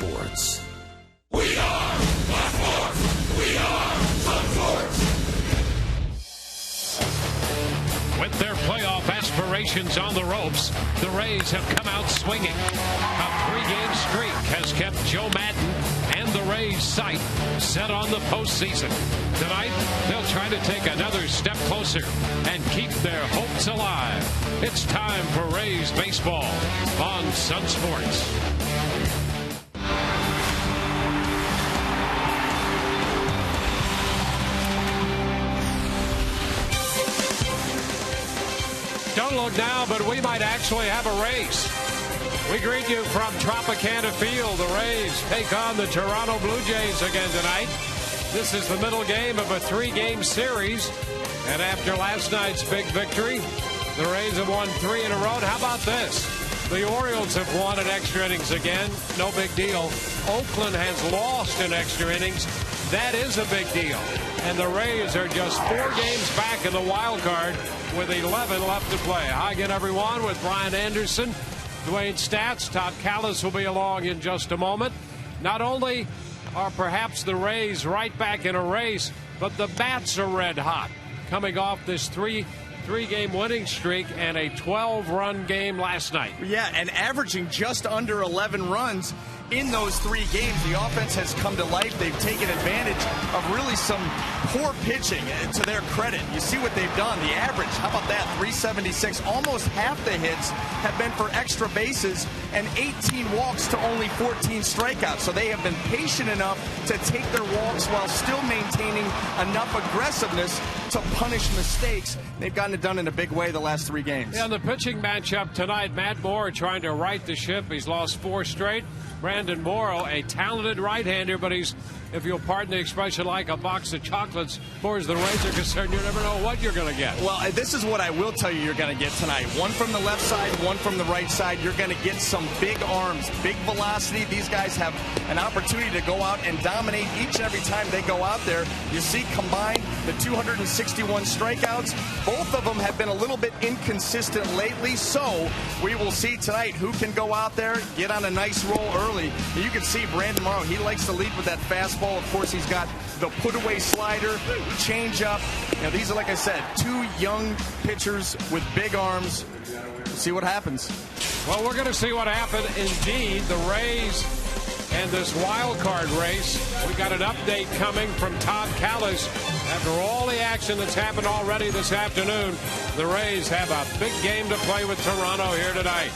Sports. We are Sun Sports. We are Sun Sports. With their playoff aspirations on the ropes, the Rays have come out swinging. A 3-game streak has kept Joe Madden and the Rays' sight set on the postseason. Tonight, they'll try to take another step closer and keep their hopes alive. It's time for Rays baseball on Sun Sports. Don't look now, but we might actually have a race. We greet you from Tropicana Field. The Rays take on the Toronto Blue Jays again tonight. This is the middle game of a 3-game series. And after last night's big victory, the Rays have won 3 in a row. And how about this? The Orioles have won in extra innings again. No big deal. Oakland has lost in extra innings. That is a big deal. And the Rays are just 4 games back in the wild card with 11 left to play. Hi again, everyone, with Brian Anderson, Dwayne Stats. Todd Callis will be along in just a moment. Not only are perhaps the Rays right back in a race, but the bats are red hot, coming off this three-game winning streak and a 12-run game last night. Yeah, and averaging just under 11 runs in those 3 games. The offense has come to life. They've taken advantage of really some poor pitching, to their credit. You see what they've done. The average, how about that? 376. Almost half the hits have been for extra bases and 18 walks to only 14 strikeouts. So they have been patient enough to take their walks while still maintaining enough aggressiveness to punish mistakes. They've gotten it done in a big way the last 3 games. Yeah, the pitching matchup tonight, Matt Moore trying to right the ship. He's lost 4 straight. Brandon Morrow, a talented right-hander, but he's, if you'll pardon the expression, like a box of chocolates. As far as the Rays are concerned, you never know what you're going to get. Well, this is what I will tell you you're going to get tonight. One from the left side, one from the right side. You're going to get some big arms, big velocity. These guys have an opportunity to go out and dominate each and every time they go out there. You see combined the 261 strikeouts. Both of them have been a little bit inconsistent lately, so we will see tonight who can go out there, get on a nice roll early. You can see Brandon Morrow, he likes to lead with that fastball. Of course, he's got the put-away slider, change-up. Now, these are, like I said, 2 young pitchers with big arms. We'll see what happens. Well, we're going to see what happened. Indeed, the Rays and this wild card race. We got an update coming from Todd Callis. After all the action that's happened already this afternoon, the Rays have a big game to play with Toronto here tonight.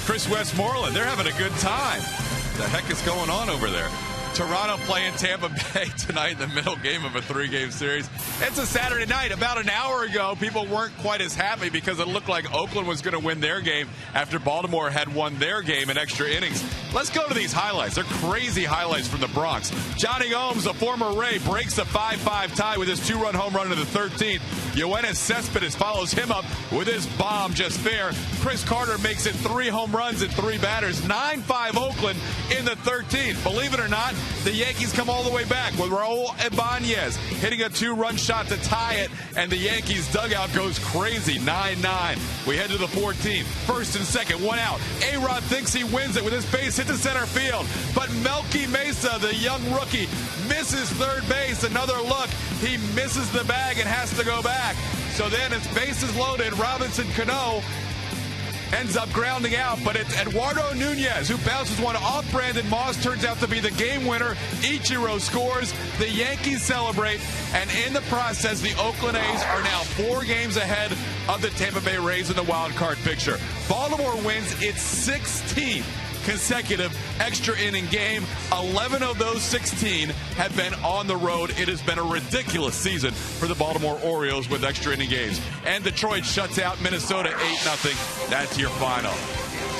Chris Westmoreland. They're having a good time. The heck is going on over there? Toronto playing Tampa Bay tonight in the middle game of a 3-game series. It's a Saturday night. About an hour ago, people weren't quite as happy because it looked like Oakland was going to win their game after Baltimore had won their game in extra innings. Let's go to these highlights. They're crazy highlights from the Bronx. Johnny Ohms, a former Ray, breaks a 5-5 tie with his 2-run home run in the 13th. Yoenis Cespedes follows him up with his bomb just fair. Chris Carter makes it 3 home runs and 3 batters. 9-5 Oakland in the 13th. Believe it or not, the Yankees come all the way back with Raul Ibanez hitting a 2-run shot to tie it, and the Yankees dugout goes crazy. 9-9. We head to the 14th. First and second, 1 out. A-Rod thinks he wins it with his base hit to center field, but Melky Mesa, the young rookie, misses third base. Another look. He misses the bag and has to go back. So then it's bases loaded. Robinson Cano ends up grounding out, but it's Eduardo Nunez who bounces one off Brandon Moss. Turns out to be the game winner. Ichiro scores. The Yankees celebrate, and in the process, the Oakland A's are now 4 games ahead of the Tampa Bay Rays in the wild card picture. Baltimore wins its 16th consecutive extra inning game. 11 of those 16 have been on the road. It has been a ridiculous season for the Baltimore Orioles with extra inning games. And Detroit shuts out Minnesota 8-0. That's your final.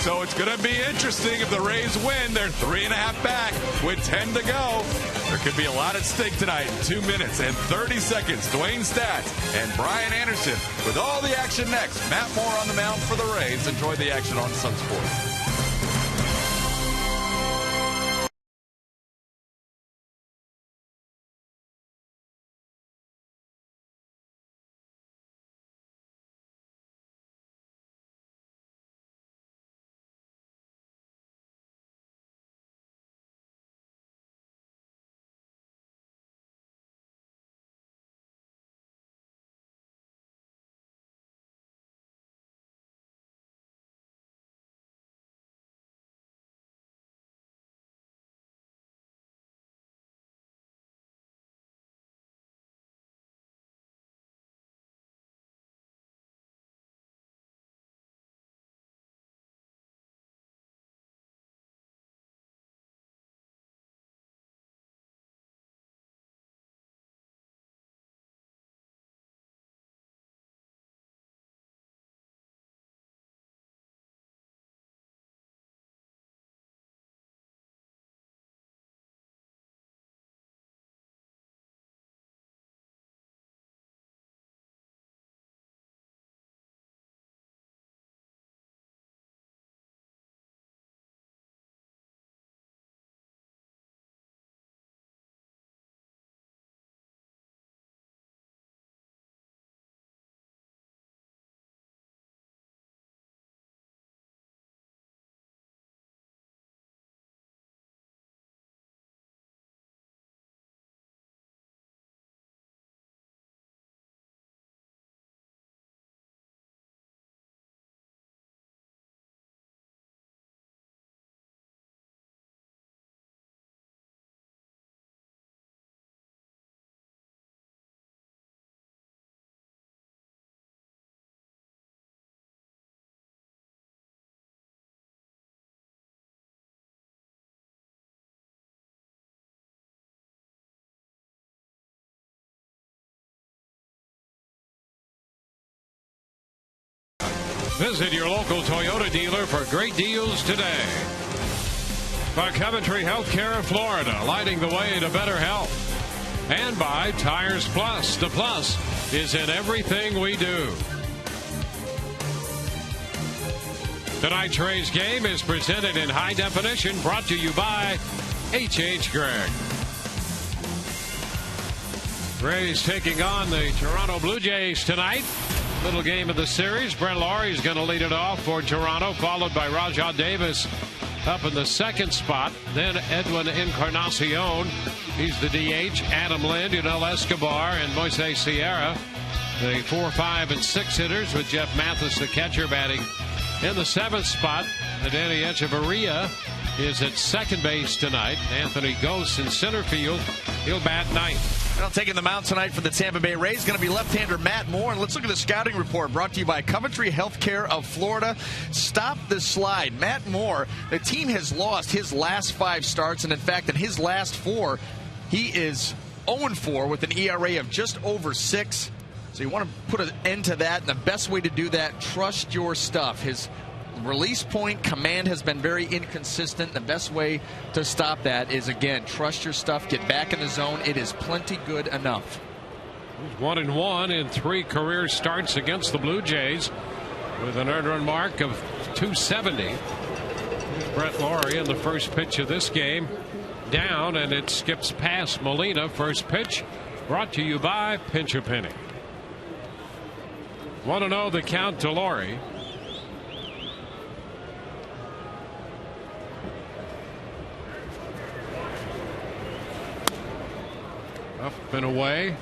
So it's going to be interesting if the Rays win. They're 3.5 back with 10 to go. There could be a lot at stake tonight. 2 minutes and 30 seconds. Dwayne Stats and Brian Anderson with all the action next. Matt Moore on the mound for the Rays. Enjoy the action on Sun Sports. Visit your local Toyota dealer for great deals today. By Coventry Healthcare of Florida, lighting the way to better health. And by Tires Plus. The plus is in everything we do. Tonight's Rays game is presented in high definition, brought to you by H.H. Gregg. Rays taking on the Toronto Blue Jays tonight. Little game of the series. Brent Laurie is going to lead it off for Toronto, followed by Rajah Davis up in the second spot. Then Edwin Encarnacion. He's the DH. Adam Lind, Yunel Escobar, and Moises Sierra. The 4, 5, and 6 hitters with Jeff Mathis, the catcher, batting in the 7th spot. Danny Echeverria is at second base tonight. Anthony Gose in center field. He'll bat 9th. Well, taking the mound tonight for the Tampa Bay Rays going to be left-hander Matt Moore. And let's look at the scouting report brought to you by Coventry Healthcare of Florida. Stop the slide. Matt Moore, the team has lost his last 5 starts, and in fact, in his last 4, he is 0-4 with an ERA of just over 6. So you want to put an end to that, and the best way to do that, trust your stuff. His release point command has been very inconsistent. The best way to stop that is, again, trust your stuff, get back in the zone. It is plenty good enough. He's 1-1 in 3 career starts against the Blue Jays with an earned run mark of 270. Here's Brett Laurie in the first pitch of this game. Down, and it skips past Molina. First pitch brought to you by Pincher Penny. 1-0 the count to Laurie. Up and away.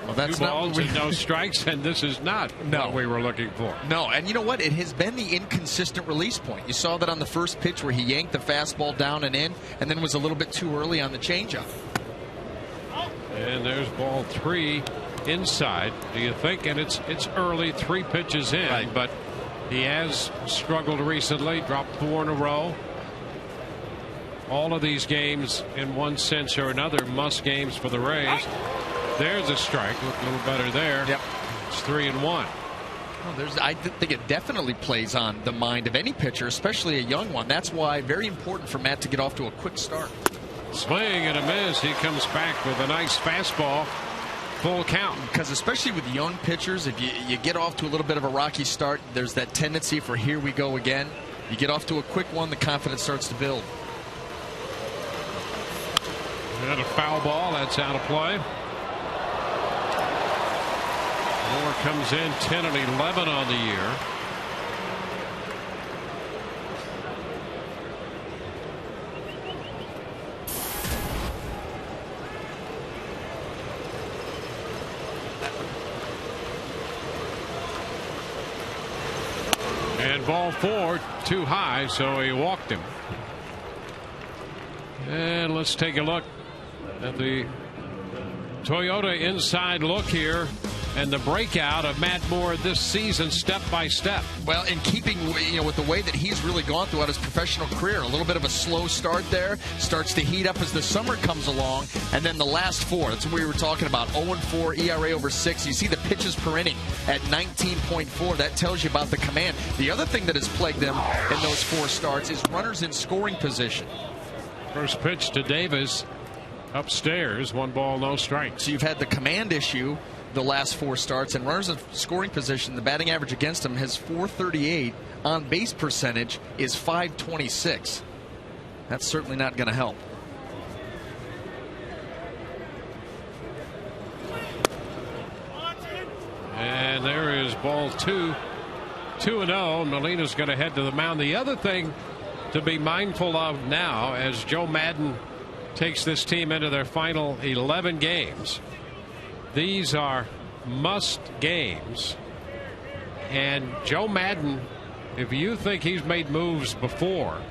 Well, that's 2 not balls and no strikes, and this is not what we were looking for. No, and you know what? It has been the inconsistent release point. You saw that on the first pitch where he yanked the fastball down and in, and then was a little bit too early on the changeup. And there's ball 3 inside. Do you think? And it's early, 3 pitches in, right, but he has struggled recently, dropped 4 in a row. All of these games, in one sense or another, must games for the Rays. There's a strike. Look a little better there. Yep. It's 3-1. Well, I think it definitely plays on the mind of any pitcher, especially a young one. That's why very important for Matt to get off to a quick start. Swing and a miss. He comes back with a nice fastball. Full count. Because especially with young pitchers, if you get off to a little bit of a rocky start, there's that tendency for here we go again. You get off to a quick one, the confidence starts to build. And a foul ball. That's out of play. Moore comes in 10 and 11 on the year. And ball 4 too high, so he walked him. And let's take a look at the Toyota inside look here and the breakout of Matt Moore this season, step by step. Well, in keeping with the way that he's really gone throughout his professional career, a little bit of a slow start there, starts to heat up as the summer comes along, and then the last 4, that's what we were talking about, 0-4, ERA over 6. You see the pitches per inning at 19.4. That tells you about the command. The other thing that has plagued them in those 4 starts is runners in scoring position. First pitch to Davis upstairs, 1 ball, no strikes. So you've had the command issue the last 4 starts, and runners in scoring position, the batting average against him has 438. On base percentage is 526. That's certainly not going to help. And there is ball 2. 2-0. Molina's going to head to the mound. The other thing to be mindful of now, as Joe Maddon takes this team into their final 11 games, these are must games. And Joe Maddon, if you think he's made moves before,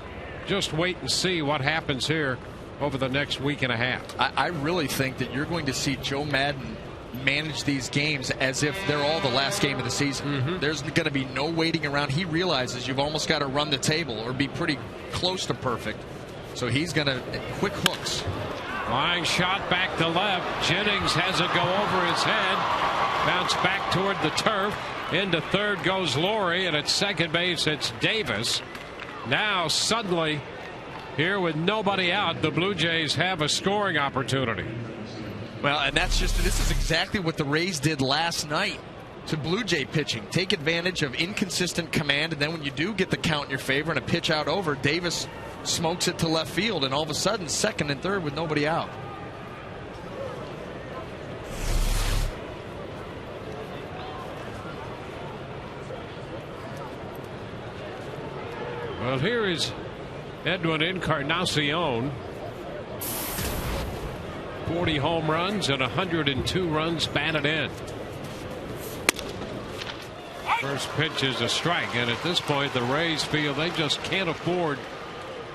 just wait and see what happens here over the next week and a half. I really think that you're going to see Joe Maddon manage these games as if they're all the last game of the season. There's going to be no waiting around. He realizes you've almost got to run the table or be pretty close to perfect. So he's going to quick hooks. Line shot back to left. Jennings has it go over his head. Bounce back toward the turf. Into third goes Laurie, and at second base it's Davis. Now suddenly, here with nobody out, the Blue Jays have a scoring opportunity. Well, and this is exactly what the Rays did last night to Blue Jay pitching. Take advantage of inconsistent command, and then when you do get the count in your favor and a pitch out over, Davis smokes it to left field, and all of a sudden second and third with nobody out. Well, here is Edwin Encarnacion. 40 home runs and 102 runs batted in. First pitch is a strike, and at this point the Rays feel they just can't afford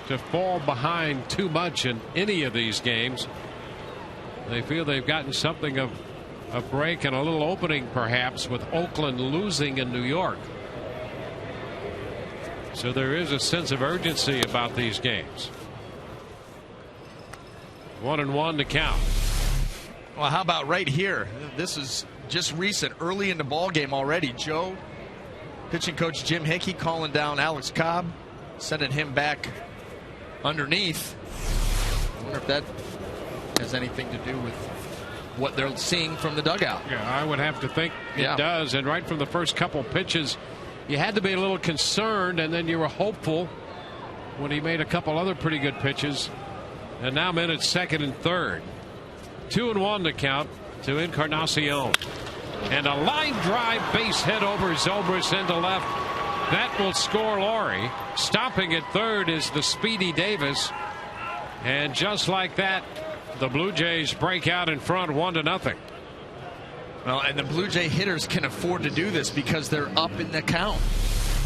to fall behind too much in any of these games. They feel they've gotten something of a break and a little opening, perhaps, with Oakland losing in New York. So there is a sense of urgency about these games. 1-1 to count. Well, how about right here? This is just recent, early in the ball game already. Joe, pitching coach Jim Hickey calling down Alex Cobb, sending him back underneath. I wonder if that has anything to do with what they're seeing from the dugout. Yeah, I would have to think it does. And right from the first couple pitches, you had to be a little concerned, and then you were hopeful when he made a couple other pretty good pitches. And now men at second and third. 2-1 to count to Encarnacion. And a line drive base hit over Zobrist into left. That will score Laurie. Stopping at third is the speedy Davis. And just like that, the Blue Jays break out in front 1-0. Well, and the Blue Jay hitters can afford to do this because they're up in the count.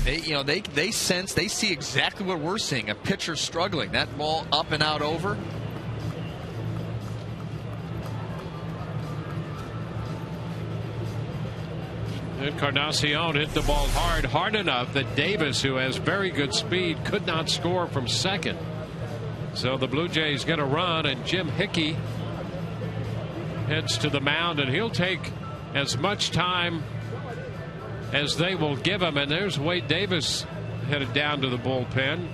They sense, they see exactly what we're seeing. A pitcher struggling. That ball up and out over. Encarnacion hit the ball hard enough that Davis, who has very good speed, could not score from second. So the Blue Jays get a run, and Jim Hickey heads to the mound, and he'll take as much time as they will give him. And there's Wade Davis headed down to the bullpen.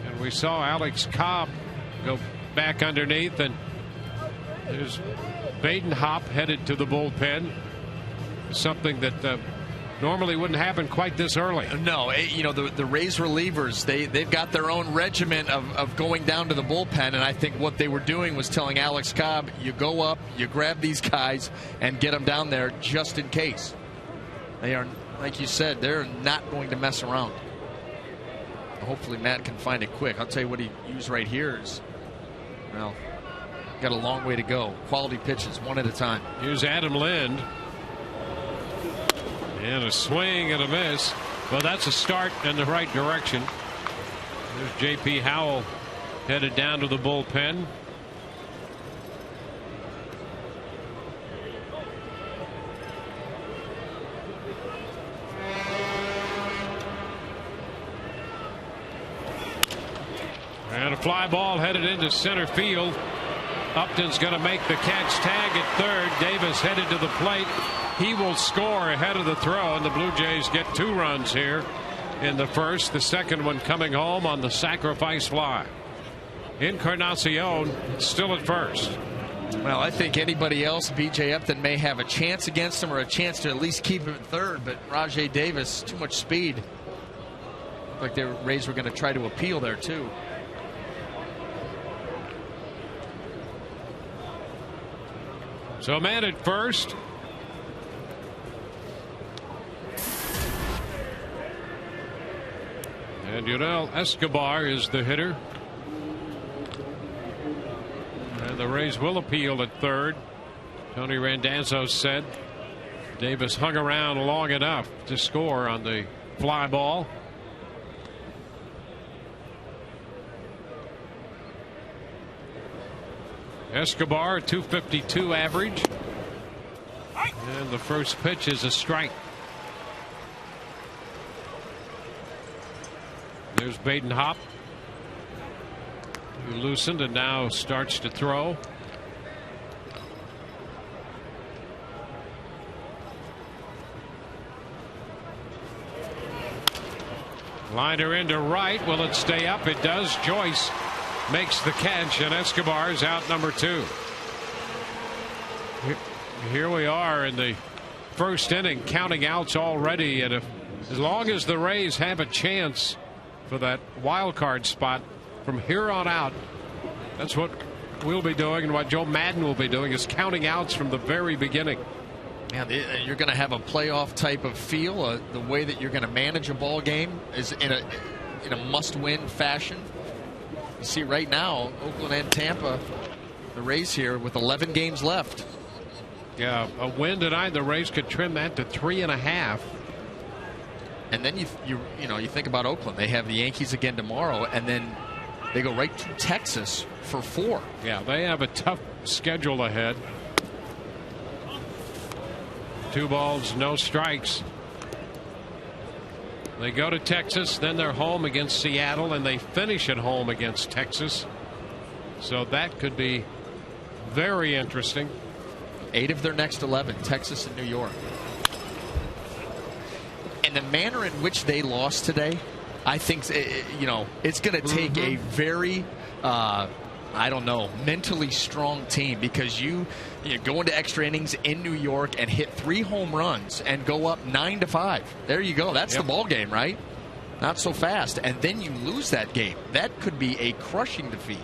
And we saw Alex Cobb go back underneath, and there's Badenhop headed to the bullpen. Something that normally wouldn't happen quite this early. No, the Rays relievers, they've got their own regiment of going down to the bullpen, and I think what they were doing was telling Alex Cobb, you go up, you grab these guys, and get them down there just in case. They are, like you said, they're not going to mess around. Hopefully Matt can find it quick. I'll tell you what he used right here is, well, got a long way to go. Quality pitches, one at a time. Here's Adam Lind. And a swing and a miss. Well, that's a start in the right direction. There's J.P. Howell headed down to the bullpen. And a fly ball headed into center field. Upton's going to make the catch. Tag at third. Davis headed to the plate. He will score ahead of the throw, and the Blue Jays get 2 runs here in the first. The second one coming home on the sacrifice fly. Encarnacion still at first. Well, I think anybody else, B.J. Upton, may have a chance against him or a chance to at least keep him at third, but Rajai Davis, too much speed. Looked like the Rays were going to try to appeal there, too. So a man at first. And Yunel Escobar is the hitter. And the Rays will appeal at third. Tony Randazzo said Davis hung around long enough to score on the fly ball. Escobar, 252 average. And the first pitch is a strike. There's Badenhop, who loosened and now starts to throw. Liner into right. Will it stay up? It does. Joyce makes the catch, and Escobar's out number 2. Here we are in the first inning, counting outs already, and as long as the Rays have a chance for that wild card spot from here on out, that's what we'll be doing, and what Joe Madden will be doing is counting outs from the very beginning. Man, you're going to have a playoff type of feel. The way that you're going to manage a ball game is in a must-win fashion. You see right now, Oakland and Tampa, the Rays here with 11 games left. Yeah, a win tonight, the Rays could trim that to 3.5. And then you think about Oakland. They have the Yankees again tomorrow, and then they go right to Texas for 4. Yeah, they have a tough schedule ahead. 2 balls, no strikes. They go to Texas, then they're home against Seattle, and they finish at home against Texas. So that could be very interesting. 8 of their next 11, Texas and New York. And the manner in which they lost today, I think, it's going to take a very, mentally strong team, because you go into extra innings in New York and hit 3 home runs and go up 9-5. There you go. That's the ball game, right? Not so fast. And then you lose that game. That could be a crushing defeat.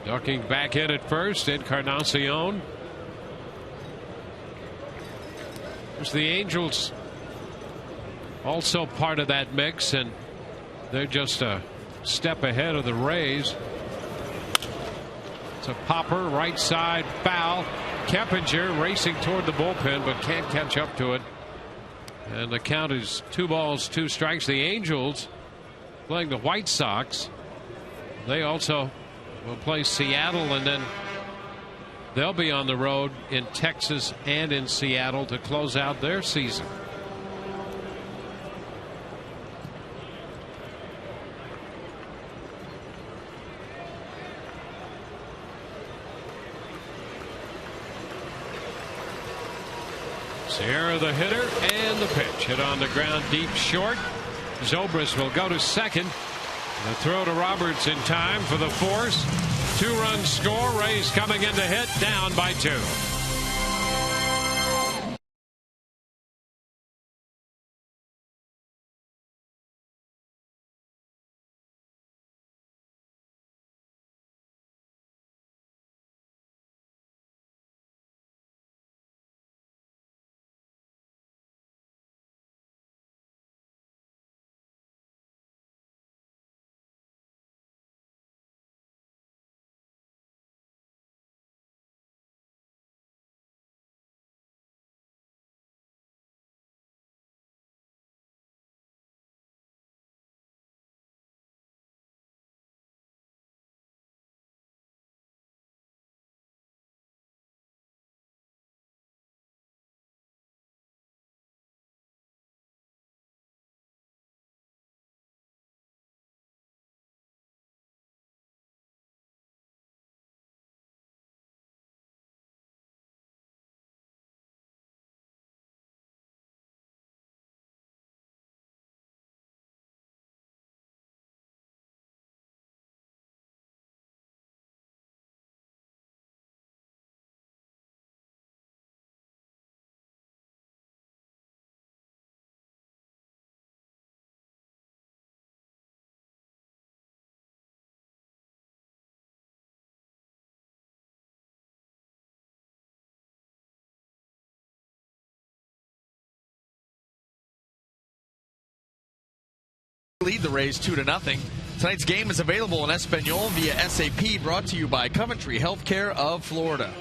Ducking back in at first, Encarnacion. There's the Angels also part of that mix, and they're just a step ahead of the Rays. It's a popper, right side, foul. Keppinger racing toward the bullpen, but can't catch up to it. And the count is 2 balls, 2 strikes. The Angels playing the White Sox. They also will play Seattle, and then they'll be on the road in Texas and in Seattle to close out their season. Sierra the hitter, and the pitch hit on the ground deep short. Zobrist will go to second. The throw to Roberts in time for the force. 2-run score. Rays coming in to hit, down by 2. Lead the Rays 2-0. Tonight's game is available in Espanol via SAP, brought to you by Coventry Healthcare of Florida.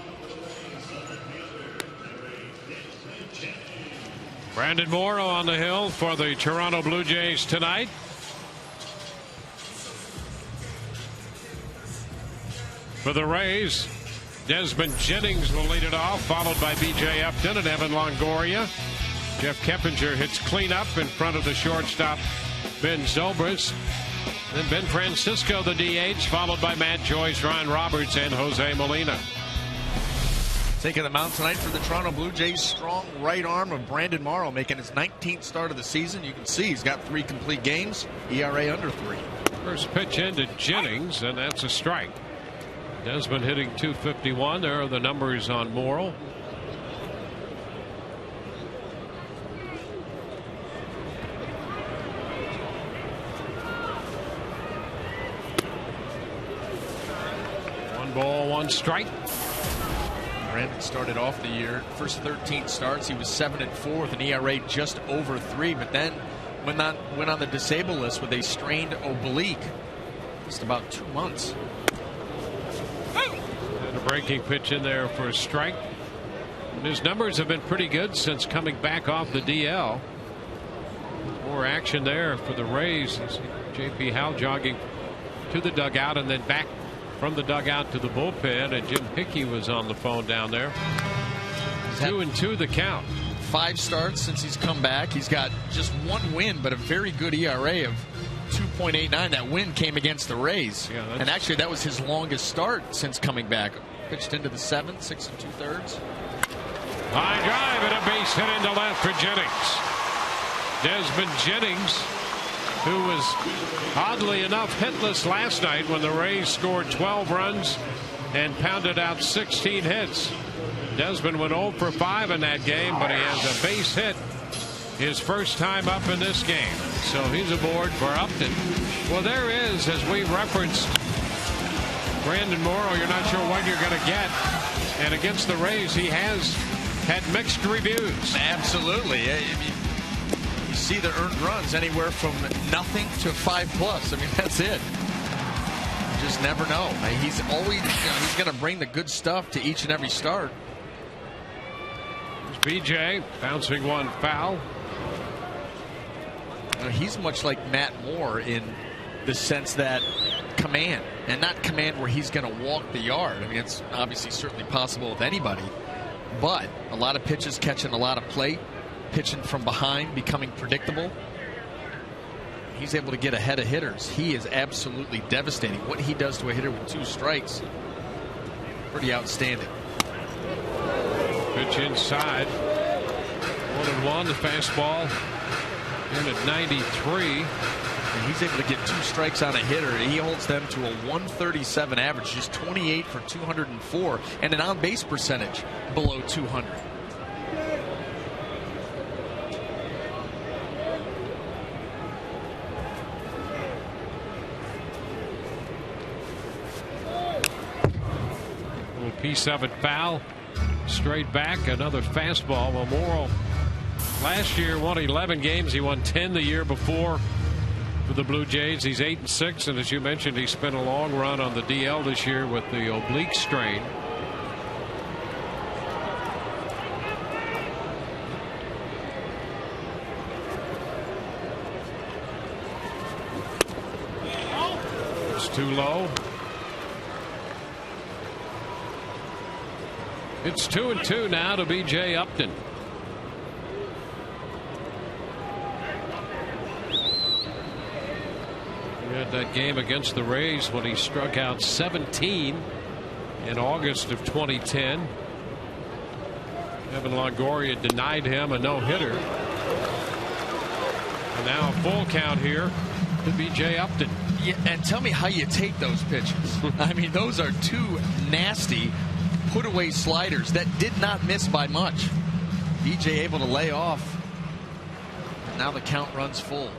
Brandon Morrow on the hill for the Toronto Blue Jays tonight. For the Rays, Desmond Jennings will lead it off, followed by B.J. Upton and Evan Longoria. Jeff Keppinger hits cleanup in front of the shortstop, Ben Zobrist. Then Ben Francisco, the DH, followed by Matt Joyce, Ryan Roberts, and Jose Molina. Taking the mound tonight for the Toronto Blue Jays, strong right arm of Brandon Morrow, making his 19th start of the season. You can see he's got 3 complete games, ERA under 3. First pitch into Jennings, and that's a strike. Desmond hitting .251. There are the numbers on Morrow. Ball, 1 strike. Brandon started off the year, first 13 starts, he was 7-4 with an ERA just over 3, but then went on the disabled list with a strained oblique. Just about 2 months. And a breaking pitch in there for a strike. And his numbers have been pretty good since coming back off the DL. More action there for the Rays. J.P. Howe jogging to the dugout and then back from the dugout to the bullpen. And Jim Hickey was on the phone down there. 2-2 the count. 5 starts since he's come back. He's got just 1 win, but a very good ERA of 2.89. That win came against the Rays. Yeah, and actually, that was his longest start since coming back. Pitched into the 7th, 6 2/3. High drive and a base hit into left for Jennings. Desmond Jennings, who was oddly enough hitless last night when the Rays scored 12 runs and pounded out 16 hits. Desmond went 0 for 5 in that game, but he has a base hit his first time up in this game. So he's aboard for Upton. Well, there is, as we referenced, Brandon Morrow, you're not sure what you're going to get. And against the Rays, he has had mixed reviews. Absolutely. You see the earned runs anywhere from nothing to 5+. I mean, that's it. You just never know. He's always, he's going to bring the good stuff to each and every start. BJ bouncing one foul. He's much like Matt Moore in the sense that command, and not command where he's going to walk the yard. I mean, it's obviously certainly possible with anybody, but a lot of pitches catching a lot of plate, pitching from behind, becoming predictable. He's able to get ahead of hitters. He is absolutely devastating. What he does to a hitter with 2 strikes, pretty outstanding. Pitch inside. 1-1. The fastball in at 93. And he's able to get 2 strikes on a hitter. He holds them to a 137 average, just 28 for 204, and an on-base percentage below 200. Little piece of it foul. Straight back, another fastball. Well, Morrow last year won 11 games. He won 10 the year before for the Blue Jays. He's 8-6, and as you mentioned, he spent a long run on the DL this year with the oblique strain. It's too low. It's 2-2 now to B.J. Upton. He had that game against the Rays when he struck out 17 in August of 2010. Evan Longoria denied him a no-hitter. And now a full count here to B.J. Upton. Yeah, and tell me how you take those pitches. I mean, those are 2 nasty put-away sliders that did not miss by much. DJ able to lay off. And now the count runs full.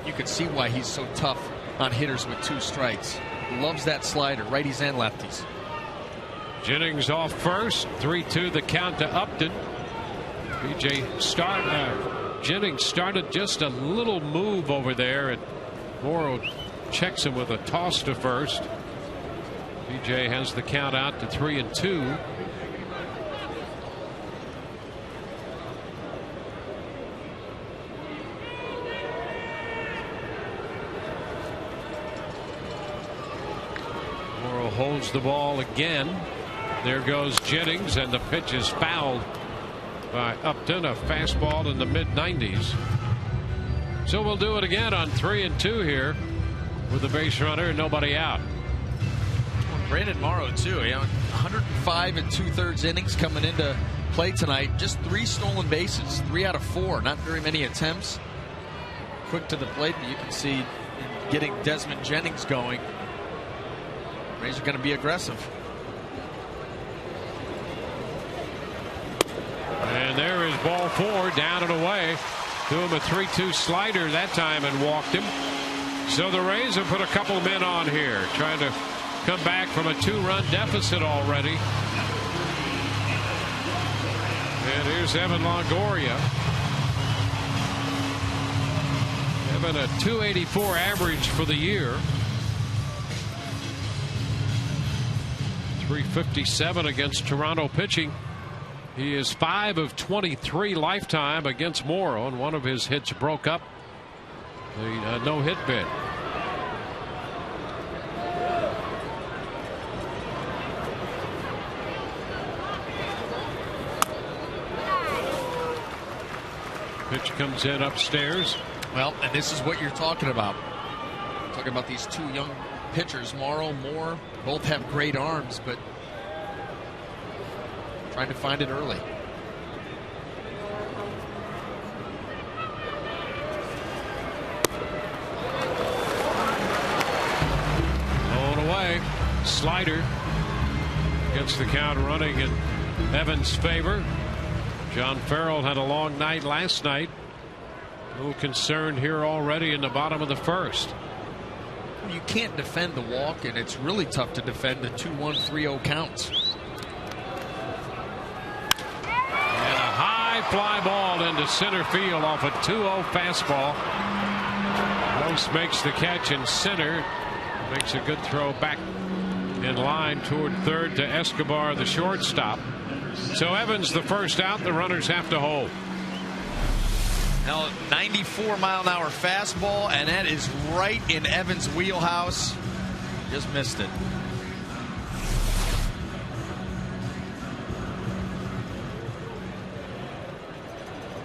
You can see why he's so tough on hitters with 2 strikes. Loves that slider, righties and lefties. Jennings off first. 3-2 the count to Upton. Jennings started just a little move over there, and Morrow checks him with a toss to first. BJ has the count out to 3-2. Morrow holds the ball again. There goes Jennings, and the pitch is fouled by Upton, a fastball in the mid-90s. So we'll do it again on 3-2 here with the base runner and nobody out. Brandon Morrow too, 105 2/3 innings coming into play tonight. Just 3 stolen bases, 3 out of 4. Not very many attempts. Quick to the plate, but you can see getting Desmond Jennings going. Rays are going to be aggressive. And there is ball 4, down and away. Threw him a 3-2 slider that time and walked him. So the Rays have put a couple men on here, trying to come back from a 2-run deficit already. And here's Evan Longoria. Evan, a .284 average for the year. .357 against Toronto pitching. He is 5 of 23 lifetime against Morrow, and one of his hits broke up the no-hit bid. Pitch comes in upstairs. Well, and this is what you're talking about. Talking about these two young pitchers, Morrow, Moore, both have great arms, but trying to find it early. Blown away. Slider gets the count running in Evans' favor. John Farrell had a long night last night. A little concerned here already in the bottom of the first. You can't defend the walk, and it's really tough to defend the 2-1, 3-0 counts. And a high fly ball into center field off a 2-0 fastball. Gross makes the catch in center. Makes a good throw back in line toward third to Escobar, the shortstop. So Evans the first out. The runners have to hold. Now, 94-mile-an-hour fastball, and that is right in Evans' wheelhouse. Just missed it.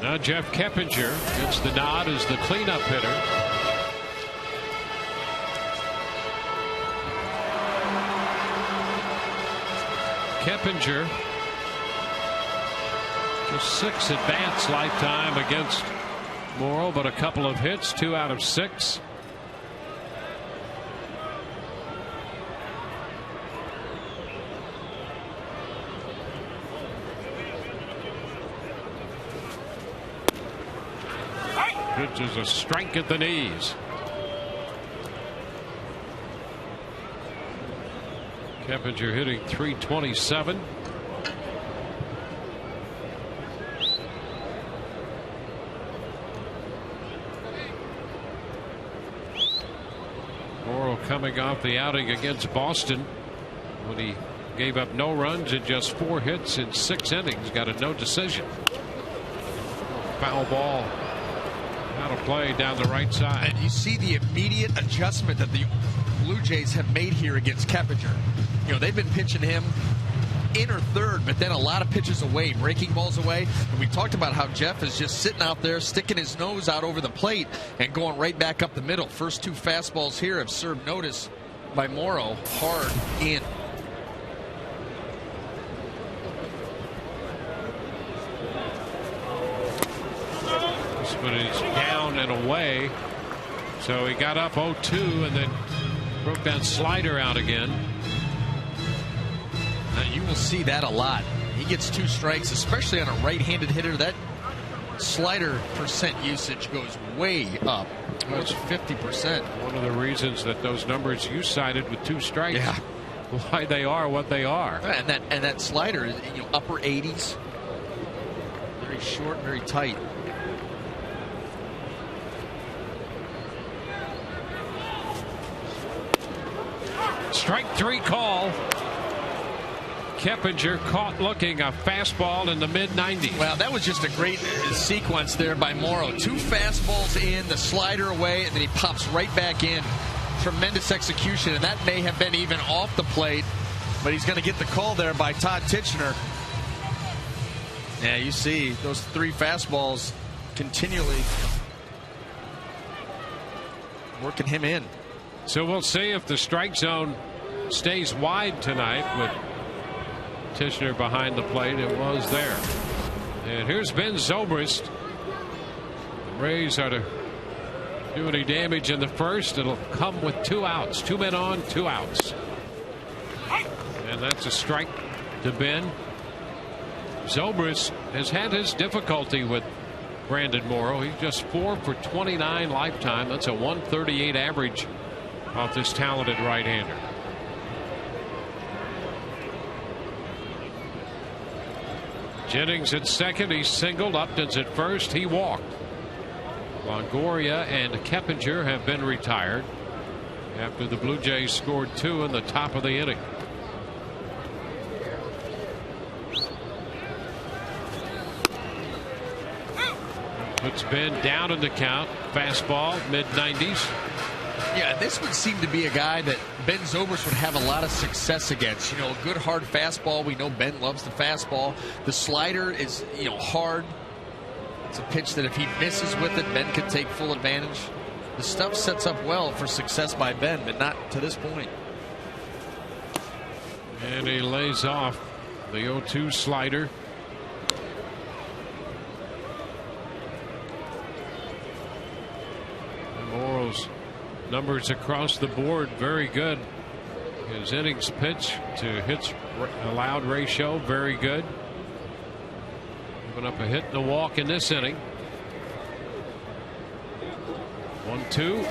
Now Jeff Keppinger gets the nod as the cleanup hitter. Keppinger just 6 at-bats lifetime against Morrow, but a couple of hits, 2 out of 6. Pitch is a strike at the knees. Keppinger hitting .327. Morrow coming off the outing against Boston when he gave up no runs in just 4 hits in 6 innings. Got a no decision. Foul ball out of play down the right side. And you see the immediate adjustment that the Blue Jays have made here against Keppinger. You know, they've been pitching him in or third, but then a lot of pitches away, breaking balls away. And we talked about how Jeff is just sitting out there, sticking his nose out over the plate and going right back up the middle. First 2 fastballs here have served notice by Morrow. Hard in. But he's down and away. So he got up 0-2 and then broke that slider out again. Now you will see that a lot. He gets 2 strikes, especially on a right-handed hitter. That slider percent usage goes way up. It's 50%. One of the reasons that those numbers you cited with 2 strikes, yeah, why they are what they are. And that slider is, you know, upper 80s, very short, very tight. Strike 3 call. Keppinger caught looking a fastball in the mid-90s. Well, that was just a great sequence there by Morrow. 2 fastballs in, the slider away, and then he pops right back in. Tremendous execution, and that may have been even off the plate, but he's going to get the call there by Todd Tichenor. Yeah, you see those 3 fastballs continually working him in. So we'll see if the strike zone stays wide tonight with Tichenor behind the plate. It was there. And here's Ben Zobrist. The Rays are to do any damage in the first. It'll come with 2 outs. 2 men on, 2 outs. And that's a strike to Ben. Zobrist has had his difficulty with Brandon Morrow. He's just 4 for 29 lifetime. That's a 138 average off this talented right-hander. Jennings at second. He singled. Upton's at first. He walked. Longoria and Keppinger have been retired after the Blue Jays scored 2 in the top of the inning. Puts Ben down in the count. Fastball, mid-90s. Yeah, this would seem to be a guy that Ben Zobrist would have a lot of success against. You know, a good hard fastball. We know Ben loves the fastball. The slider is, you know, hard. It's a pitch that if he misses with it, Ben could take full advantage. The stuff sets up well for success by Ben, but not to this point. And he lays off the 0-2 slider. And Morrow's numbers across the board very good. His innings pitch to hits allowed ratio very good. Giving up a hit and a walk in this inning. 1-2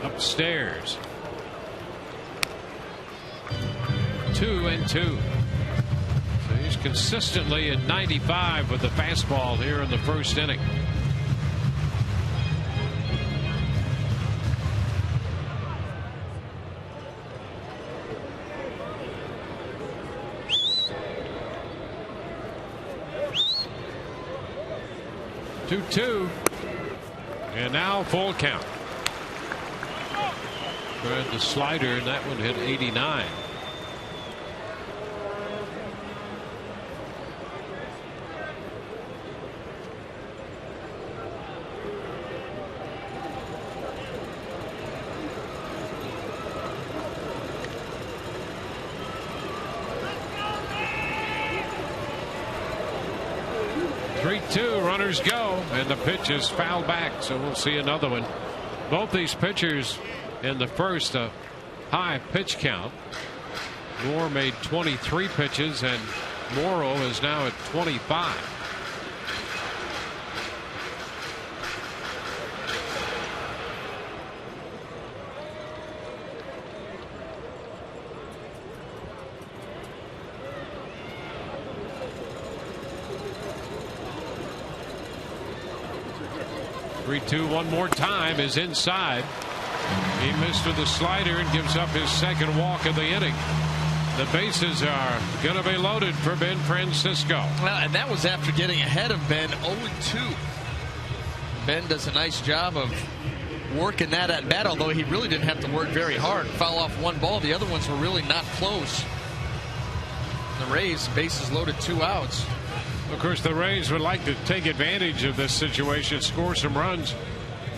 upstairs. 2-2. So he's consistently at 95 with the fastball here in the first inning. Two, and now full count. Tried the slider, and that one hit 89. Runners go, and the pitch is fouled back, so we'll see another one. Both these pitchers in the first, a high pitch count. Moore made 23 pitches, and Morrow is now at 25. 3-2 one more time is inside. He missed with the slider and gives up his second walk of the inning. The bases are going to be loaded for Ben Francisco. Well, and that was after getting ahead of Ben 0-2. Ben does a nice job of working that at bat, although he really didn't have to work very hard. Foul off one ball. The other ones were really not close. The Rays, bases loaded, 2 outs. Of course, the Rays would like to take advantage of this situation, score some runs.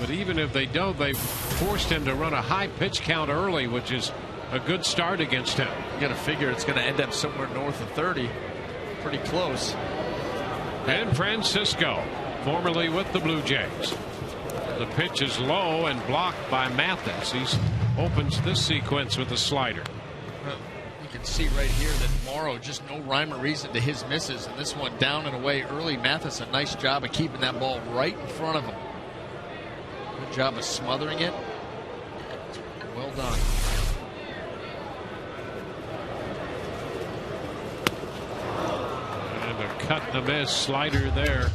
But even if they don't, they've forced him to run a high pitch count early, which is a good start against him. You got to figure it's going to end up somewhere north of 30. Pretty close. Ben Francisco, formerly with the Blue Jays. The pitch is low and blocked by Mathis. He opens this sequence with a slider. You can see right here that Morrow, just no rhyme or reason to his misses, and this one down and away early. Mathis, a nice job of keeping that ball right in front of him. Good job of smothering it. Well done. And a cut and a miss slider there.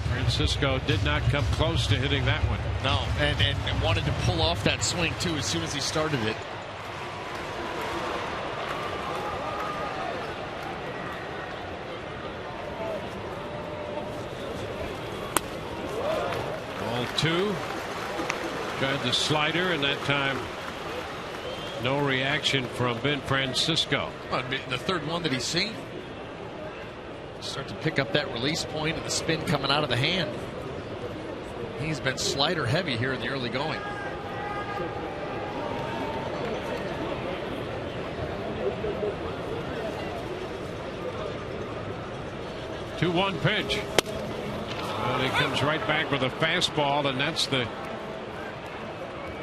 Francisco did not come close to hitting that one. No, and wanted to pull off that swing too as soon as he started it. Ball 2. Tried the slider, and that time no reaction from Ben Francisco. Well, the third one that he's seen. Start to pick up that release point and the spin coming out of the hand. He's been slider heavy here in the early going. Two 2-1 pitch. And he comes right back with a fastball, and that's the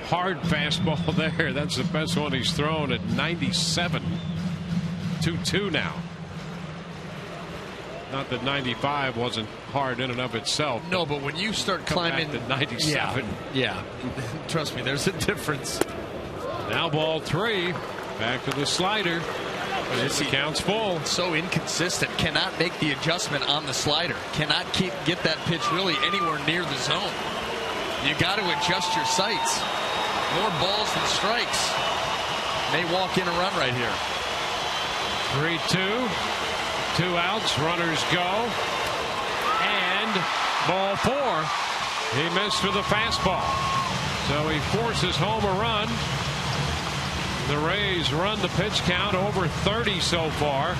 hard fastball there. That's the best one he's thrown at 97. 2-2 now. Not that 95 wasn't hard in and of itself. No, but when you start climbing to 97. Yeah. Trust me, there's a difference. Now ball 3. Back to the slider. This counts full. So inconsistent. Cannot make the adjustment on the slider. Cannot get that pitch really anywhere near the zone. You got to adjust your sights. More balls than strikes. May walk in a run right here. 3-2. 2 outs, runners go, and ball 4. He missed with a fastball, so he forces home a run. The Rays run the pitch count over 30 so far.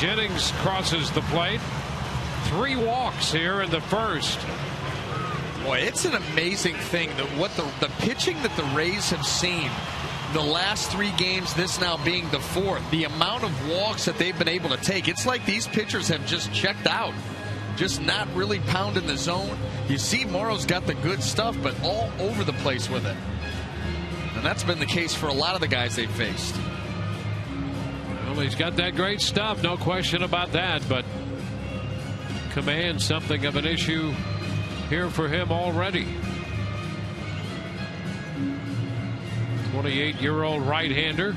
Jennings crosses the plate. 3 walks here in the first. Boy, it's an amazing thing that what the pitching that the Rays have seen the last 3 games, this now being the 4th, the amount of walks that they've been able to take. It's like these pitchers have just checked out, just not really pounding the zone. You see Morrow's got the good stuff, but all over the place with it. And that's been the case for a lot of the guys they've faced. Well, he's got that great stuff, no question about that, but command something of an issue here for him already. 28-year-old right-hander.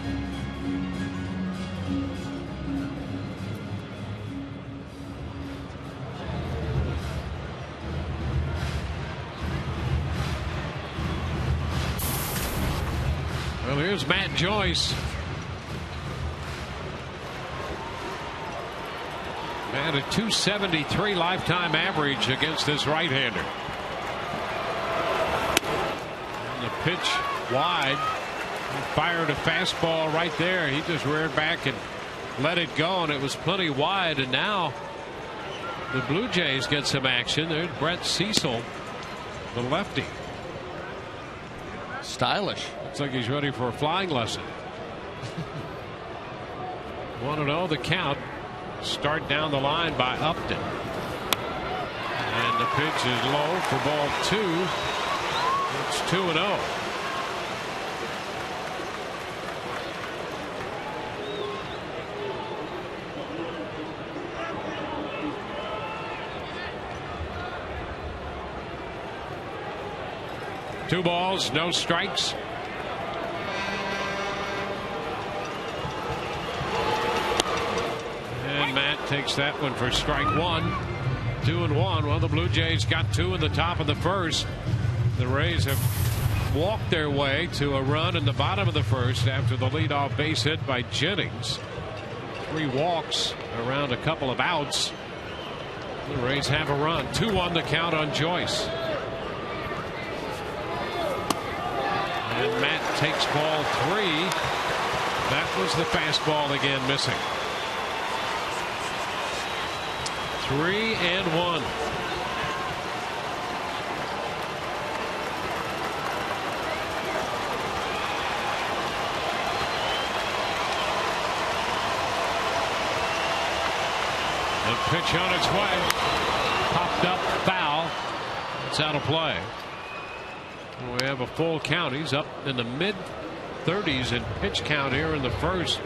Well, here's Matt Joyce. At a .273 lifetime average against this right-hander. And the pitch wide. He fired a fastball right there. He just reared back and let it go, and it was plenty wide. And now the Blue Jays get some action. There's Brett Cecil, the lefty. Stylish. Looks like he's ready for a flying lesson. 1-0 the count. Start down the line by Upton. And the pitch is low for ball 2. It's 2-0. Two balls, no strikes. And Matt takes that one for strike 1. 2-1. Well, the Blue Jays got 2 in the top of the first. The Rays have walked their way to a run in the bottom of the first after the leadoff base hit by Jennings. 3 walks around a couple of outs. The Rays have a run. 2-1 the count on Joyce. And Matt takes ball 3. That was the fastball again missing. 3-1. The pitch on its way. Popped up foul. It's out of play. We have a full count. He's up in the mid-30s in pitch count here in the first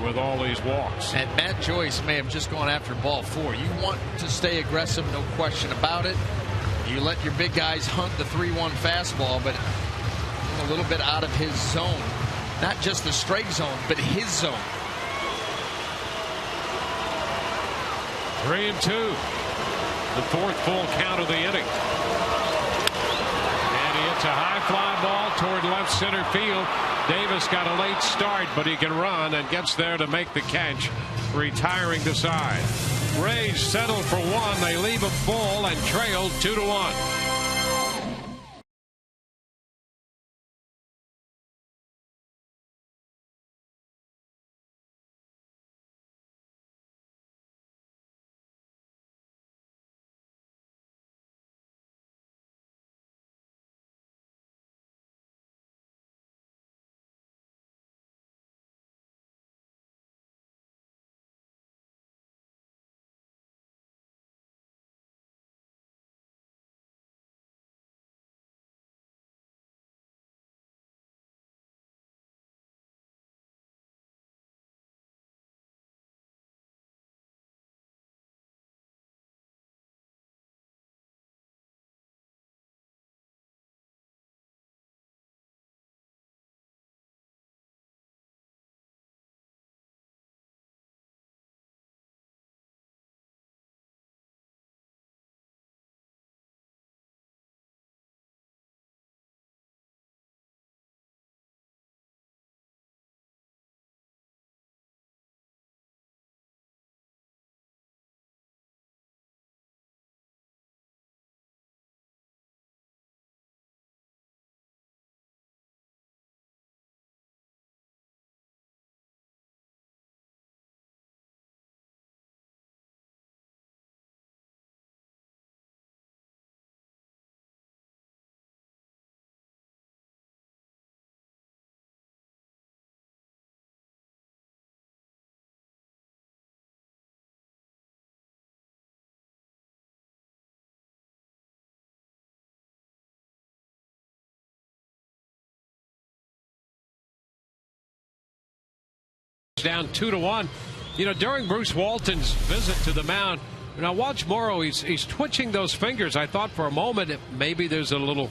with all these walks. And Matt Joyce may have just gone after ball 4. You want to stay aggressive, no question about it. You let your big guys hunt the 3-1 fastball, but a little bit out of his zone. Not just the strike zone, but his zone. 3-2. The 4th full count of the inning. It's a high fly ball toward left center field. Davis got a late start, but he can run and gets there to make the catch, retiring the side. Rays settle for 1. They leave it full and trail 2-1. down 2-1. You know, during Bruce Walton's visit to the mound, now watch Morrow. He's twitching those fingers. I thought for a moment maybe there's a little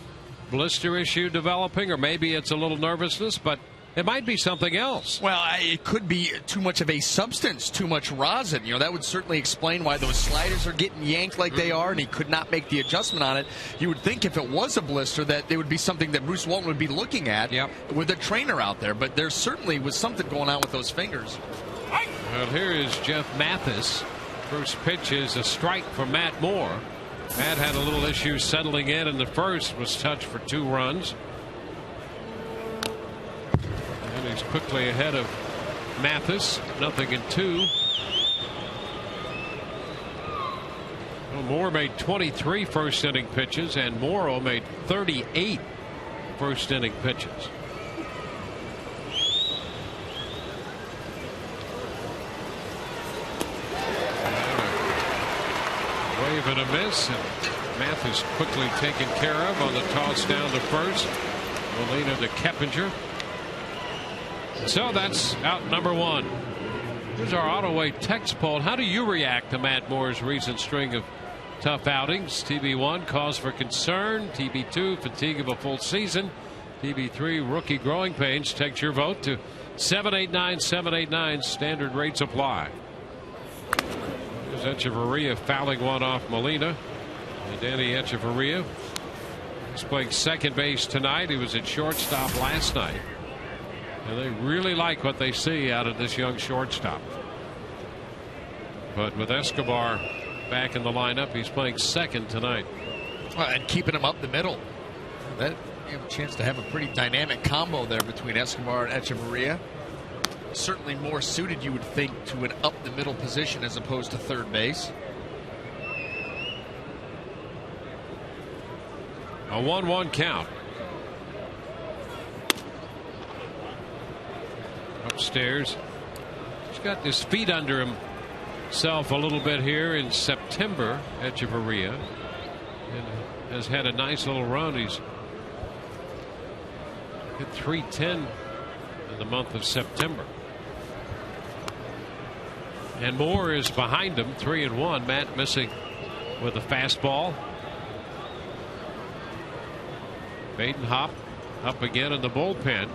blister issue developing, or maybe it's a little nervousness, but it might be something else. Well, it could be too much of a substance, too much rosin. You know, that would certainly explain why those sliders are getting yanked like they are, and he could not make the adjustment on it. You would think if it was a blister that it would be something that Bruce Walton would be looking at with a trainer out there. But there certainly was something going on with those fingers. Well, here is Jeff Mathis. First pitch is a strike from Matt Moore. Matt had a little issue settling in the first, was touched for 2 runs. And he's quickly ahead of Mathis, 0-2. Well, Moore made 23 first inning pitches, and Morrow made 38 first inning pitches. Wave and a miss, and Mathis quickly taken care of on the toss down to first. Molina to Keppinger. So that's out number 1. Here's our Autoway text poll. How do you react to Matt Moore's recent string of tough outings? TB1, cause for concern. TB2, fatigue of a full season. TB3, rookie growing pains. Text your vote to 789-789. Standard rates apply. There's Echeverria fouling one off Molina. And Danny Echeverria is playing second base tonight. He was at shortstop last night. And they really like what they see out of this young shortstop. But with Escobar back in the lineup, he's playing second tonight. Well, and keeping him up the middle. That you have a chance to have a pretty dynamic combo there between Escobar and Echeverria. Certainly more suited, you would think, to an up the middle position as opposed to third base. A 1-1 count. Upstairs. He's got his feet under himself a little bit here in September, Echeverria. And has had a nice little run. He's hit .310 in the month of September. And Moore is behind him, 3-1. Matt missing with a fastball. Badenhop up again in the bullpen.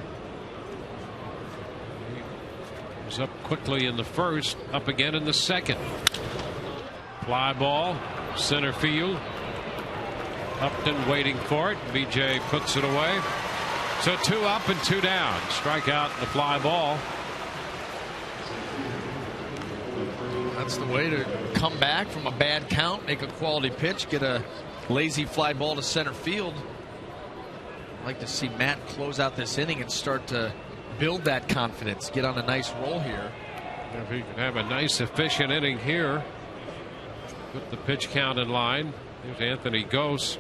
He was up quickly in the first, up again in the second. Fly ball, center field. Upton waiting for it. BJ puts it away. So 2 up and 2 down. Strikeout and the fly ball. That's the way to come back from a bad count, make a quality pitch, get a lazy fly ball to center field. I'd like to see Matt close out this inning and start to build that confidence, get on a nice roll here. If he can have a nice efficient inning here, put the pitch count in line. Here's Anthony Gose.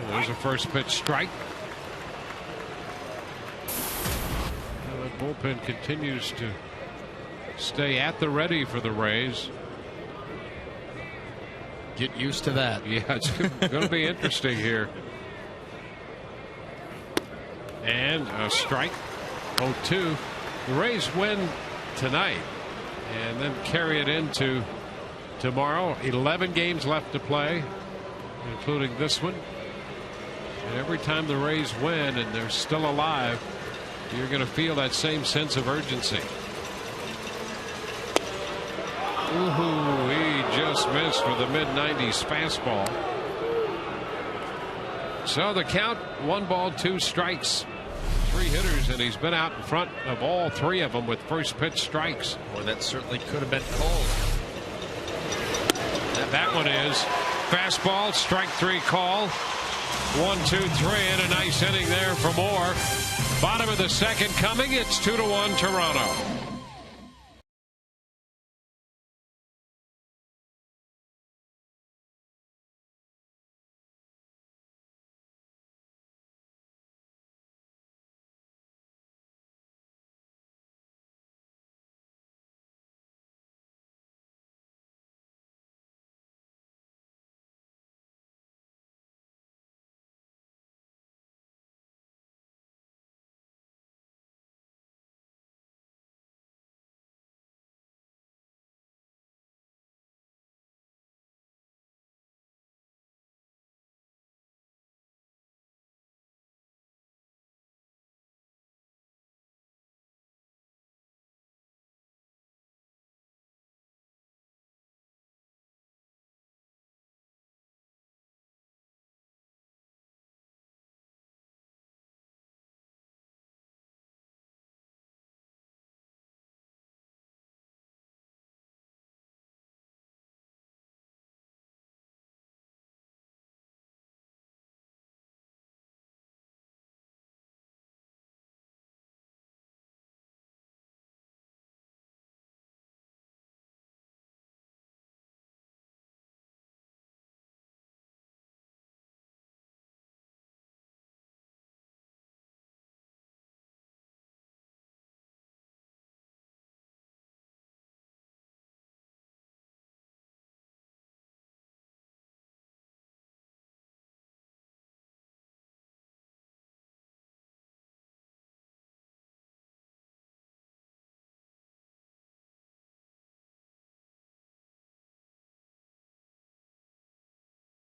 There's a first pitch strike. And the bullpen continues to stay at the ready for the Rays. Get used to that. Yeah, it's going to be interesting here. And a strike. 0-2. The Rays win tonight and then carry it into tomorrow. 11 games left to play, including this one. And every time the Rays win and they're still alive, you're going to feel that same sense of urgency. Ooh, he just missed with a mid-90s fastball. So the count, 1 ball, 2 strikes, 3 hitters, and he's been out in front of all 3 of them with first pitch strikes. Boy, that certainly could have been called. That one is fastball, strike 3 call. 1, 2, 3, and a nice inning there for Moore. Bottom of the second coming. It's 2-1 Toronto.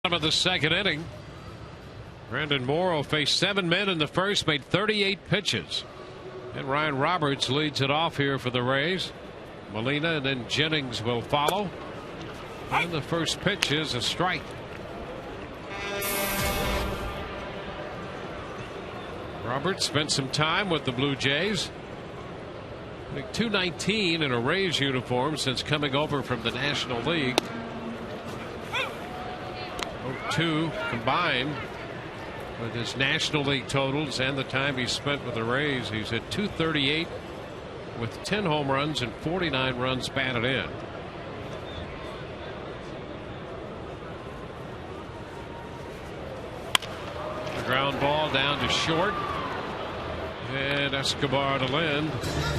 Of the second inning. Brandon Morrow faced 7 men in the first, made 38 pitches. And Ryan Roberts leads it off here for the Rays. Molina and then Jennings will follow. And the first pitch is a strike. Roberts spent some time with the Blue Jays. I think 219 in a Rays uniform since coming over from the National League. 2 combined with his National League totals and the time he spent with the Rays. He's at 238 with 10 home runs and 49 runs batted in. The ground ball down to short. And Escobar to Lind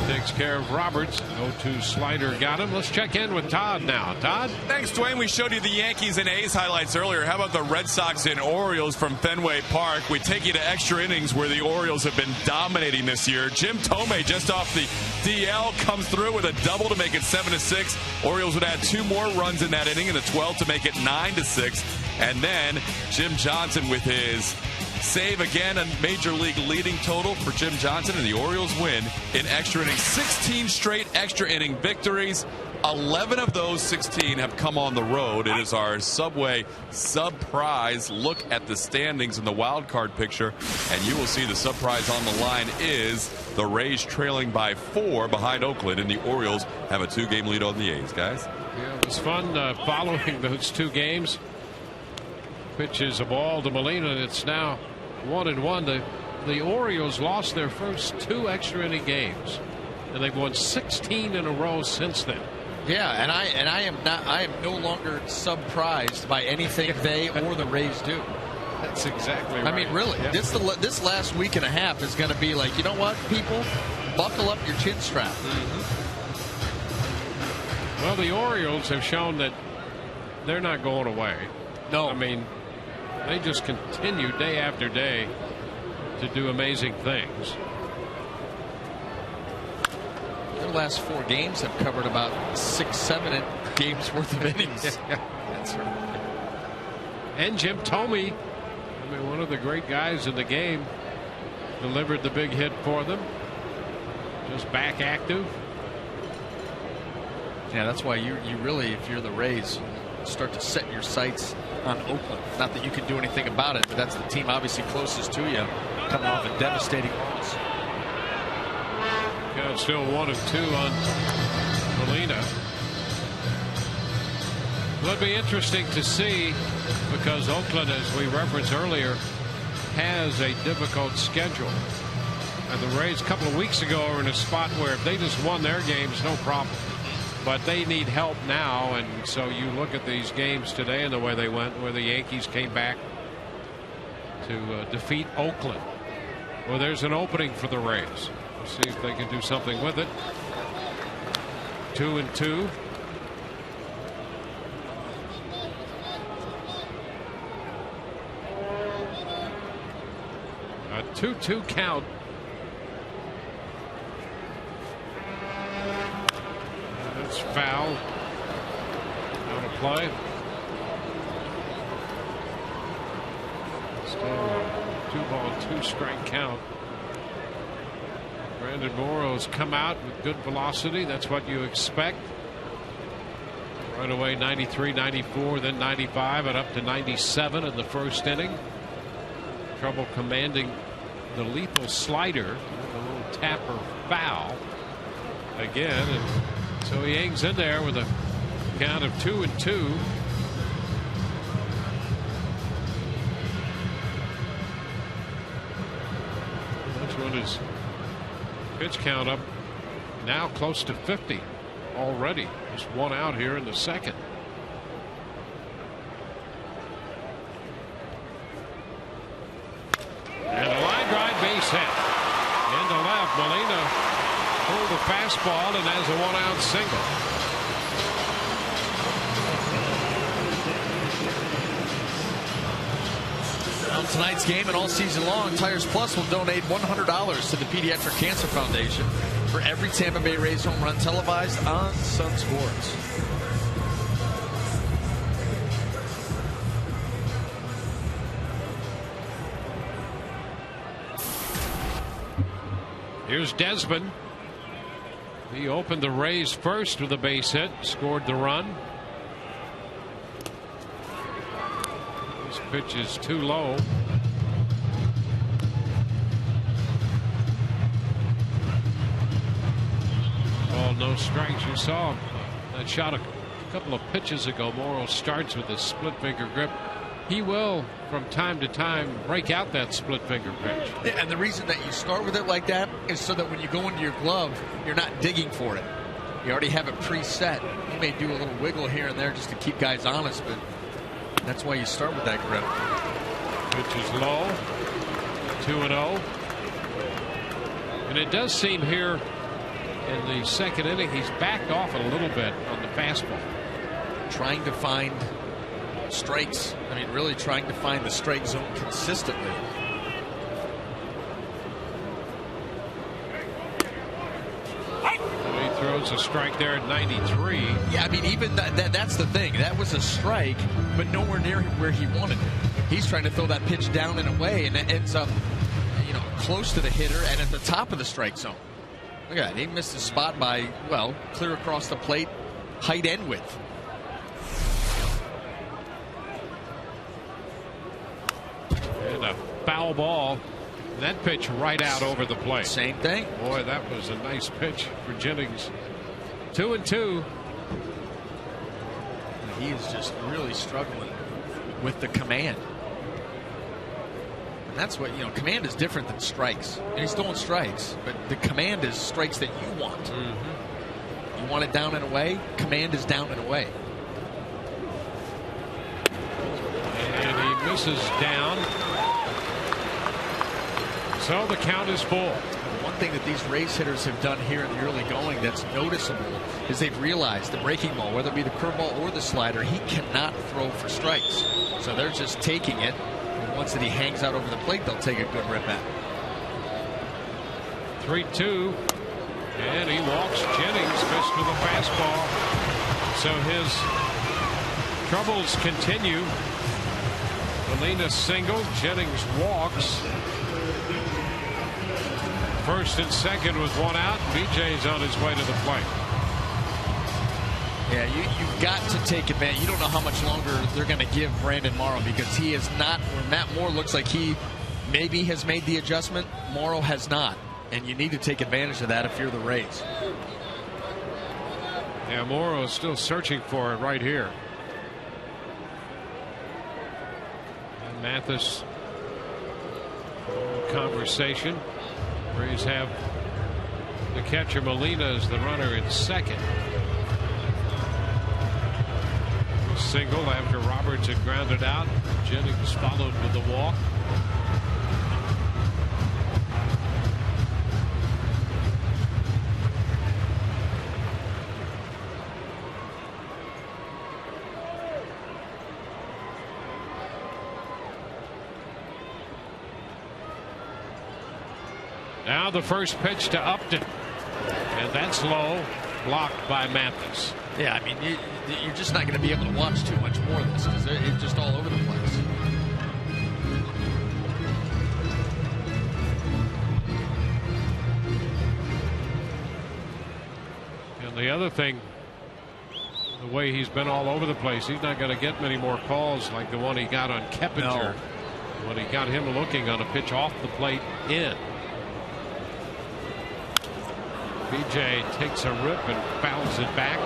takes care of Roberts. 0-2 slider got him. Let's check in with Todd now. Todd? Thanks, Dwayne. We showed you the Yankees and A's highlights earlier. How about the Red Sox and Orioles from Fenway Park? We take you to extra innings where the Orioles have been dominating this year. Jim Thome just off the DL comes through with a double to make it 7-6. Orioles would add 2 more runs in that inning in the 12th to make it 9-6. And then Jim Johnson with his save again, a major league leading total for Jim Johnson, and the Orioles win in extra innings. 16 straight extra inning victories. 11 of those 16 have come on the road. It is our Subway Subprize look at the standings in the wild card picture, and you will see the subprize on the line is the Rays trailing by 4 behind Oakland, and the Orioles have a 2-game lead on the A's, guys. Yeah, it was fun following those 2 games. Pitches a ball to Molina, and it's now 1-1. The Orioles lost their first 2 extra inning games, and they've won 16 in a row since then. Yeah, and I am no longer surprised by anything they or the Rays do. That's exactly right. I mean, really, yeah. this last week and a half is going to be like, you know what, people, buckle up your chin strap. Well, the Orioles have shown that they're not going away. No, I mean, they just continue day after day to do amazing things. their last 4 games have covered about 6-7 games worth of innings. That's right. And Jim Thome, I mean, one of the great guys in the game, delivered the big hit for them. Just back active. Yeah, that's why you really, if you're the Rays, start to set your sights on Oakland. Not that you can do anything about it, but that's the team obviously closest to you, coming off a devastating loss. Yeah, still 1-2 on Molina. It'll be interesting to see, because Oakland, as we referenced earlier, has a difficult schedule. And the Rays a couple of weeks ago are in a spot where if they just won their games, no problem. But they need help now, and so you look at these games today and the way they went, where the Yankees came back to defeat Oakland. Well, there's an opening for the Rays. We'll see if they can do something with it. 2-2. A 2-2 count. That's foul. Out of play. Still a 2-ball, 2-strike count. Brandon Morrow's come out with good velocity. That's what you expect. Right away 93, 94, then 95, and up to 97 in the first inning. Trouble commanding the lethal slider. A little tapper foul again, and so he hangs in there with a count of 2-2. That's what his pitch count up now close to 50 already. Just one out here in the second. And a line drive base hit into left. Molina pulled a fastball and has a 1-out single. On tonight's game and all season long, Tires Plus will donate $100 to the Pediatric Cancer Foundation for every Tampa Bay Rays home run televised on Sun Sports. Here's Desmond. He opened the Rays first with a base hit, scored the run. This pitch is too low. Ball, no strikes. You saw that shot a couple of pitches ago. Morrow starts with a split finger grip. He will, from time to time, break out that split finger pitch. Yeah, and the reason that you start with it like that is so that when you go into your glove, you're not digging for it. You already have it preset. You may do a little wiggle here and there just to keep guys honest, but that's why you start with that grip. Pitch is low. 2-0. And it does seem here in the second inning he's backed off a little bit on the fastball. Trying to find strikes. I mean, really trying to find the strike zone consistently. He throws a strike there at 93. Yeah, I mean, even that's the thing. That was a strike, but nowhere near where he wanted it. He's trying to throw that pitch down and away, and it ends up, close to the hitter and at the top of the strike zone. Look at that. He missed his spot by, well, clear across the plate, height and width. And a foul ball. That pitch right out over the plate. Same thing. Boy, that was a nice pitch for Jennings. 2-2. He is just really struggling with the command. And that's what, command is different than strikes. And he's throwing strikes, but the command is strikes that you want. Mm-hmm. You want it down and away, command is down and away. And he misses down. So the count is full. One thing that these Rays hitters have done here in the early going that's noticeable is they've realized the breaking ball, whether it be the curveball or the slider, he cannot throw for strikes. So they're just taking it. And once that he hangs out over the plate, they'll take a good rip at it. 3-2. And he walks Jennings, pitched with a fastball. So his troubles continue. Molina single, Jennings walks. First and second with one out. BJ's on his way to the plate. Yeah, you've got to take advantage. You don't know how much longer they're going to give Brandon Morrow, because he is not, where Matt Moore looks like he maybe has made the adjustment, Morrow has not. And you need to take advantage of that if you're the Rays. Yeah, Morrow is still searching for it right here. And Mathis, conversation. Rays have the catcher Molina as the runner in second. Single after Roberts had grounded out. Jennings followed with the walk. Now the first pitch to Upton, and that's low, blocked by Mathis. Yeah, I mean, you're just not going to be able to watch too much more of this because it's just all over the place. And the other thing, the way he's been all over the place, he's not going to get many more calls like the one he got on Keppinger when he got him looking on a pitch off the plate in. BJ takes a rip and fouls it back.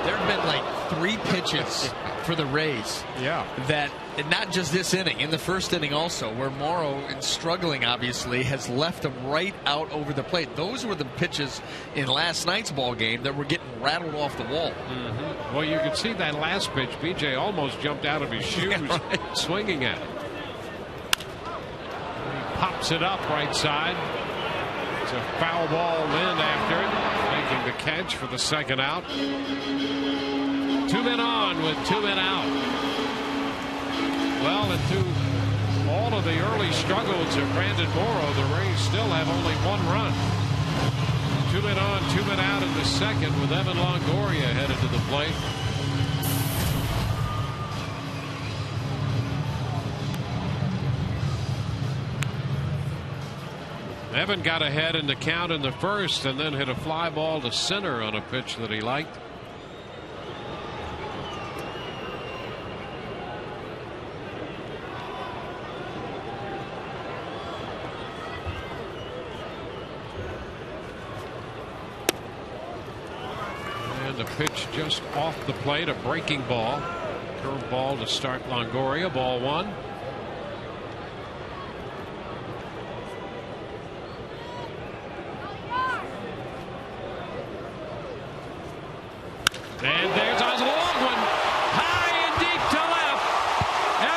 There have been like 3 pitches for the Rays. Yeah. That, not just this inning, in the first inning also, where Morrow, in struggling obviously, has left them right out over the plate. Those were the pitches in last night's ball game that were getting rattled off the wall. Mm-hmm. Well, you could see that last pitch. BJ almost jumped out of his shoes swinging at it. He pops it up right side. It's a foul ball in after it, making the catch for the second out. 2 men on with 2 men out. Well, and through all of the early struggles of Brandon Morrow, the Rays still have only 1 run. 2 men on, 2 men out in the second, with Evan Longoria headed to the plate. Evan got ahead in the count in the first and then hit a fly ball to center on a pitch that he liked. And the pitch just off the plate, a breaking ball. Curve ball to start Longoria, ball one. And there's a long one, high and deep to left.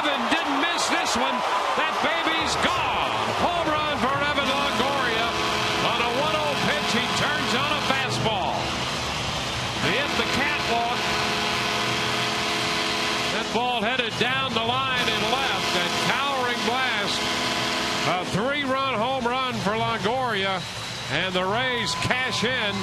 Evan didn't miss this one. That baby's gone. Home run for Evan Longoria. On a 1-0 pitch, he turns on a fastball. He hit the catwalk. That ball headed down the line and left. A towering blast. A 3-run home run for Longoria. And the Rays cash in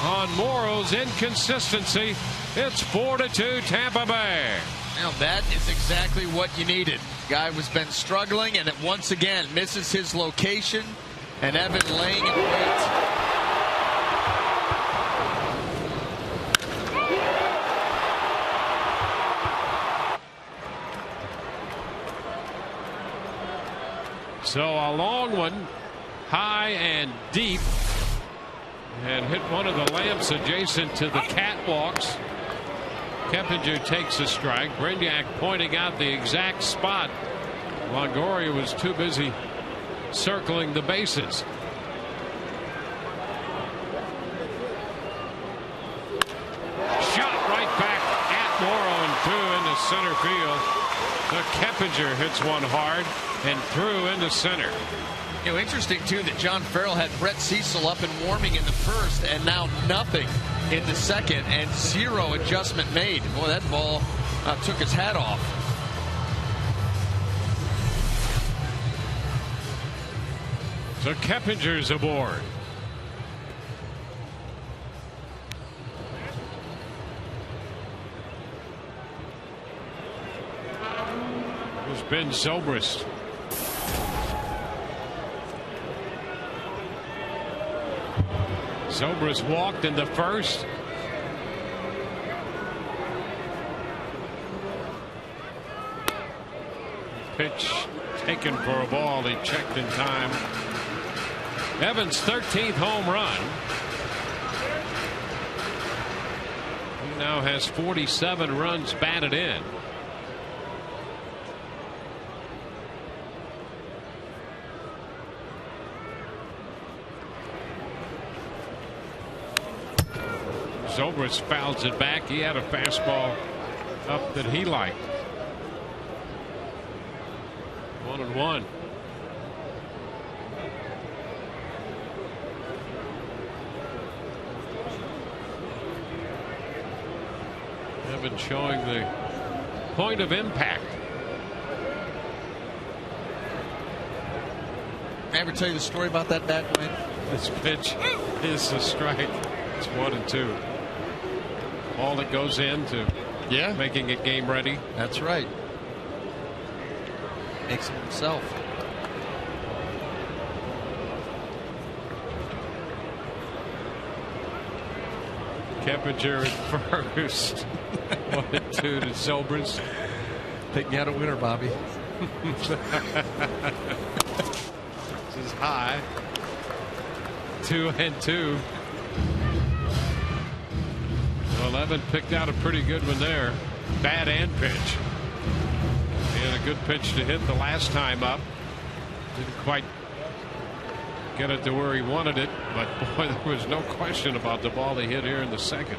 on Morrow's inconsistency. It's 4-2 Tampa Bay. Now that is exactly what you needed. Guy was been struggling and it once again misses his location, and Evan laying in wait. So a long one, high and deep, and hit one of the lamps adjacent to the catwalks. Keppinger takes a strike. Brignac pointing out the exact spot. Longoria was too busy circling the bases. Shot right back at Morrow and through into center field. So Keppinger hits one hard and through into center. You know, interesting too that John Farrell had Brett Cecil up and warming in the first, and now nothing in the second, and zero adjustment made. Boy, that ball took his hat off. So Keppinger's aboard. There's Ben Zobrist. Zobrist walked in the first. Pitch taken for a ball. He checked in time. Evans' 13th home run. He now has 47 runs batted in. Zobrist fouls it back. He had a fastball up that he liked. 1-1. Evans showing the point of impact. I ever tell you the story about that bat win? This pitch is a strike. It's 1-2. All that goes into making it game ready. That's right. Makes him himself. Keppinger at first. 1-2 to Zobrist. Think you had a winner, Bobby. This is high. 2-2. 11 picked out a pretty good one there. Bat and pitch. And a good pitch to hit the last time up. Didn't quite get it to where he wanted it, but boy, there was no question about the ball he hit here in the second.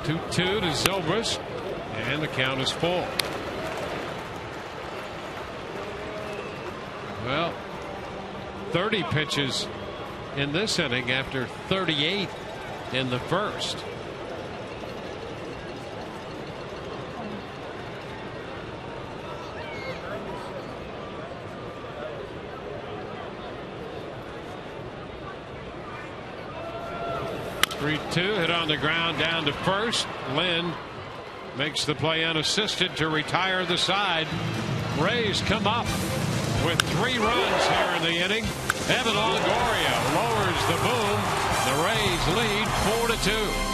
Two-two to Zobrist, and the count is full. Well, 30 pitches in this inning after 38 in the first. Three-two, hit on the ground down to first. Lynn makes the play unassisted to retire the side. Rays come up with 3 runs here in the inning. Evan Longoria lowers the boom. The Rays lead 4-2.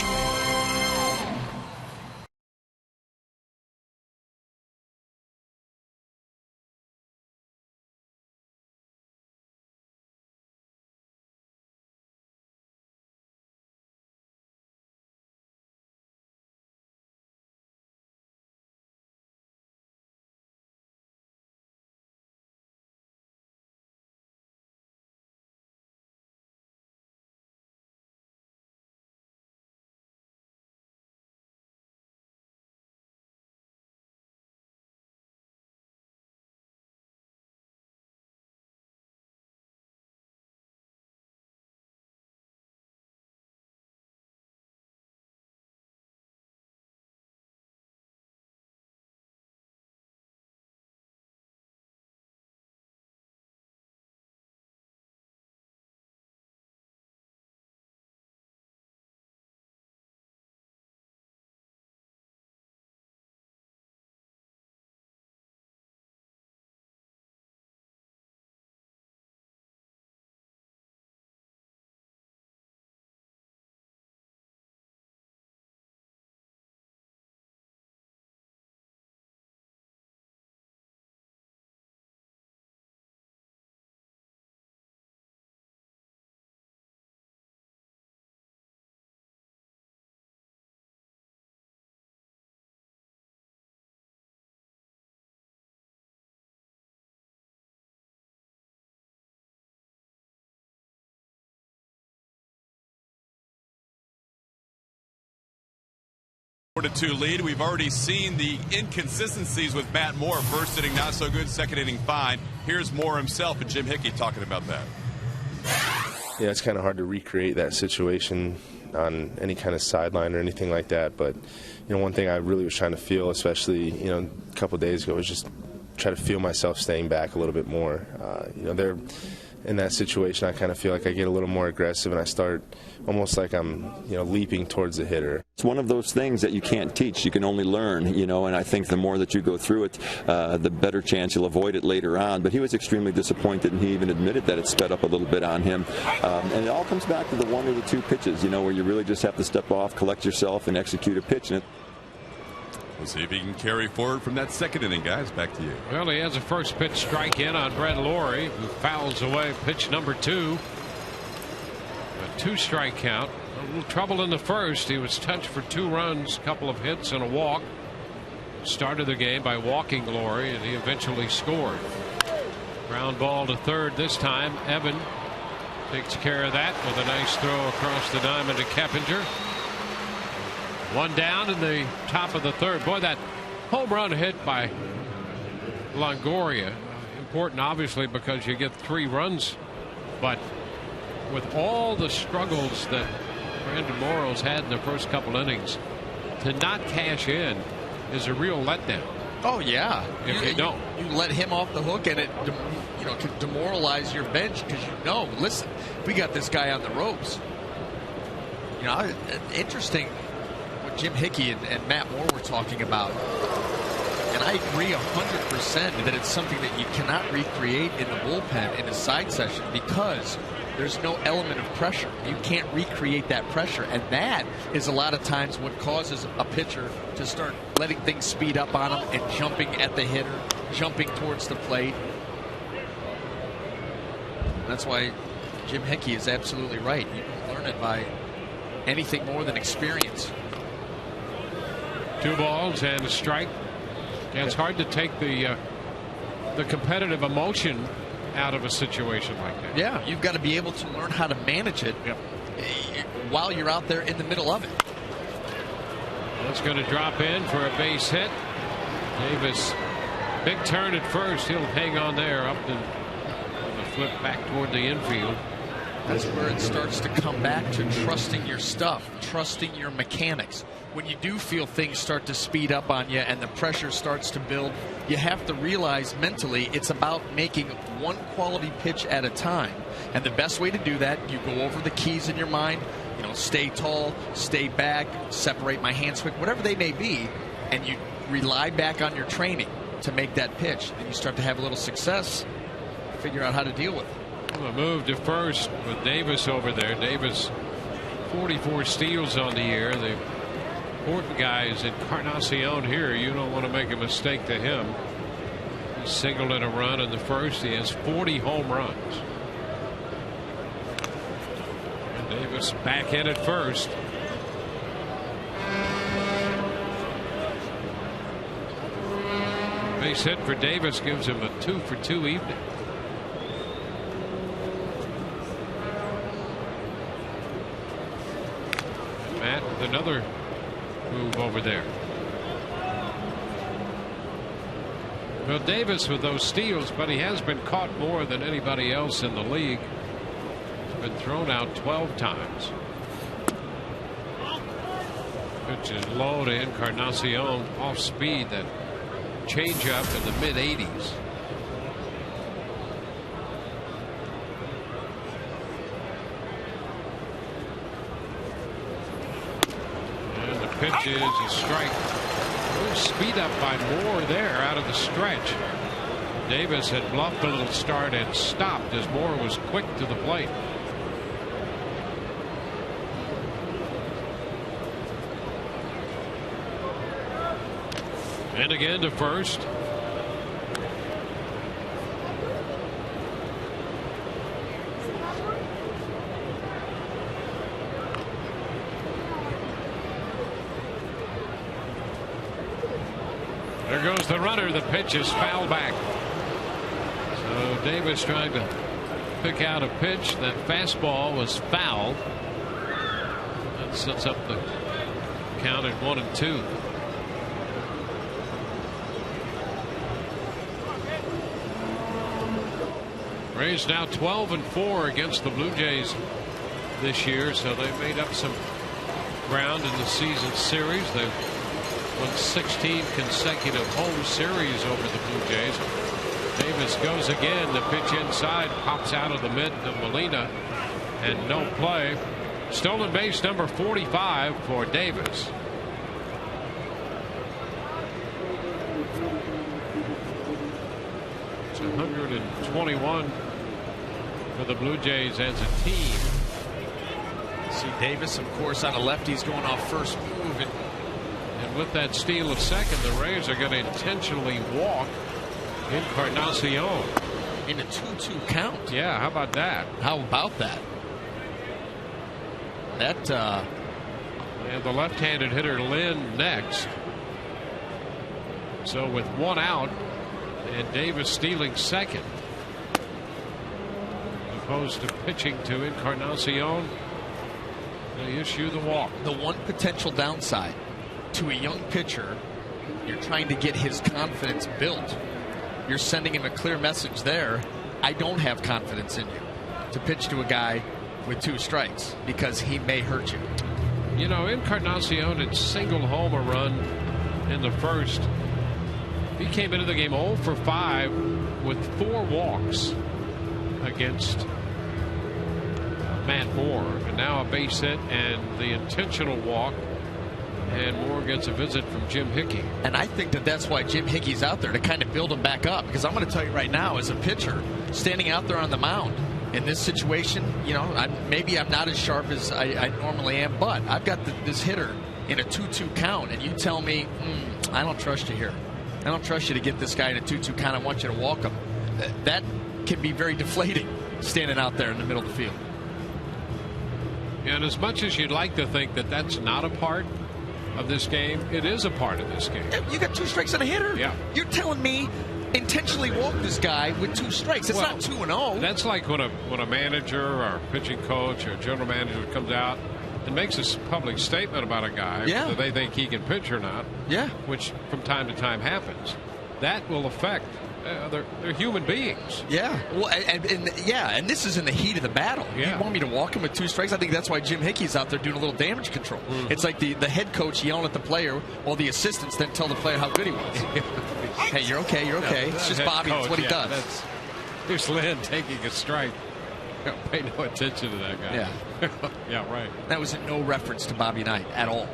To 2 lead. We've already seen the inconsistencies with Matt Moore. First inning not so good, second inning fine. Here's Moore himself and Jim Hickey talking about that. Yeah, it's kind of hard to recreate that situation on any kind of sideline or anything like that. But, one thing I really was trying to feel, especially, a couple of days ago, was just try to feel myself staying back a little bit more. They're in that situation, I kind of feel like I get a little more aggressive and I start almost like I'm, leaping towards the hitter. It's one of those things that you can't teach. You can only learn, and I think the more that you go through it, the better chance you'll avoid it later on. But he was extremely disappointed, and he even admitted that it sped up a little bit on him. And it all comes back to the 1 or the 2 pitches, where you really just have to step off, collect yourself, and execute a pitch. And we'll see if he can carry forward from that second inning, guys. Back to you. Well, he has a first pitch strike in on Brett Laurie, who fouls away pitch number 2. A 2-strike count. A little trouble in the first. He was touched for 2 runs, a couple of hits and a walk. Started the game by walking Laurie, and he eventually scored. Ground ball to third this time. Evan takes care of that with a nice throw across the diamond to Keppinger. 1 down in the top of the third. Boy, that home run hit by Longoria, important obviously because you get 3 runs, but with all the struggles that Brandon Morrow's had in the first couple innings, to not cash in is a real letdown. Oh yeah, if you don't, you let him off the hook, and it can demoralize your bench because listen, we got this guy on the ropes. Interesting. Jim Hickey and Matt Moore were talking about, and I agree 100% that it's something that you cannot recreate in the bullpen in a side session because there's no element of pressure. You can't recreate that pressure, and that is a lot of times what causes a pitcher to start letting things speed up on him and jumping at the hitter, jumping towards the plate. That's why Jim Hickey is absolutely right. You don't learn it by anything more than experience. 2 balls and a strike. Yeah, it's hard to take the competitive emotion out of a situation like that. Yeah, you've got to be able to learn how to manage it while you're out there in the middle of it. That's going to drop in for a base hit. Davis, big turn at first. He'll hang on there up and the flip back toward the infield. That's where it starts to come back to trusting your stuff, trusting your mechanics. When you do feel things start to speed up on you and the pressure starts to build, you have to realize mentally it's about making one quality pitch at a time. And the best way to do that, you go over the keys in your mind, stay tall, stay back, separate my hands quick, whatever they may be, and you rely back on your training. to make that pitch. Then you start to have a little success, figure out how to deal with it. Well, a move to first with Davis over there. Davis, 44 steals on the year. The important guy is Encarnacion here. You don't want to make a mistake to him. He singled in a run in the first. He has 40 home runs. And Davis back in at first. Base hit for Davis gives him a 2-for-2 evening. And Matt with another move over there. Well, Davis with those steals, but he has been caught more than anybody else in the league. He's been thrown out 12 times. Pitch is low to Encarnacion, off speed, that change up in the mid-80s. And the pitch is a strike. Speed up by Moore there out of the stretch. Davis had bluffed a little start and stopped as Moore was quick to the plate. And again to first. There goes the runner. The pitch is foul back. So Davis trying to pick out a pitch. That fastball was fouled. That sets up the count at 1-2. Rays now 12-4 against the Blue Jays this year, so they've made up some ground in the season series. They've won 16 consecutive home series over the Blue Jays. Davis goes again. The pitch inside pops out of the mitt of Molina, and no play. Stolen base number 45 for Davis. It's 121 for the Blue Jays as a team. See Davis, of course, on a lefty. He's going off first move. And with that steal of second, the Rays are going to intentionally walk Encarnacion. In a 2-2 count. Yeah, how about that? How about that? And the left-handed hitter Lynn next. So with one out and Davis stealing second, opposed to pitching to Encarnacion, they issue the walk. The one potential downside to a young pitcher, you're trying to get his confidence built. You're sending him a clear message there. I don't have confidence in you to pitch to a guy with 2 strikes because he may hurt you. You know, Encarnacion had single home a run in the first. He came into the game 0 for 5 with 4 walks against Matt Moore, and now a base hit and the intentional walk, and Moore gets a visit from Jim Hickey. And I think that that's why Jim Hickey's out there, to kind of build him back up, because I'm going to tell you right now, as a pitcher standing out there on the mound in this situation, you know, maybe I'm not as sharp as I normally am, but I've got this hitter in a 2-2 count, and you tell me, I don't trust you here. I don't trust you to get this guy in a 2-2 count. I want you to walk him. That can be very deflating, standing out there in the middle of the field. And as much as you'd like to think that that's not a part of this game, it is a part of this game. You got 2 strikes on a hitter. Yeah. You're telling me intentionally walk this guy with 2 strikes. It's not 2-0. That's like when a manager or a pitching coach or a general manager comes out and makes a public statement about a guy, whether they think he can pitch or not, which from time to time happens. That will affect. They're human beings. Yeah. Well, and this is in the heat of the battle. Yeah. You want me to walk him with 2 strikes? I think that's why Jim Hickey's out there doing a little damage control. It's like the head coach yelling at the player while the assistants then tell the player how good he was. Hey, you're okay. You're okay. It's just Bobby. That's what he does. Here's Lynn taking a strike. Pay no attention to that guy. Yeah. Yeah, right. That was no reference to Bobby Knight at all.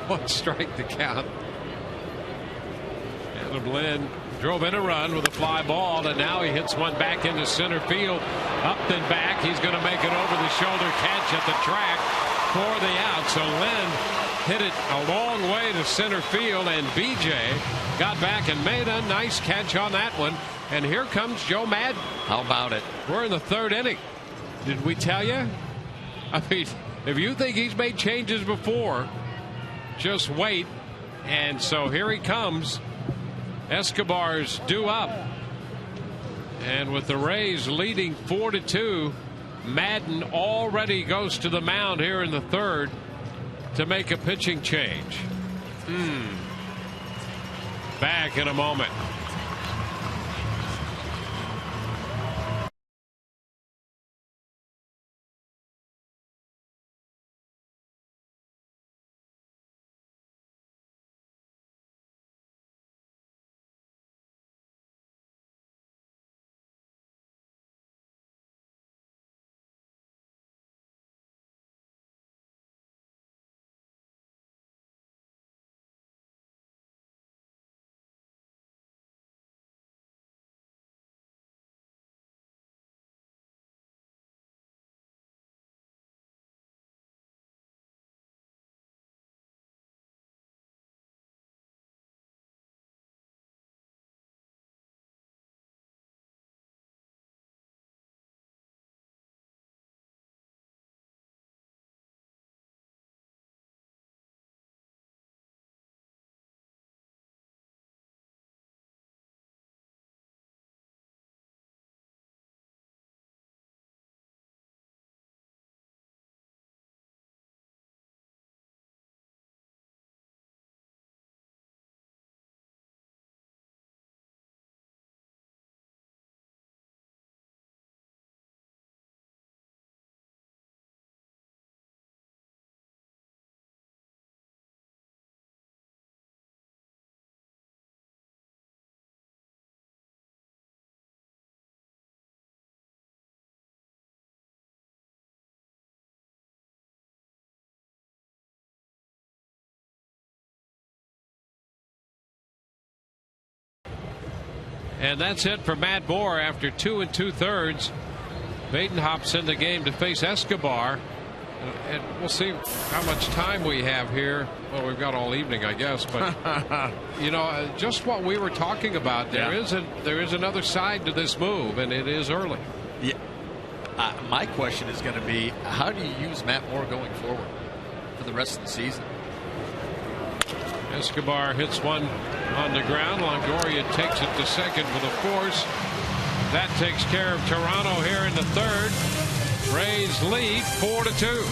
1 strike to count. Caleb Lynn drove in a run with a fly ball, and now he hits one back into center field. Up and back. He's going to make an over the shoulder catch at the track for the out. So Lynn hit it a long way to center field, and BJ got back and made a nice catch on that one. And here comes Joe Madden. How about it? We're in the third inning. Did we tell you? I mean, if you think he's made changes before, just wait. And so here he comes. Escobar's due up. And with the Rays leading 4-2, Madden already goes to the mound here in the third to make a pitching change. Back in a moment. And that's it for Matt Bohr after 2 2/3. Badenhop's in the game to face Escobar. And we'll see how much time we have here. Well, we've got all evening, I guess. But, you know, just what we were talking about, there is another side to this move, and it is early. Yeah. My question is going to be, how do you use Matt Bohr going forward for the rest of the season? Escobar hits one on the ground. Longoria takes it to second with a force. That takes care of Toronto here in the third. Rays lead 4-2.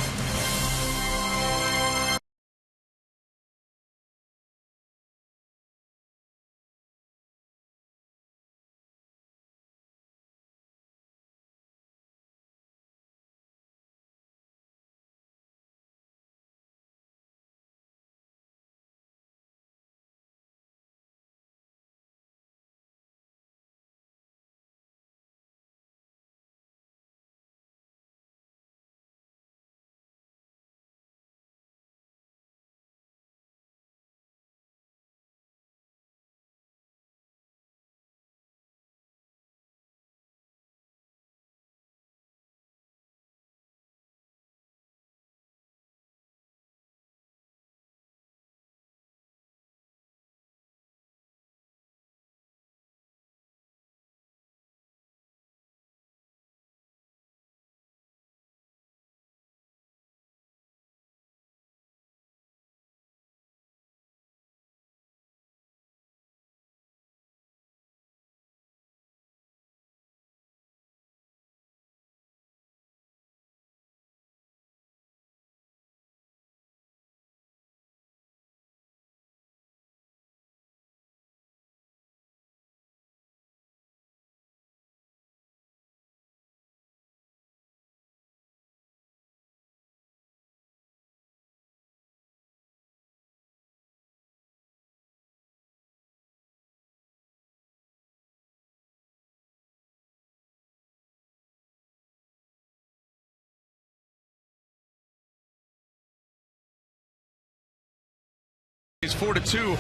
It's 4-2.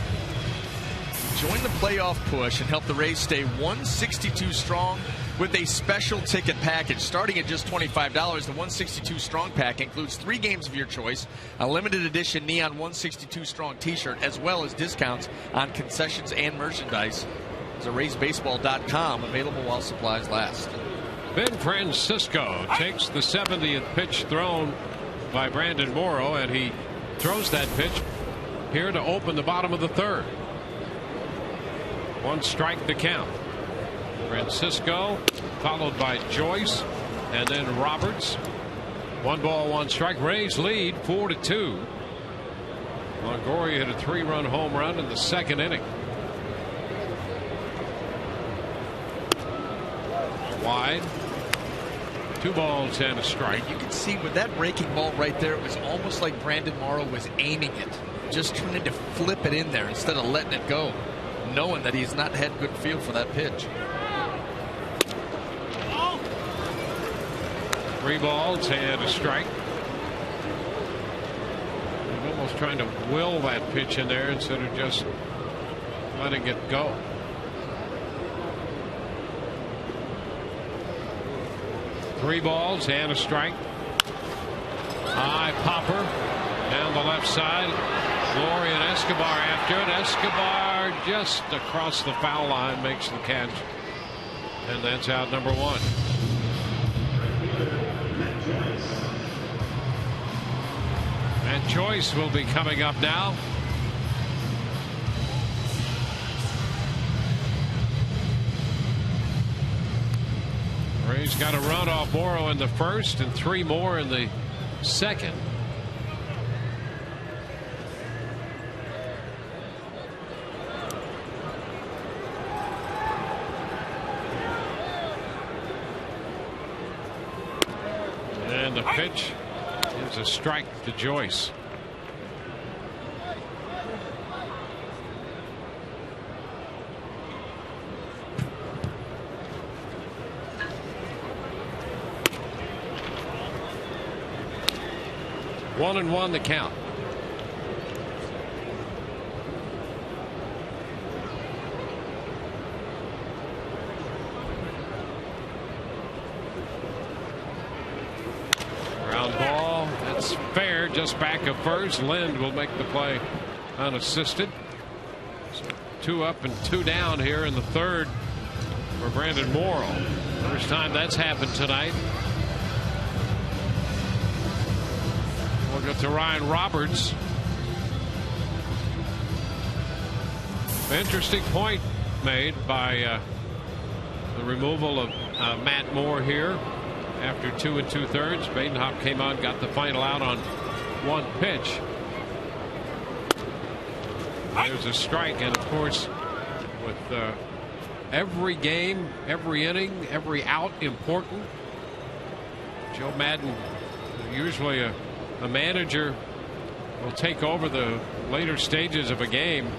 Join the playoff push and help the Rays stay 162 strong with a special ticket package. Starting at just $25, the 162 Strong Pack includes 3 games of your choice, a limited edition Neon 162 Strong t-shirt, as well as discounts on concessions and merchandise. It's at RaysBaseball.com, available while supplies last. Ben Francisco takes the 70th pitch thrown by Brandon Morrow, and he throws that pitch here to open the bottom of the 3rd. 1 strike the count. Francisco followed by Joyce and then Roberts. 1 ball, 1 strike. Rays lead 4-2. Longoria hit a 3-run home run in the 2nd inning. Wide. 2 balls and a strike. You can see with that breaking ball right there, it was almost like Brandon Morrow was aiming it, just trying to flip it in there instead of letting it go, knowing that he's not had good feel for that pitch. 3 balls and a strike. He's almost trying to will that pitch in there instead of just letting it go. Three balls and a strike. High popper down the left side. Gloria and Escobar after it. Escobar just across the foul line makes the catch. And that's out number 1. And Joyce will be coming up now. Rays got a run off Morrow in the 1st and 3 more in the 2nd. And the pitch is a strike to Joyce. One and one the count. Ground ball. That's fair. Just back of first. Lind will make the play unassisted. So 2 up and 2 down here in the 3rd for Brandon Morrow. First time that's happened tonight. We'll go to Ryan Roberts. Interesting point made by the removal of Matt Moore here after 2 2/3. Badenhop came on, got the final out on 1 pitch. There's a strike, and of course, with every game, every inning, every out important, Joe Maddon, usually a manager, will take over the later stages of a game.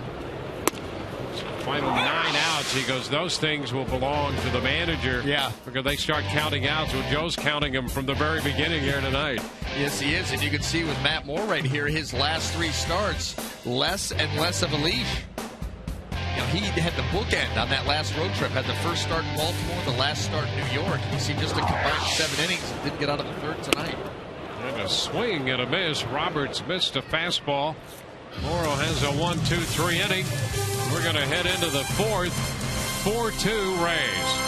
Final 9 outs. He goes, those things will belong to the manager. Yeah. Because they start counting outs. Well, Joe's counting them from the very beginning here tonight. Yes, he is. And you can see with Matt Moore right here, his last 3 starts, less and less of a leash. You know, he had the bookend on that last road trip. Had the first start in Baltimore, the last start in New York. You see just a combined 7 innings. Didn't get out of the 3rd tonight. And a swing and a miss. Roberts missed a fastball. Morrow has a 1-2-3 inning. We're going to head into the 4th. 4-2 Rays.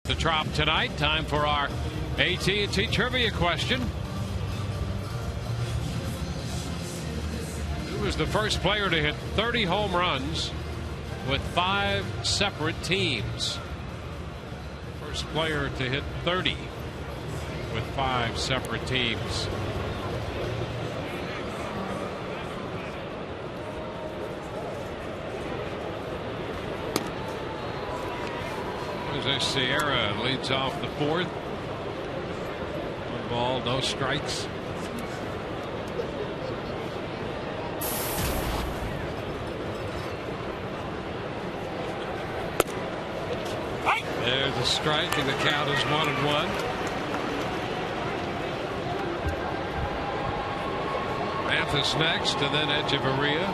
The Trop tonight. Time for our AT&T trivia question. Who was the first player to hit 30 home runs with 5 separate teams? First player to hit 30 with 5 separate teams. Jose Sierra leads off the 4th. 1 ball, no strikes. There's a strike, and the count is 1-1. Mathis next, and then Echeverria.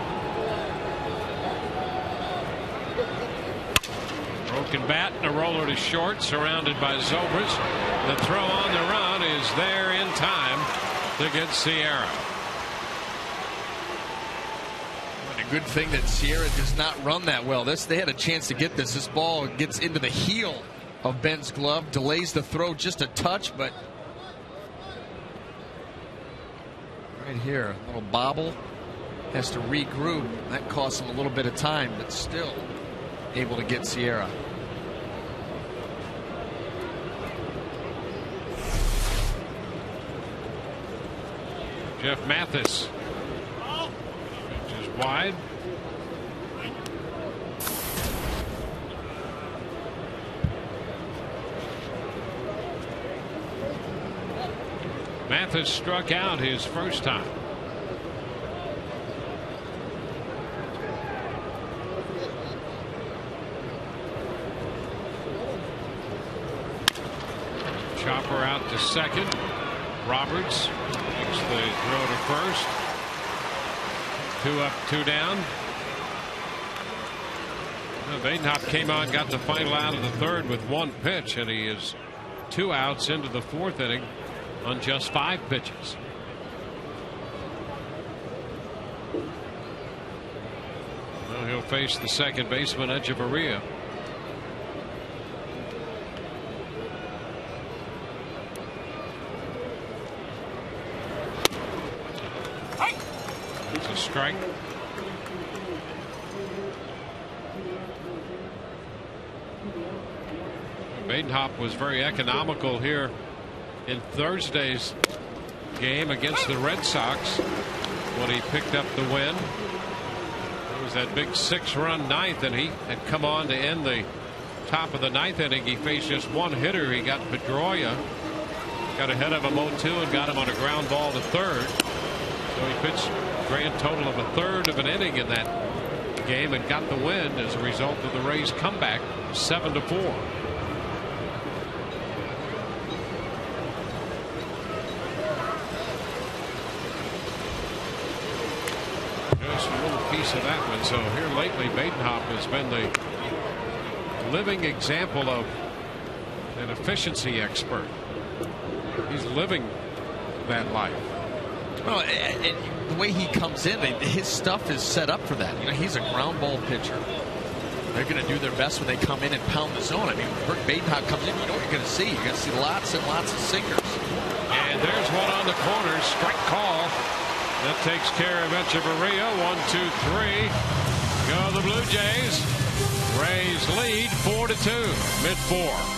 Broken bat and a roller to short, surrounded by Zobrist. The throw on the run is there in time to get Sierra. A good thing that Sierra does not run that well. They had a chance to get this. This ball gets into the heel of Ben's glove, delays the throw just a touch, but right here, a little bobble, has to regroup. That costs him a little bit of time, but still able to get Sierra. Jeff Mathis. Pitch is wide. Mathis struck out his first time. Chopper out to second. Roberts makes the throw to first. 2 up, 2 down. Badenhop came on, got the final out of the 3rd with 1 pitch, and he is 2 outs into the 4th inning on just 5 pitches. Well, he'll face the second baseman, Echeverria. It's a strike. Badenhop was very economical here in Thursday's game against the Red Sox when he picked up the win. It was that big 6-run ninth, and he had come on to end the top of the 9th inning. He faced just 1 hitter. He got Pedroia, got ahead of him 0-2 and got him on a ground ball to 3rd. So he pitched a grand total of 1/3 of an inning in that game and got the win as a result of the Rays' comeback, 7-4. Just a little piece of that one. So here lately, Badenhop has been the living example of an efficiency expert. He's living that life. Well, and the way he comes in, his stuff is set up for that. You know, he's a ground ball pitcher. They're going to do their best when they come in and pound the zone. I mean, when Badenhop comes in, you know what you're going to see. You're going to see lots and lots of singers. And there's one on the corner. Strike call. That takes care of Echeverria. 1, 2, 3. Go the Blue Jays. Rays lead 4-2. Mid-4.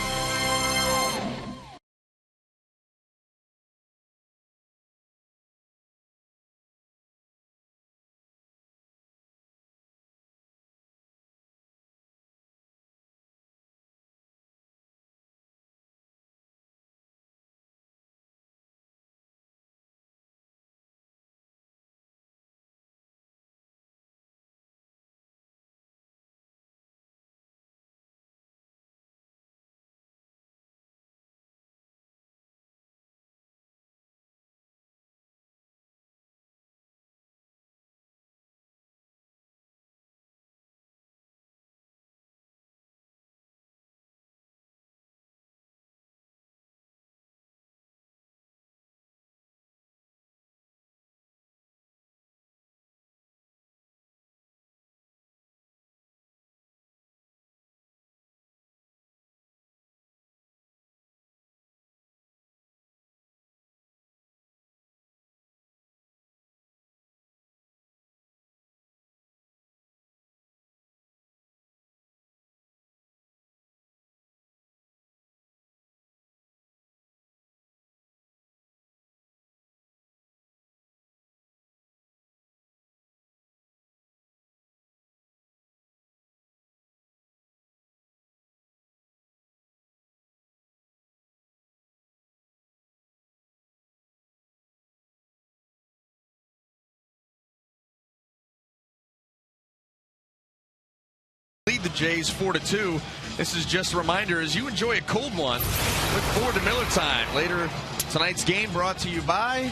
Jays 4-2. This is just a reminder as you enjoy a cold one. Look forward to Miller time. Later tonight's game brought to you by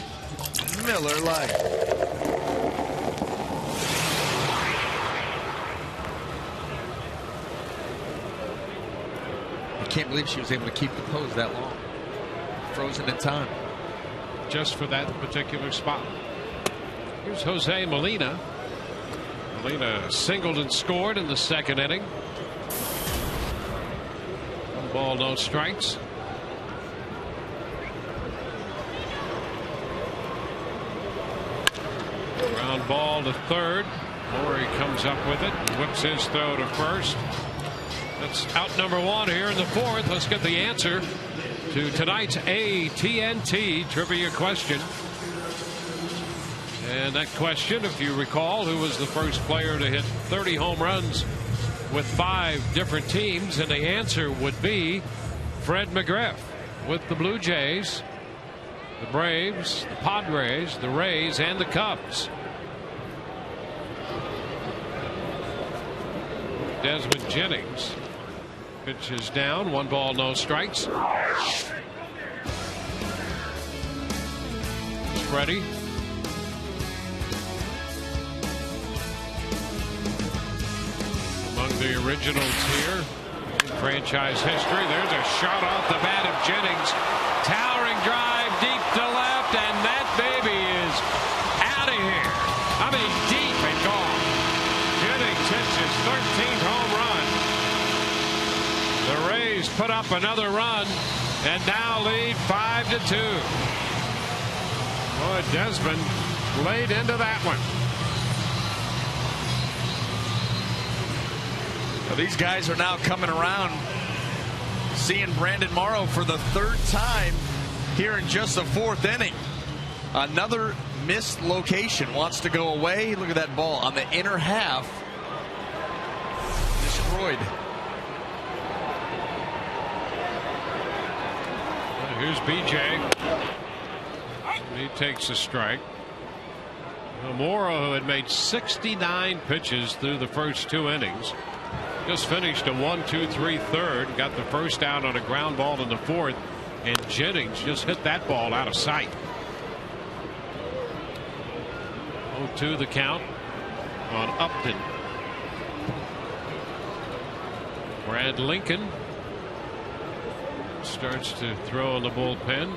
Miller Lite. I can't believe she was able to keep the pose that long. Frozen in time. Just for that particular spot. Here's Jose Molina. Molina singled and scored in the second inning. 1 ball, no strikes. Ground ball to third. Maury comes up with it and whips his throw to first. That's out number 1 here in the 4th. Let's get the answer to tonight's AT&T trivia question. And that question, if you recall, who was the first player to hit 30 home runs with 5 different teams? And the answer would be Fred McGriff with the Blue Jays, the Braves, the Padres, the Rays, and the Cubs. Desmond Jennings pitches down. 1 ball, no strikes. Ready. Among the originals here in franchise history. There's a shot off the bat of Jennings. Towering drive deep to left, and that baby is out of here. I mean, deep and gone. Jennings hits his 13th home run. The Rays put up another run and now lead 5-2. Boy, Desmond laid into that one. Well, these guys are now coming around, seeing Brandon Morrow for the 3rd time here in just the 4th inning. Another missed location, wants to go away. Look at that ball on the inner half. Destroyed. Here's BJ. He takes a strike. Morrow, who had made 69 pitches through the first 2 innings, just finished a 1-2-3 third, got the first out on a ground ball in the 4th, and Jennings just hit that ball out of sight. 0-2 the count on Upton. Brad Lincoln starts to throw in the bullpen.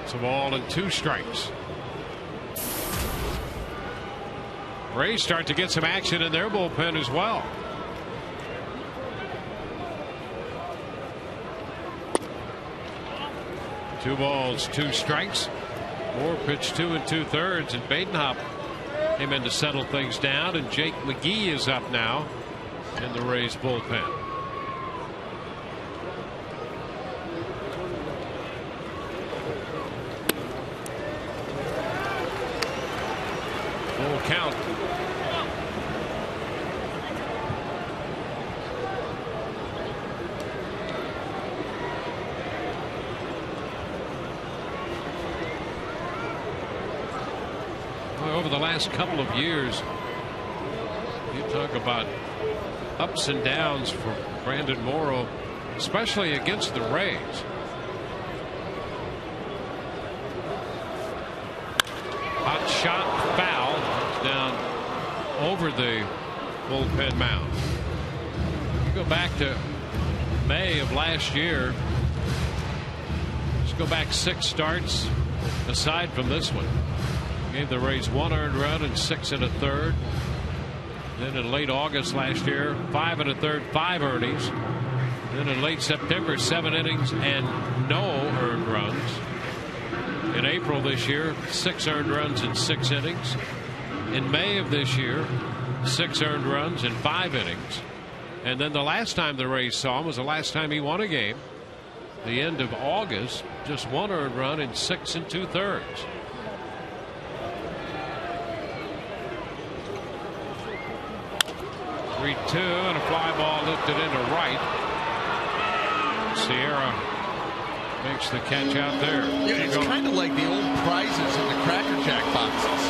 It's a ball and 2 strikes. Rays start to get some action in their bullpen as well. Two balls, 2 strikes. Moore pitched 2 2/3, and Badenhop came in to settle things down, and Jake McGee is up now in the Rays bullpen. Full count. Over the last couple of years, you talk about ups and downs for Brandon Morrow, especially against the Rays. Hot shot, foul, down over the bullpen mound. You go back to May of last year. Let's go back 6 starts aside from this one. Gave the Rays 1 earned run and 6 1/3. Then in late August last year, 5 1/3, 5 earnings. Then in late September, 7 innings and no earned runs. In April this year, 6 earned runs and 6 innings. In May of this year, 6 earned runs and 5 innings. And then the last time the Rays saw him was the last time he won a game. The end of August, just 1 earned run and 6 2/3. 3-2 and a fly ball lifted into right. Sierra makes the catch out there. It's kind of like the old prizes in the Cracker Jack boxes.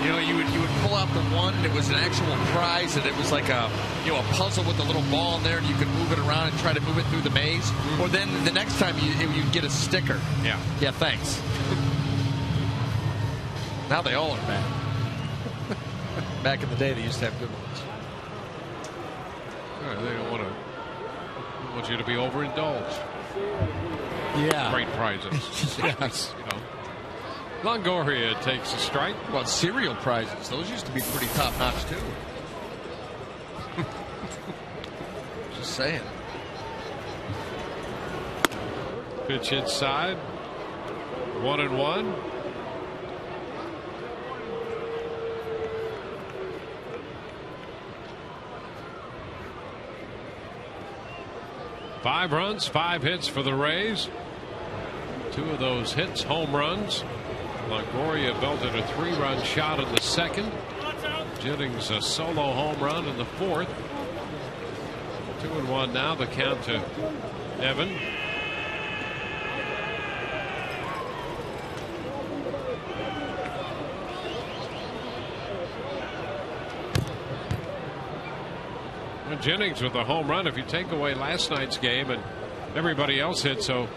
You know, you would pull out the one, and it was an actual prize, and it was like a puzzle with a little ball in there, and you could move it around and try to move it through the maze. Or then the next time you'd get a sticker. Yeah. Yeah, thanks. Now they all are bad. Back in the day, they used to have good ones. They don't want you to be overindulged. Yeah. Great prizes. Yes. Longoria takes a strike. Well, cereal prizes, those used to be pretty top notch too. Just saying. Pitch inside. 1-1. Five runs, 5 hits for the Rays. 2 of those hits, home runs. Longoria belted a 3-run shot in the second. Jennings a solo home run in the fourth. 2-1 now. The count to Evan. Jennings with a home run. If you take away last night's game, and everybody else hit, so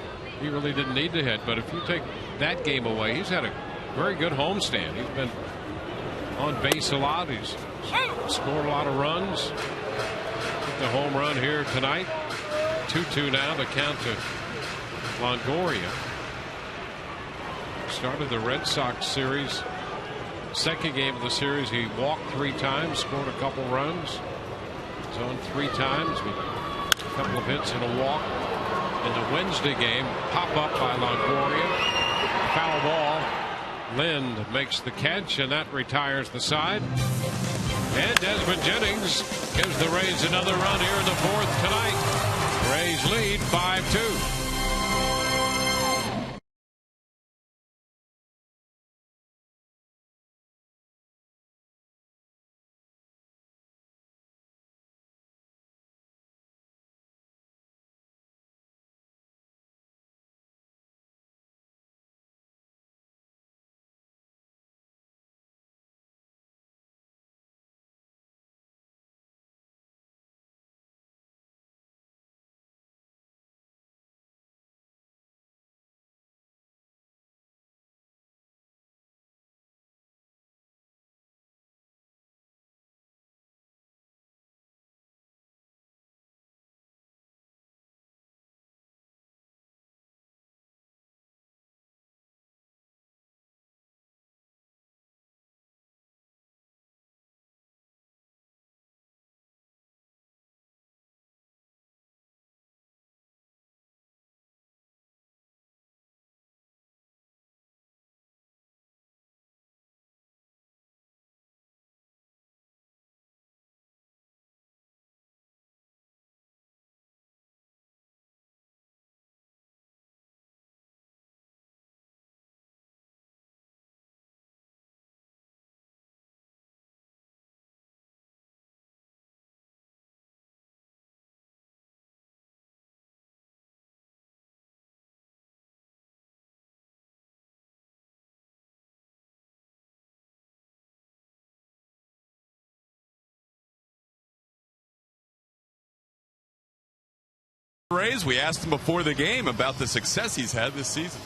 he really didn't need to hit. But if you take that game away, he's had a very good homestand. He's been on base a lot. He's scored a lot of runs. Hit the home run here tonight. 2-2 now. The count to Longoria. Started the Red Sox series. Second game of the series, he walked 3 times, scored a couple runs. He's on 3 times with a couple of hits and a walk. In the Wednesday game, pop up by Longoria. Foul ball. Lind makes the catch, and that retires the side. And Desmond Jennings gives the Rays another run here in the fourth tonight. Rays lead 5-2. Rays, we asked him before the game about the success he's had this season.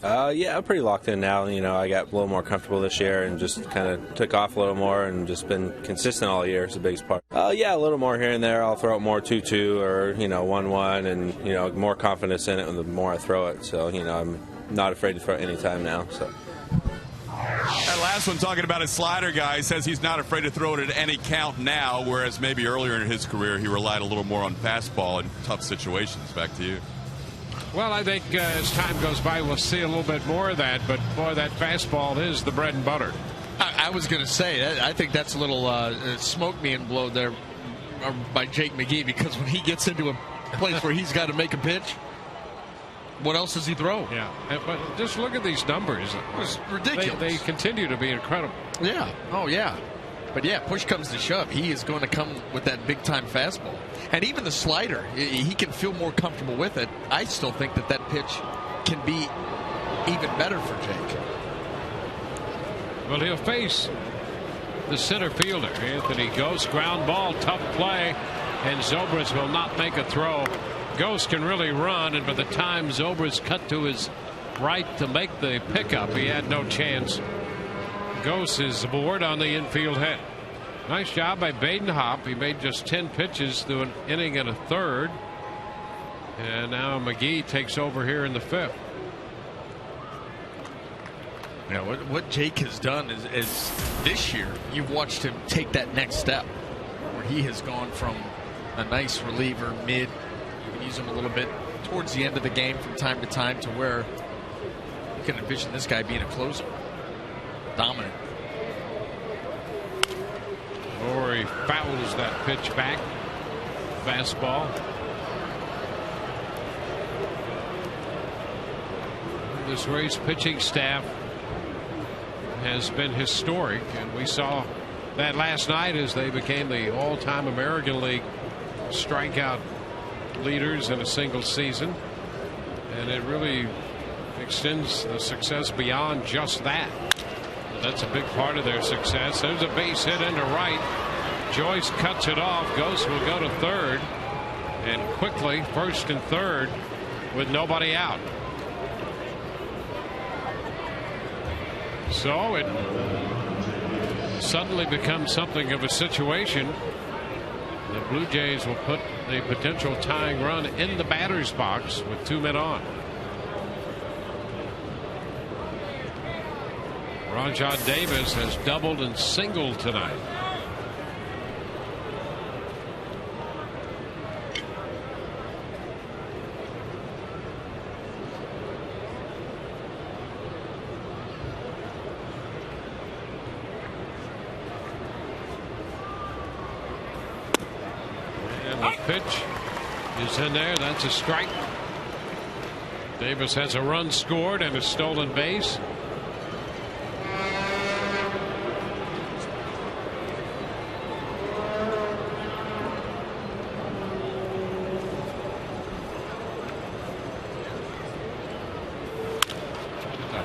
Yeah, I'm pretty locked in now. I got a little more comfortable this year and just kind of took off a little more and just been consistent all year is the biggest part. Yeah, a little more here and there. I'll throw it more 2-2 or, 1-1 and, more confidence in it the more I throw it. So, I'm not afraid to throw it any time now. So. That last one, talking about his slider guy, says he's not afraid to throw it at any count now, whereas maybe earlier in his career he relied a little more on fastball in tough situations. Back to you. Well, I think as time goes by, we'll see a little bit more of that. But, boy, that fastball is the bread and butter. I was going to say, I think that's a little smoke being blown there by Jake McGee, because when he gets into a place where he's got to make a pitch, what else does he throw? Yeah, but just look at these numbers. It's ridiculous. They continue to be incredible. Yeah. Oh, yeah. But yeah, push comes to shove, he is going to come with that big-time fastball. And even the slider, he can feel more comfortable with it. I still think that that pitch can be even better for Jake. Well, he'll face the center fielder, Anthony Ghost. Ground ball, tough play, and Zobrist will not make a throw. Ghost can really run, and by the time Zobrist cut to his right to make the pickup, he had no chance. Ghost is aboard on the infield head. Nice job by Badenhop. He made just 10 pitches through an inning and a third. And now McGee takes over here in the 5th. Yeah, what Jake has done is this year you've watched him take that next step where he has gone from a nice reliever, mid, you can use him a little bit towards the end of the game from time to time, to where you can envision this guy being a closer. Dominant. Or he fouls that pitch back. Fastball. This Rays pitching staff has been historic, and we saw that last night as they became the all-time American League strikeout leaders in a single season. And it really extends the success beyond just that. That's a big part of their success. There's a base hit into right. Joyce cuts it off. Ghost will go to third, and quickly first and third with nobody out. So it suddenly becomes something of a situation. The Blue Jays will put the potential tying run in the batter's box with 2 men on. Rajah Davis has doubled and singled tonight. And the pitch is in there. That's a strike. Davis has a run scored and a stolen base.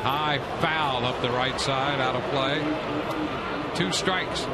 High foul up the right side, out of play. 2 strikes.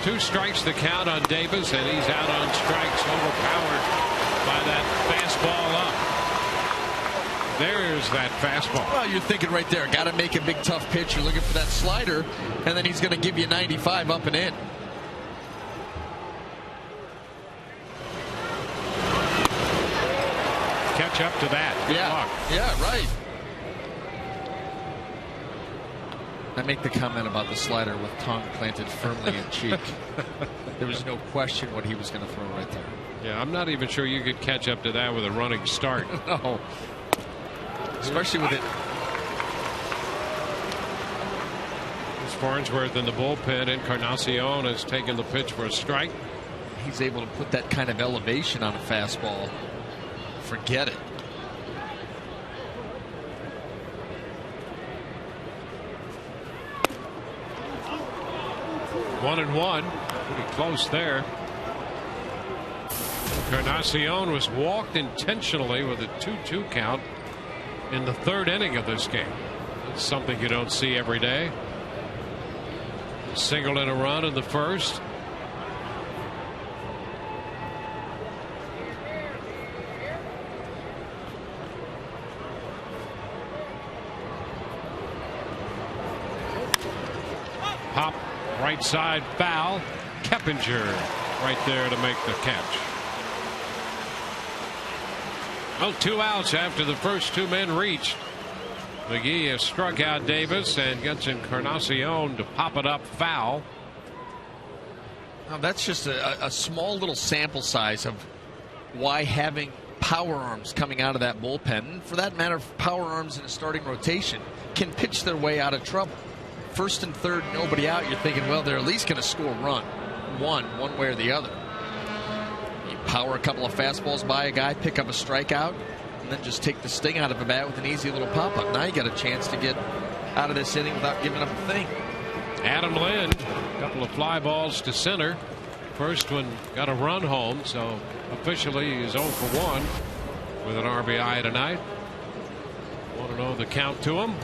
Two strikes the count on Davis, and he's out on strikes, overpowered by that fastball up. There's that fastball. Well, you're thinking right there, got to make a big tough pitch. You're looking for that slider, and then he's going to give you 95 up and in. Catch up to that. Good luck. Yeah, right. I make the comment about the slider with tongue planted firmly in cheek. There was no question what he was going to throw right there. Yeah, I'm not even sure you could catch up to that with a running start. No. Especially with it. As Farnsworth in the bullpen, Encarnacion has taken the pitch for a strike. He's able to put that kind of elevation on a fastball. Forget it. One and one. Pretty close there. Encarnacion was walked intentionally with a 2-2 count in the 3rd inning of this game. That's something you don't see every day. Single and a run in the 1st. Pop right side foul. Keppinger right there to make the catch. Well, 2 outs after the first 2 men reached. McGee has struck out Davis and gets Encarnacion to pop it up foul. Now that's just a small little sample size of why having power arms coming out of that bullpen, and for that matter, power arms in a starting rotation, can pitch their way out of trouble. First and third, nobody out, you're thinking, well, they're at least going to score one way or the other. You power a couple of fastballs by a guy, pick up a strikeout, and then just take the sting out of a bat with an easy little pop-up. Now you got a chance to get out of this inning without giving up a thing. Adam Lind, a couple of fly balls to center. First one got a run home, so officially he's 0 for 1 with an RBI tonight. Want to know the count to him?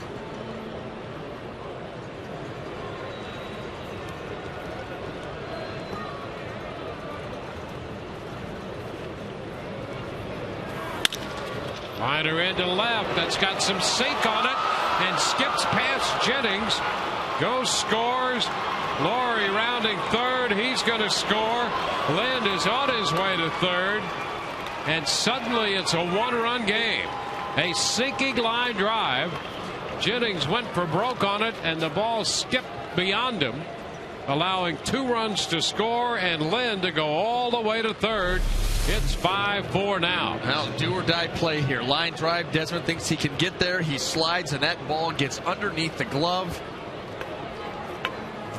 Liner into left. That's got some sink on it and skips past Jennings. Goes, scores. Laurie rounding third. He's going to score. Lind is on his way to third. And suddenly it's a 1-run game. A sinking line drive. Jennings went for broke on it, and the ball skipped beyond him, allowing 2 runs to score and Lind to go all the way to third. It's 5-4 now. Well, do or die play here. Line drive. Desmond thinks he can get there. He slides, and that ball gets underneath the glove.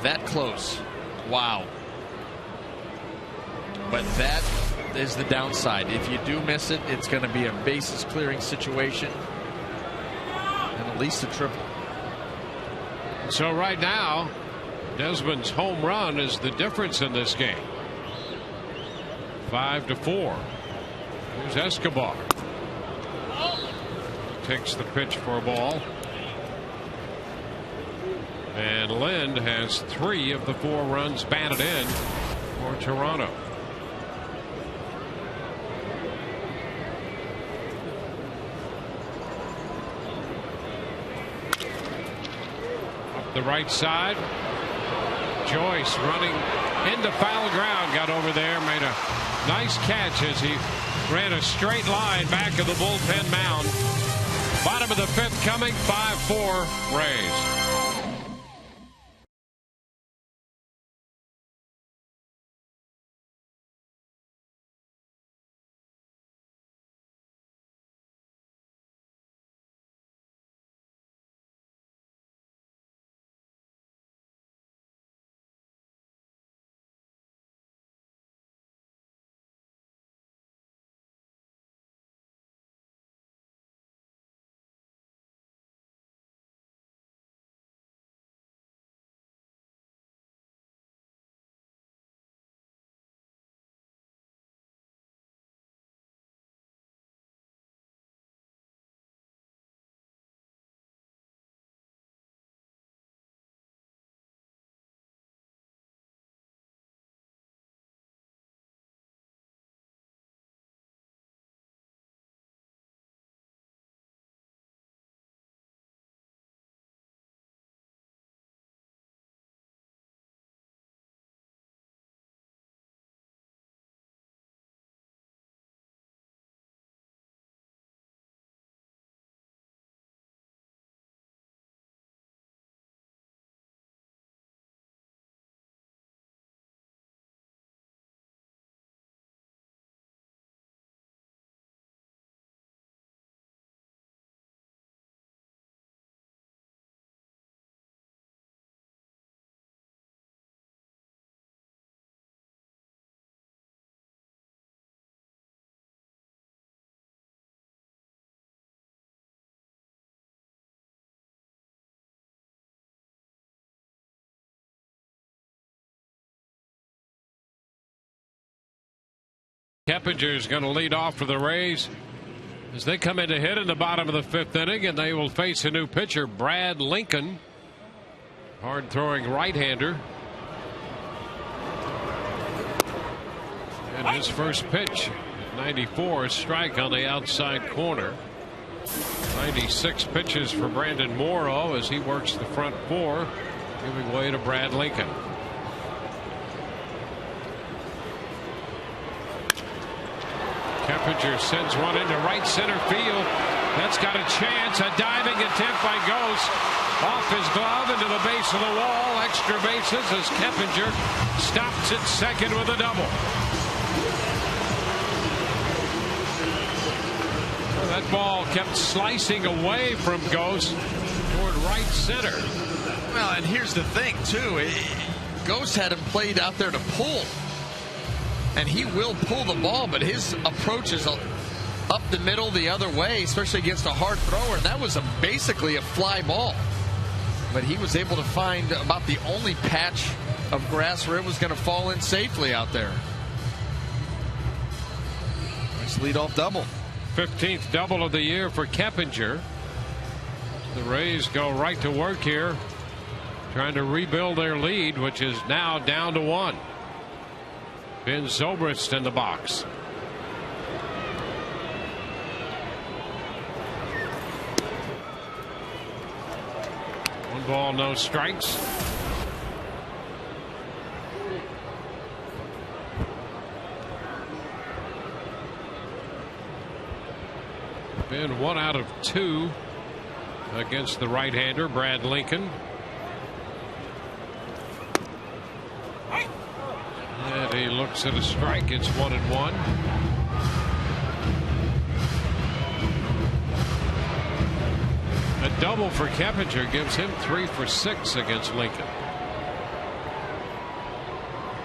That close. Wow. But that is the downside. If you do miss it, it's going to be a bases clearing situation and at least a triple. So right now, Desmond's home run is the difference in this game. 5-4. Here's Escobar. Takes the pitch for a ball. And Lind has 3 of the 4 runs batted in for Toronto. Up the right side. Joyce running into foul ground. Got over there, made a nice catch as he ran a straight line back of the bullpen mound. Bottom of the 5th coming. 5-4 Rays. Keppinger is going to lead off for the Rays as they come in to hit in the bottom of the 5th inning, and they will face a new pitcher, Brad Lincoln, hard throwing right-hander. And his first pitch, 94, strike on the outside corner. 96 pitches for Brandon Morrow as he works the front 4, giving way to Brad Lincoln. Keppinger sends one into right center field. That's got a chance. A diving attempt by Ghost. Off his glove into the base of the wall. Extra bases as Keppinger stops at second with a double. That ball kept slicing away from Ghost toward right center. Well, and here's the thing, too. Ghost had him played out there to pull. And he will pull the ball, but his approach is up the middle the other way, especially against a hard thrower. And that was basically a fly ball. But he was able to find about the only patch of grass where it was going to fall in safely out there. Nice leadoff double. 15th double of the year for Keppinger. The Rays go right to work here, trying to rebuild their lead, which is now down to 1. Ben Zobrist in the box. One ball, no strikes. Ben 1 out of 2 against the right-hander Brad Lincoln. And he looks at a strike. It's 1-1. A double for Keppinger gives him 3 for 6 against Lincoln.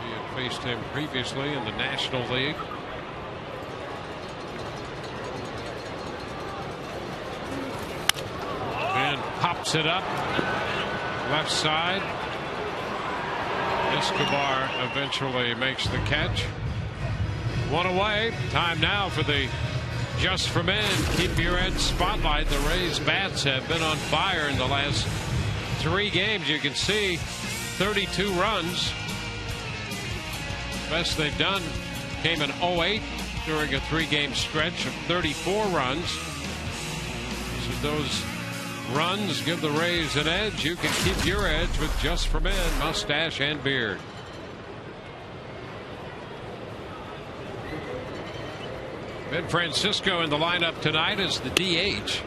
He had faced him previously in the National League. Ben pops it up left side. Escobar eventually makes the catch. 1 away. Time now for the Just for Men Keep Your Edge spotlight. The Rays bats have been on fire in the last 3 games. You can see 32 runs. Best they've done came in 08 during a 3-game stretch of 34 runs. So those runs give the Rays an edge. You can keep your edge with Just for Men mustache and beard. Ben Francisco in the lineup tonight is the DH.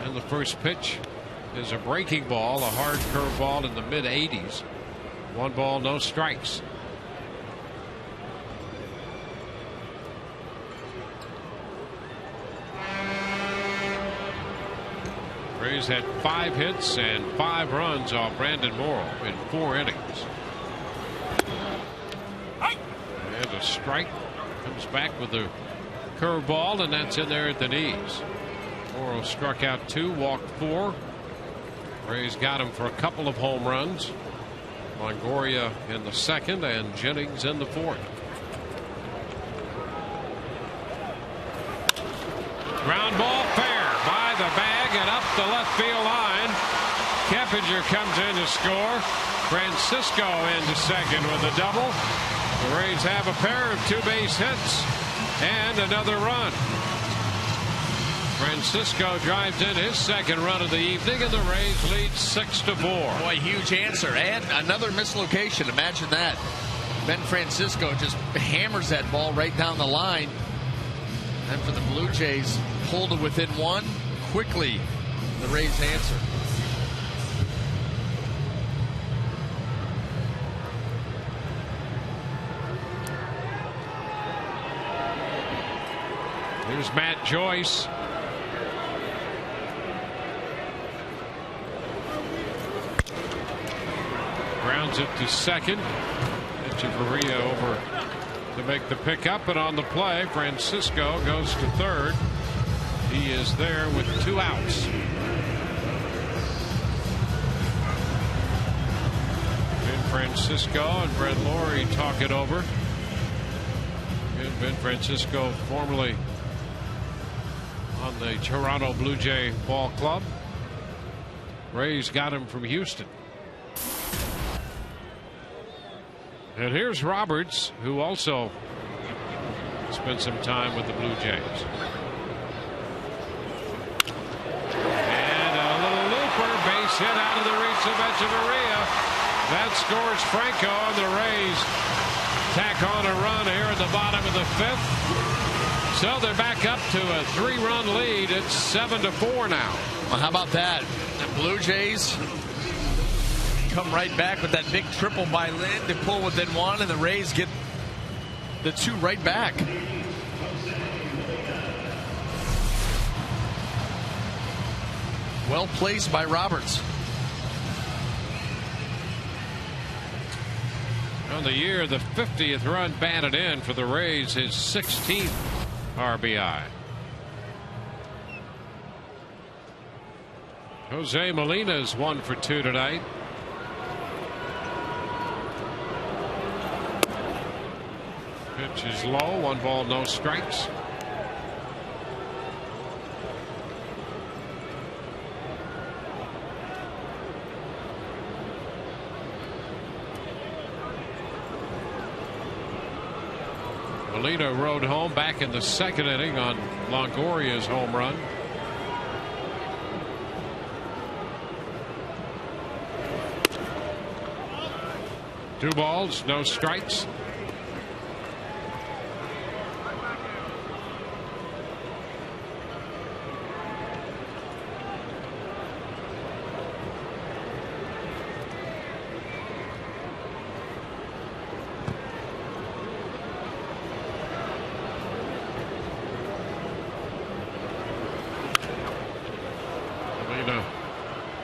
And the first pitch is a breaking ball, a hard curve ball in the mid-80s. 1 ball, no strikes. Rays had 5 hits and 5 runs off Brandon Morrow in 4 innings. And a strike. Comes back with a curveball, and that's in there at the knees. Morrow struck out 2, walked 4. Rays got him for a couple of home runs. Longoria in the 2nd and Jennings in the 4th. Ground ball fair by the bag and up the left field line. Keppinger comes in to score. Francisco into second with a double. The Rays have a pair of 2-base hits and another run. Francisco drives in his 2nd run of the evening, and the Rays lead 6-4. Boy, huge answer and another mislocation. Imagine that. Ben Francisco just hammers that ball right down the line. And for the Blue Jays, pulled to within 1 quickly. The Rays answer. Here's Matt Joyce. Grounds it to second. Echeverria over to make the pickup, and on the play, Francisco goes to third. He is there with 2 outs. Ben Francisco and Brett Lawrie talk it over. And Ben Francisco, formerly on the Toronto Blue Jay Ball Club. Rays got him from Houston. And here's Roberts, who also spent some time with the Blue Jays. And a little looper, base hit out of the reach of Echeverria. That scores Franco, and the Rays tack on a run here in the bottom of the 5th. So they're back up to a 3-run lead. It's 7-4 now. Well, how about that? The Blue Jays come right back with that big triple by Lynn to pull within 1, and the Rays get the 2 right back. Well placed by Roberts. On the year, the 50th run batted in for the Rays, his 16th RBI. Jose Molina's 1 for 2 tonight. Pitch is low, 1 ball, no strikes. Molina rode home back in the 2nd inning on Longoria's home run. Two balls, no strikes.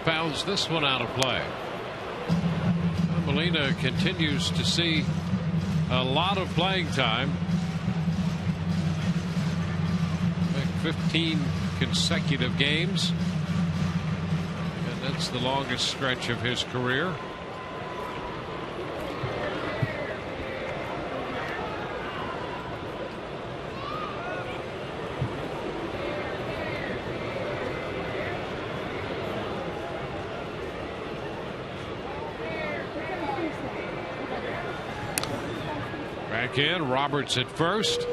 Fouls this one out of play. Molina continues to see a lot of playing time. 15 consecutive games, and that's the longest stretch of his career. Back in, Roberts at first.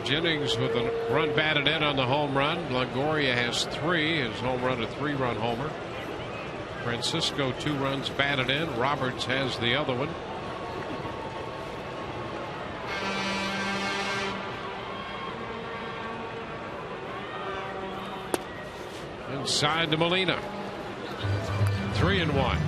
Jennings with a run batted in on the home run. Longoria has 3. His home run, a 3-run homer. Francisco 2 runs batted in. Roberts has the other one. Inside to Molina. 3-1.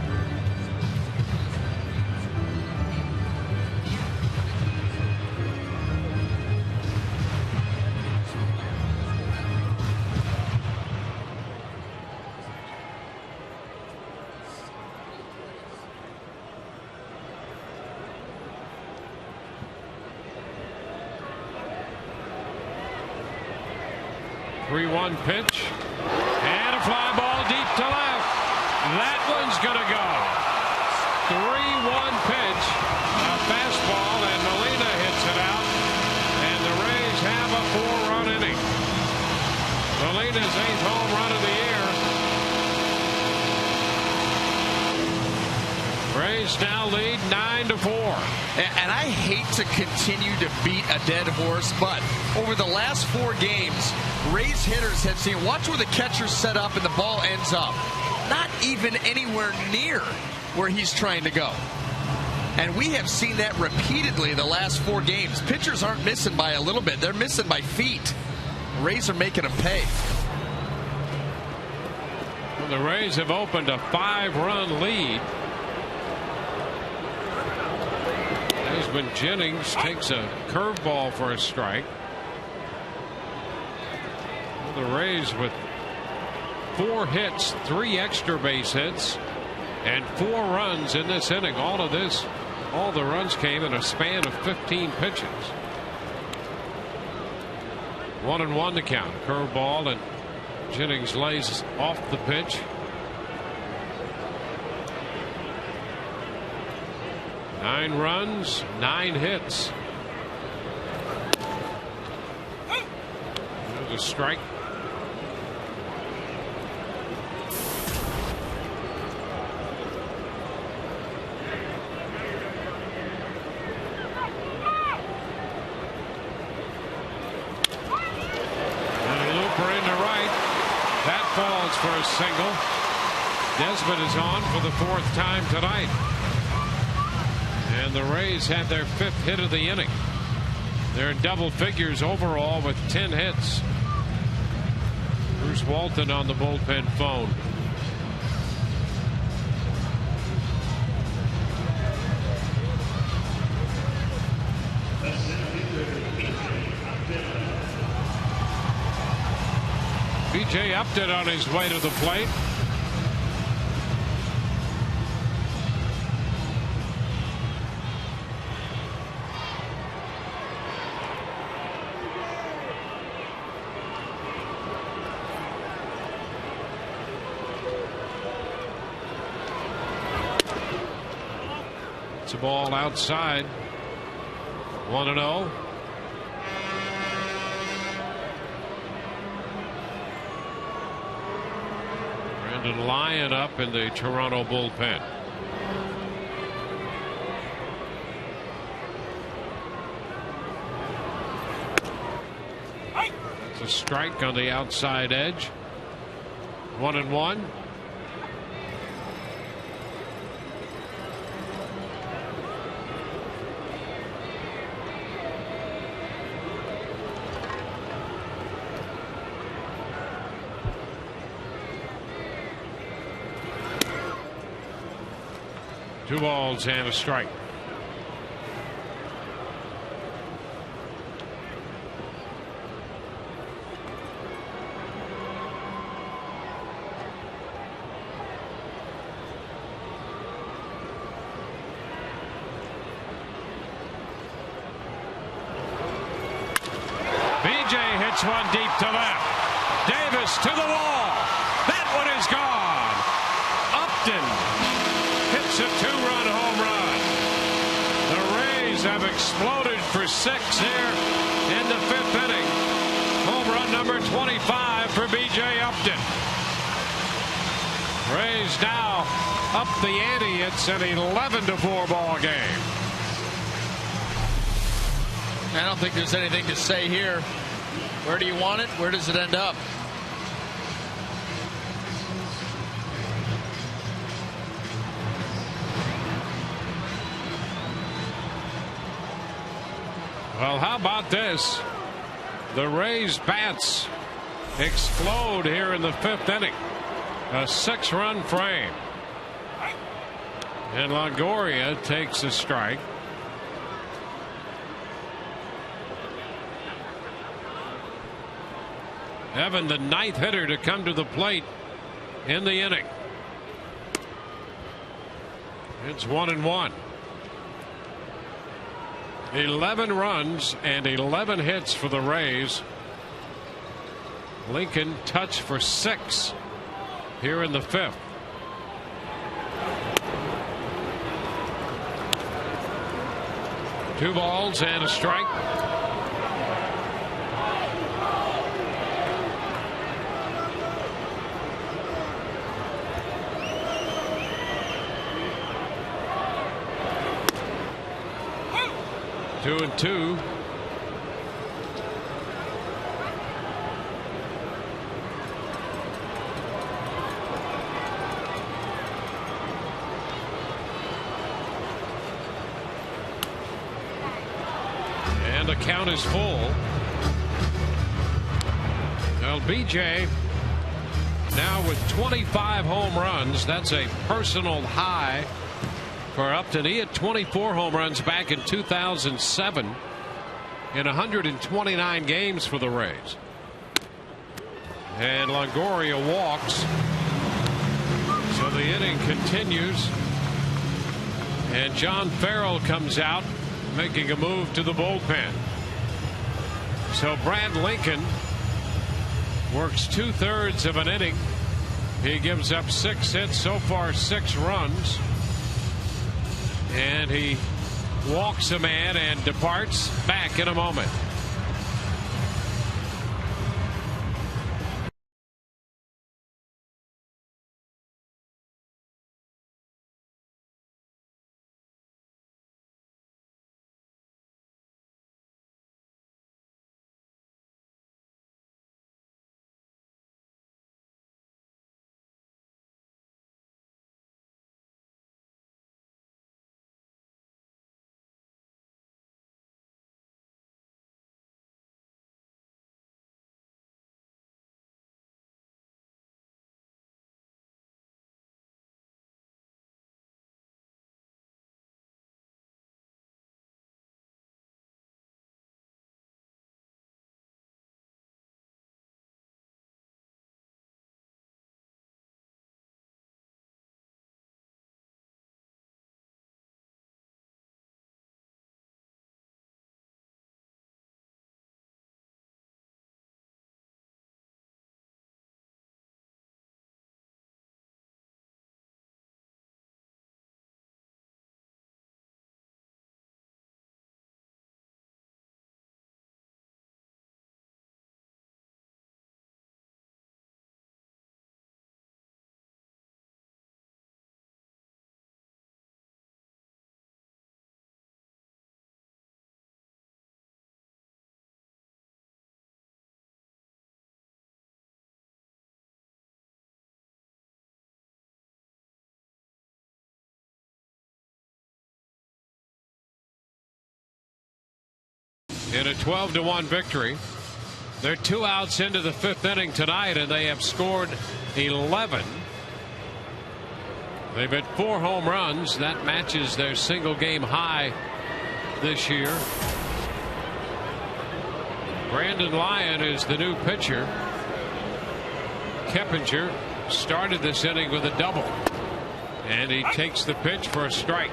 Pitch and a fly ball deep to left. That one's gonna go. 3-1 pitch, a fastball, and Molina hits it out, and the Rays have a 4-run inning. Molina's 8th home run of the year. Rays now lead 9-4. And I hate to continue to beat a dead horse, but over the last 4 games, Rays hitters have seen, watch where the catcher's set up and the ball ends up. Not even anywhere near where he's trying to go. And we have seen that repeatedly the last 4 games. Pitchers aren't missing by a little bit. They're missing by feet. The Rays are making them pay. Well, the Rays have opened a 5-run lead. As when Jennings takes a curveball for a strike. The Rays with 4 hits, 3 extra base hits, and 4 runs in this inning. All the runs came in a span of 15 pitches. 1-1 to count. Curveball, and Jennings lays off the pitch. Nine runs, 9 hits. There's a strike. For a single. Desmond is on for the 4th time tonight. And the Rays had their 5th hit of the inning. They're in double figures overall with 10 hits. Bruce Walton on the bullpen phone. B.J. Upton on his way to the plate. It's a ball outside. 1-0. Brandon Lyon up in the Toronto bullpen. It's a strike on the outside edge. 1-1. Two balls and a strike. BJ hits one deep to left. Davis to the wall. That one is gone. Upton hits a two-run home run. The Rays have exploded for 6 here in the 5th inning. Home run number 25 for B.J. Upton. Rays now up the ante. It's an 11-4 ball game. I don't think there's anything to say here. Where do you want it? Where does it end up? Well, how about this? The Rays bats explode here in the 5th inning. A 6-run frame. And Longoria takes a strike. Evan, the 9th hitter to come to the plate in the inning. It's 1-1. 11 runs and 11 hits for the Rays. Lincoln touched for 6 here in the 5th. Two balls and a strike. Two and two. And the count is full. Well, BJ now with 25 home runs. That's a personal high for Upton. He had 24 home runs back in 2007 in 129 games for the Rays. And Longoria walks. So the inning continues. And John Farrell comes out, making a move to the bullpen. So Brad Lincoln works 2/3 of an inning. He gives up 6 hits, so far 6 runs. And he walks a man and departs. Back in a moment. in a 12-1 victory. They're 2 outs into the 5th inning tonight, and they have scored 11. They've hit 4 home runs. That matches their single game high this year. Brandon Lyon is the new pitcher. Keppinger started this inning with a double, and he takes the pitch for a strike.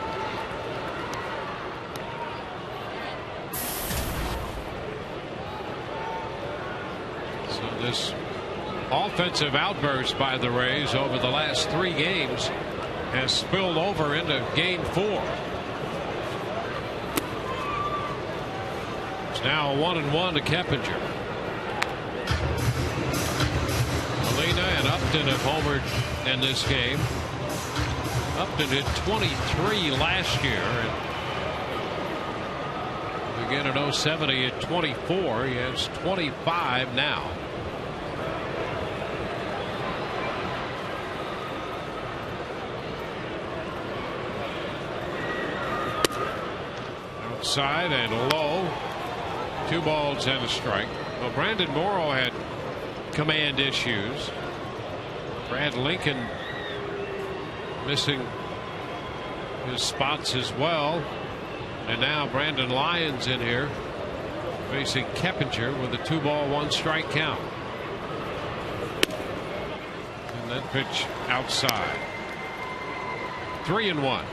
So this offensive outburst by the Rays over the last 3 games has spilled over into game 4. It's now 1-1 to Keppinger. Molina and Upton have homered in this game. Upton hit 23 last year, and again in 07 he hit 24. He has 25 now. Outside and low. 2 balls and a strike. Well, Brandon Morrow had command issues. Brad Lincoln missing his spots as well. And now Brandon Lyons in here facing Keppinger with a 2-ball 1-strike count. And that pitch outside. 3-1.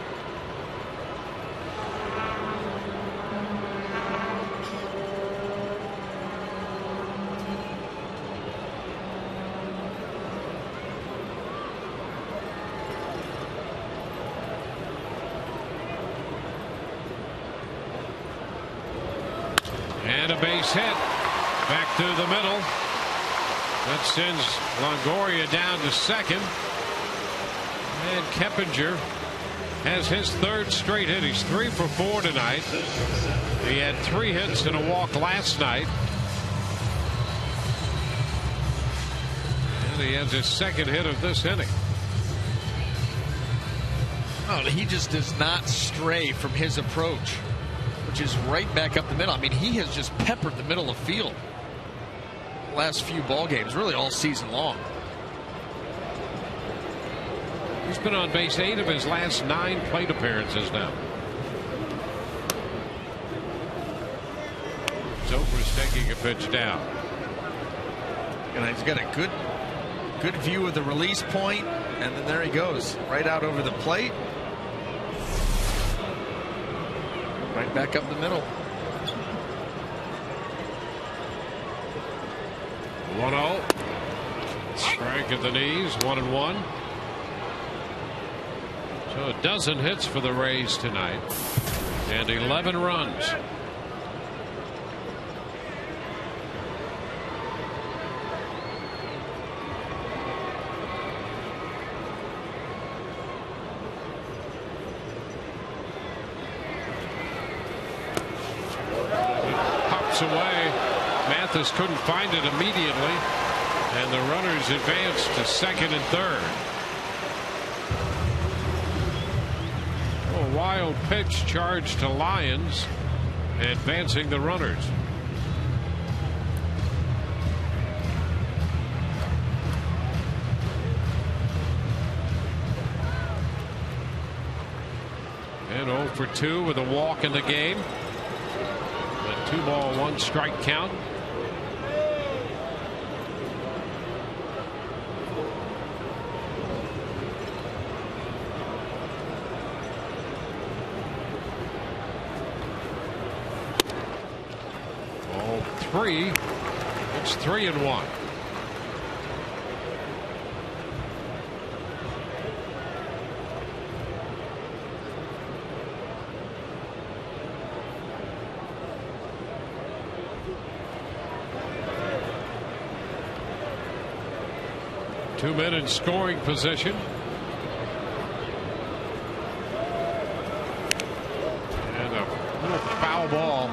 And a base hit back to the middle. That sends Longoria down to second. And Keppinger has his 3rd straight hit. He's 3 for 4 tonight. He had 3 hits and a walk last night. And he has his 2nd hit of this inning. Oh, he just does not stray from his approach, which is right back up the middle. I mean, he has just peppered the middle of the field last few ball games, really all season long. He's been on base 8 of his last 9 plate appearances now. Zobrist taking a pitch down. And he's got a good view of the release point, and then there he goes, right out over the plate. Right back up the middle. 1-0. Strike at the knees. 1-1. So a dozen hits for the Rays tonight, and 11 runs. Away. Mathis couldn't find it immediately, and the runners advanced to 2nd and 3rd. A wild pitch charged to Lyons, advancing the runners. And 0 for 2 with a walk in the game. 2-ball 1-strike count. Ball 3. It's 3-1. Two men in scoring position. And a little foul ball.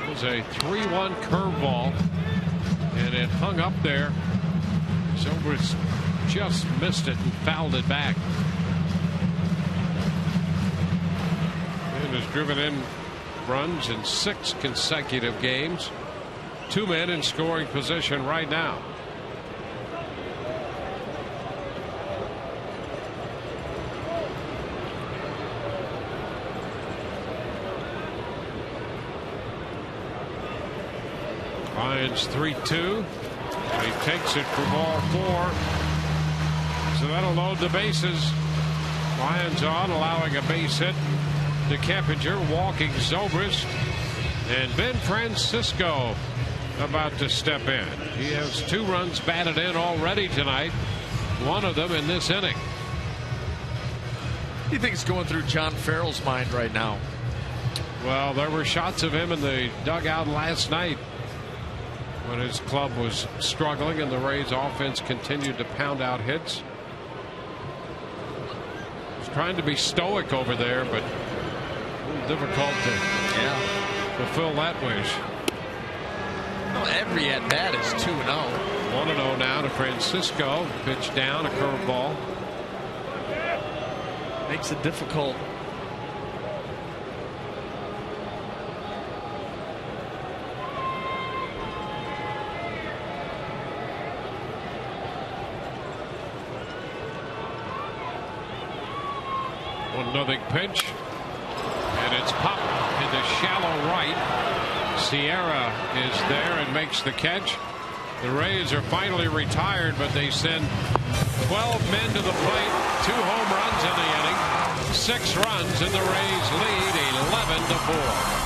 It was a 3-1 curveball, and it hung up there. Zobrist just missed it and fouled it back. And is driven in runs in 6 consecutive games. 2 men in scoring position right now. Lions 3-2. He takes it for ball 4. So that'll load the bases. Lions on, allowing a base hit to Kempinger, walking Zobrist, and Ben Francisco about to step in. He has 2 runs batted in already tonight, one of them in this inning. What do you think is going through John Farrell's mind right now? Well, there were shots of him in the dugout last night when his club was struggling and the Rays offense continued to pound out hits. He's trying to be stoic over there, but a little difficult to fulfill that wish. Well, every at bat is 2-0. 1-0 now to Francisco. Pitch down, a curveball. Makes it difficult. Another pitch, and it's popped into shallow right. Sierra is there and makes the catch. The Rays are finally retired, but they send 12 men to the plate. 2 home runs in the inning, 6 runs, and the Rays lead 11-4.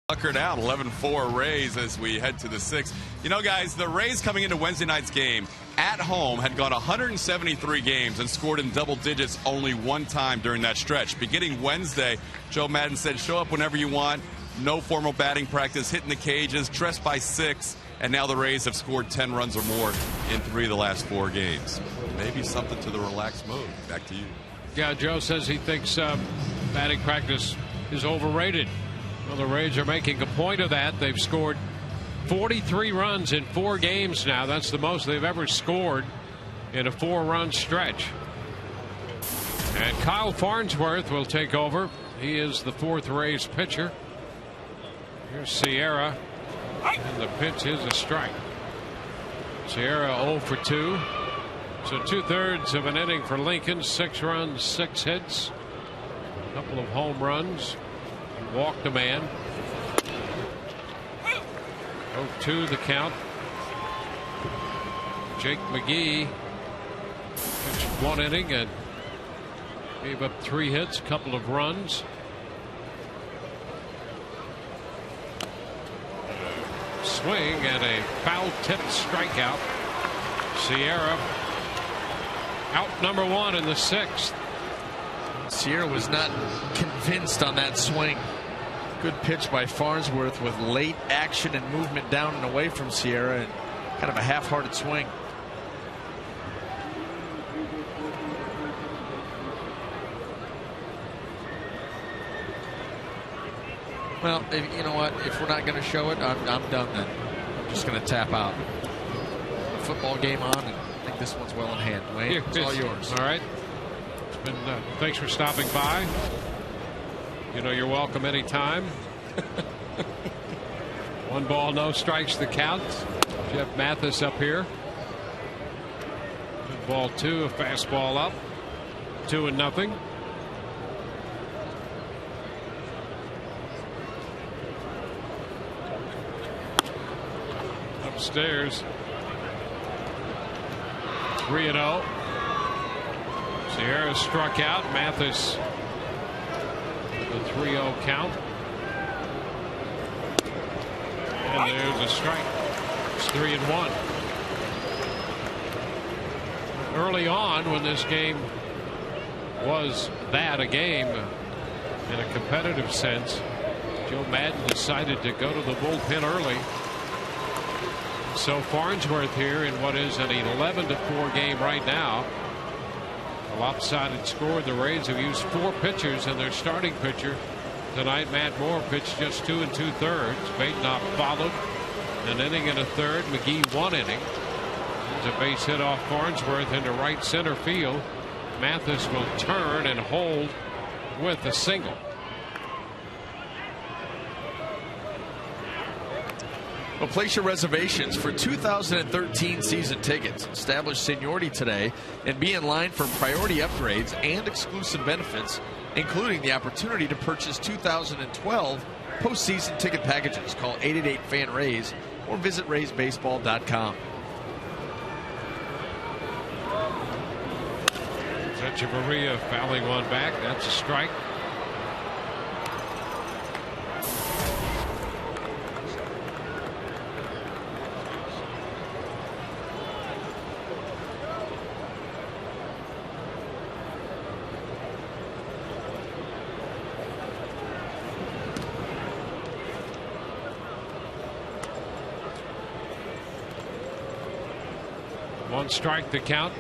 Tuckered out, 11-4 Rays as we head to the 6th. You know, guys, the Rays coming into Wednesday night's game at home had gone 173 games and scored in double digits only 1 time during that stretch. Beginning Wednesday, Joe Madden said, show up whenever you want, no formal batting practice, hitting the cages, dressed by 6, and now the Rays have scored 10 runs or more in 3 of the last 4 games. Maybe something to the relaxed mode. Back to you. Yeah, Joe says he thinks batting practice is overrated. Well, the Rays are making a point of that. They've scored 43 runs in 4 games now. That's the most they've ever scored in a 4-run stretch. And Kyle Farnsworth will take over. He is the 4th Rays pitcher. Here's Sierra, and the pitch is a strike. Sierra 0 for 2. So 2/3 of an inning for Lincoln. 6 runs, 6 hits, a couple of home runs. Walked a man. 0-2 the count. Jake McGee pitched 1 inning and gave up 3 hits, a couple of runs. Swing and a foul-tipped strikeout. Sierra out number 1 in the 6th. Sierra was not convinced on that swing. Good pitch by Farnsworth with late action and movement down and away from Sierra, and kind of a half-hearted swing. Well, you know what? If we're not going to show it, I'm done then. I'm just going to tap out. Football game on, and I think this one's well in hand. Wayne, it's all yours. All right. It's been, thanks for stopping by. You know you're welcome anytime. 1 ball, no strikes the count. Jeff Mathis up here. Ball 2, a fastball up. 2-0. Upstairs. 3-0. Sierra struck out. Mathis the 3-0 count. And there's a strike. It's 3-1. Early on, when this game was a game in a competitive sense, Joe Madden decided to go to the bullpen early. So Farnsworth here in what is an 11-4 game right now. A lopsided score. The Rays have used 4 pitchers, and their starting pitcher tonight, Matt Moore, pitched just 2 2/3. Batenop followed an inning and a third. McGee 1 inning. There's a base hit off Farnsworth into right center field. Mathis will turn and hold with a single. Well, place your reservations for 2013 season tickets. Establish seniority today and be in line for priority upgrades and exclusive benefits, including the opportunity to purchase 2012 postseason ticket packages. Call 888-FAN-RAYS or visit RaysBaseball.com. Echeverria fouling one back. That's a strike. One strike to count.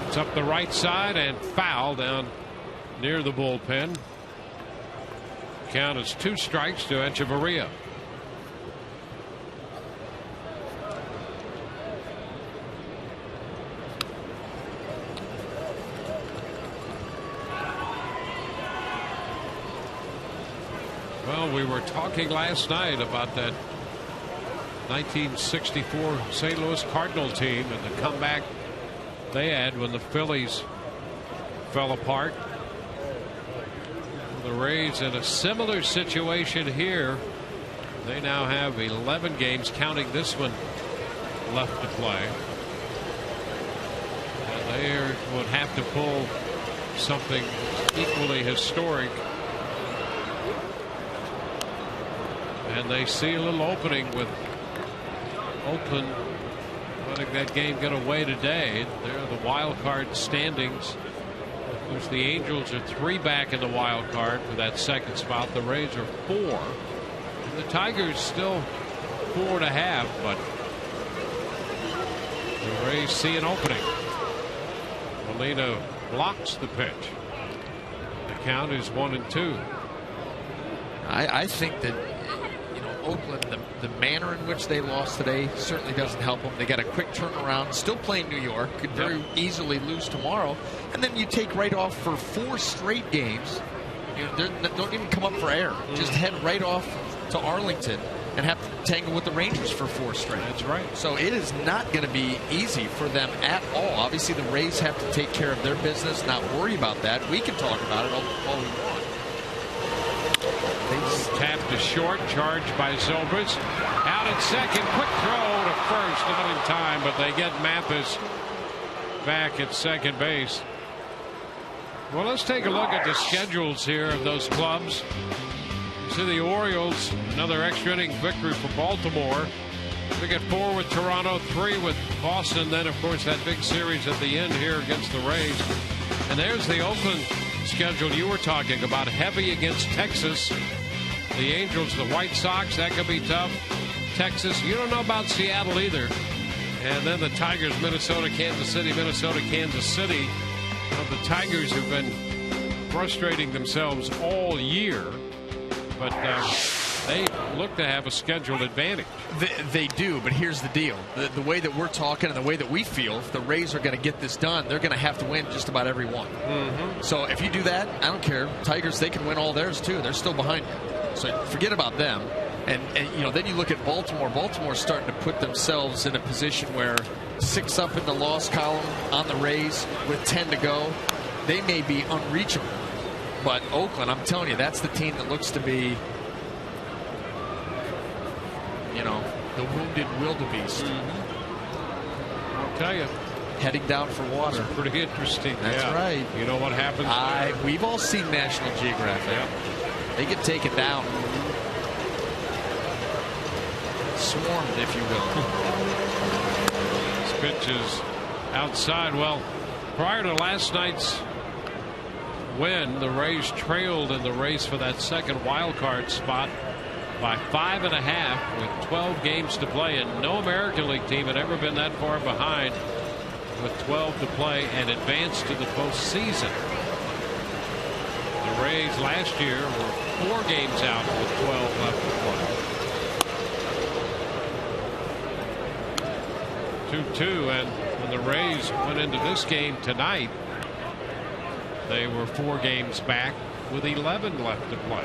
It's up the right side and foul down near the bullpen. Count is 2 strikes to Echeverria. Well, we were talking last night about that 1964 St. Louis Cardinal team and the comeback they had when the Phillies fell apart. The Rays in a similar situation here. They now have 11 games, counting this one, left to play. And they would have to pull something equally historic. And they see a little opening with Oakland letting that game get away today. They're the wild card standings. Of course, the Angels are 3 back in the wild card for that second spot. The Rays are 4. And the Tigers still 4.5, but the Rays see an opening. Molina blocks the pitch. The count is 1-2. I think that Oakland, the manner in which they lost today certainly doesn't help them. They got a quick turnaround, still playing New York, could very easily lose tomorrow, and then you take right off for 4 straight games. Don't even come up for air. Just head right off to Arlington and have to tangle with the Rangers for 4 straight. That's right. So it is not going to be easy for them at all. Obviously, the Rays have to take care of their business, not worry about that. We can talk about it all we want. Tapped to short, charged by Zobrist. Out at second, quick throw to first, not in time, but they get Mathis back at second base. Well, let's take a look at the schedules here of those clubs. You see the Orioles, another extra inning victory for Baltimore. We get 4 with Toronto, 3 with Boston. Then, of course, that big series at the end here against the Rays. And there's the Oakland schedule you were talking about. Heavy against Texas. The Angels, the White Sox, that could be tough. Texas, you don't know about Seattle either. And then the Tigers, Minnesota, Kansas City, Minnesota, Kansas City. You know, the Tigers have been frustrating themselves all year, but they look to have a scheduled advantage. They do, but here's the deal. The way that we're talking and the way that we feel, if the Rays are going to get this done, they're going to have to win just about every one. So if you do that, I don't care. Tigers, they can win all theirs too. They're still behind you. So forget about them. And you know, then you look at Baltimore. Baltimore's starting to put themselves in a position where 6 up in the loss column on the Rays with 10 to go. They may be unreachable. But Oakland, I'm telling you, that's the team that looks to be, you know, the wounded wildebeest. I'll tell you. Heading down for water. It's pretty interesting. That's right. You know what happens there? We've all seen National Geographic. Yep. They get taken down. Swarmed, if you will. This pitch is outside. Well, prior to last night's win, the Rays trailed in the race for that second wild card spot by 5.5 with 12 games to play, and no American League team had ever been that far behind with 12 to play and advanced to the postseason. The Rays last year were 4 games out with 12 left to play. 2-2, and when the Rays went into this game tonight, they were 4 games back with 11 left to play.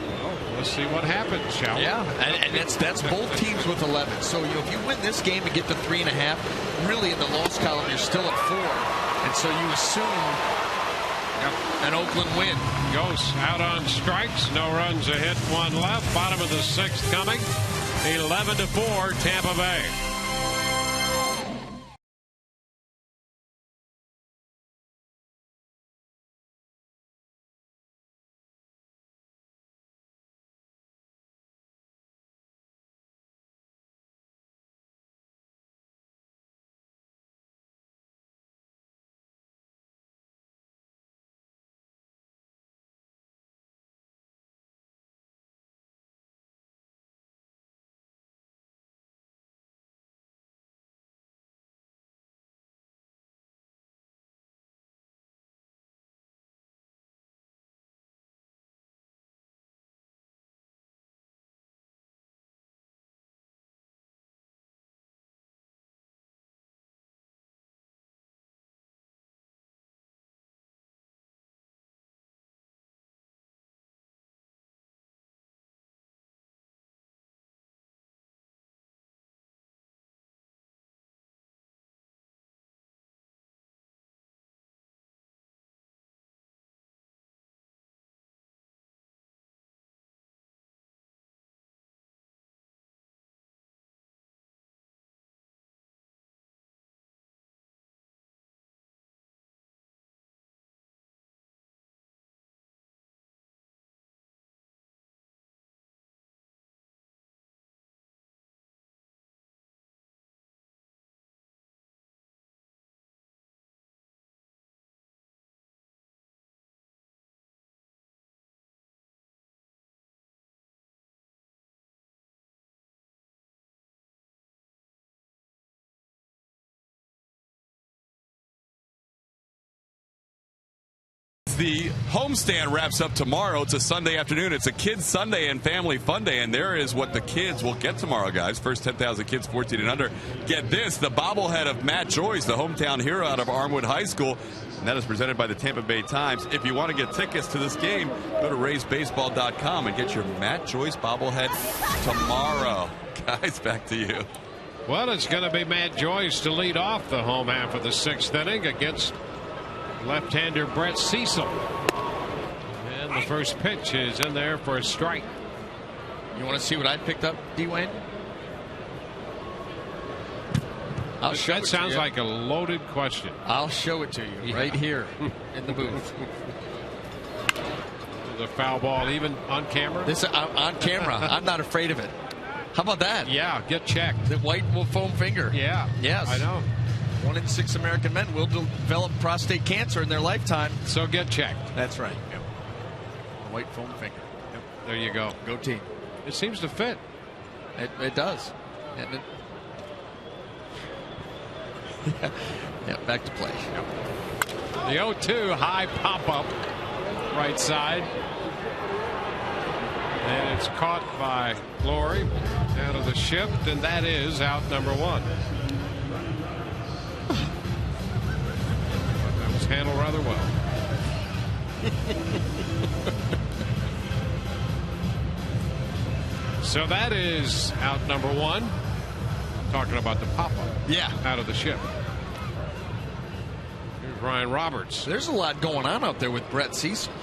Well, let's see what happens, shall we? Yeah, and that's both teams with 11. So, you know, if you win this game and get to 3.5, really in the loss column you're still at 4, and so you assume an Oakland win. Goes out on strikes, no runs, a hit, 1 left. Bottom of the 6th coming. 11-4, Tampa Bay. The homestand wraps up tomorrow. It's a Sunday afternoon. It's a Kids Sunday and Family Fun Day, and there is what the kids will get tomorrow, guys. First 10,000 kids 14 and under get this, the bobblehead of Matt Joyce, the hometown hero out of Armwood High School, and that is presented by the Tampa Bay Times. If you want to get tickets to this game, go to raysbaseball.com and get your Matt Joyce bobblehead tomorrow. Guys, back to you. Well, it's going to be Matt Joyce to lead off the home half of the 6th inning against left-hander Brett Cecil. And the first pitch is in there for a strike. You want to see what I picked up, D-Wayne? That sounds like a loaded question. I'll show it to you right here in the booth. The foul ball even on camera? This on camera. I'm not afraid of it. How about that? Yeah, get checked. The white foam finger. Yeah. Yes. I know. 1 in 6 American men will develop prostate cancer in their lifetime. So get checked. That's right. Yep. The white foam finger. Yep. There you go. Go team. It seems to fit. It does. And yeah, back to play. The 0-2 high pop-up right side. And it's caught by Glory out of the shift, and that is out number 1. That was handled rather well. So that is out number 1. Talking about the pop-up. Yeah. Out of the shift. Here's Ryan Roberts. There's a lot going on out there with Brett Cecil.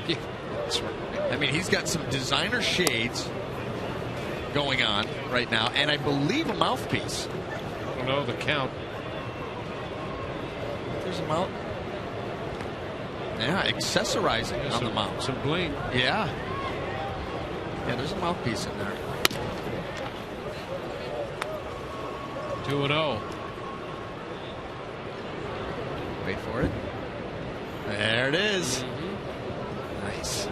Yeah, that's right. I mean, he's got some designer shades going on right now, and I believe a mouthpiece. I don't know the count. There's a mouth. Yeah, accessorizing on the mouth. Some bling. Yeah. Yeah, there's a mouthpiece in there. 2-0. Wait for it. There it is. Nice.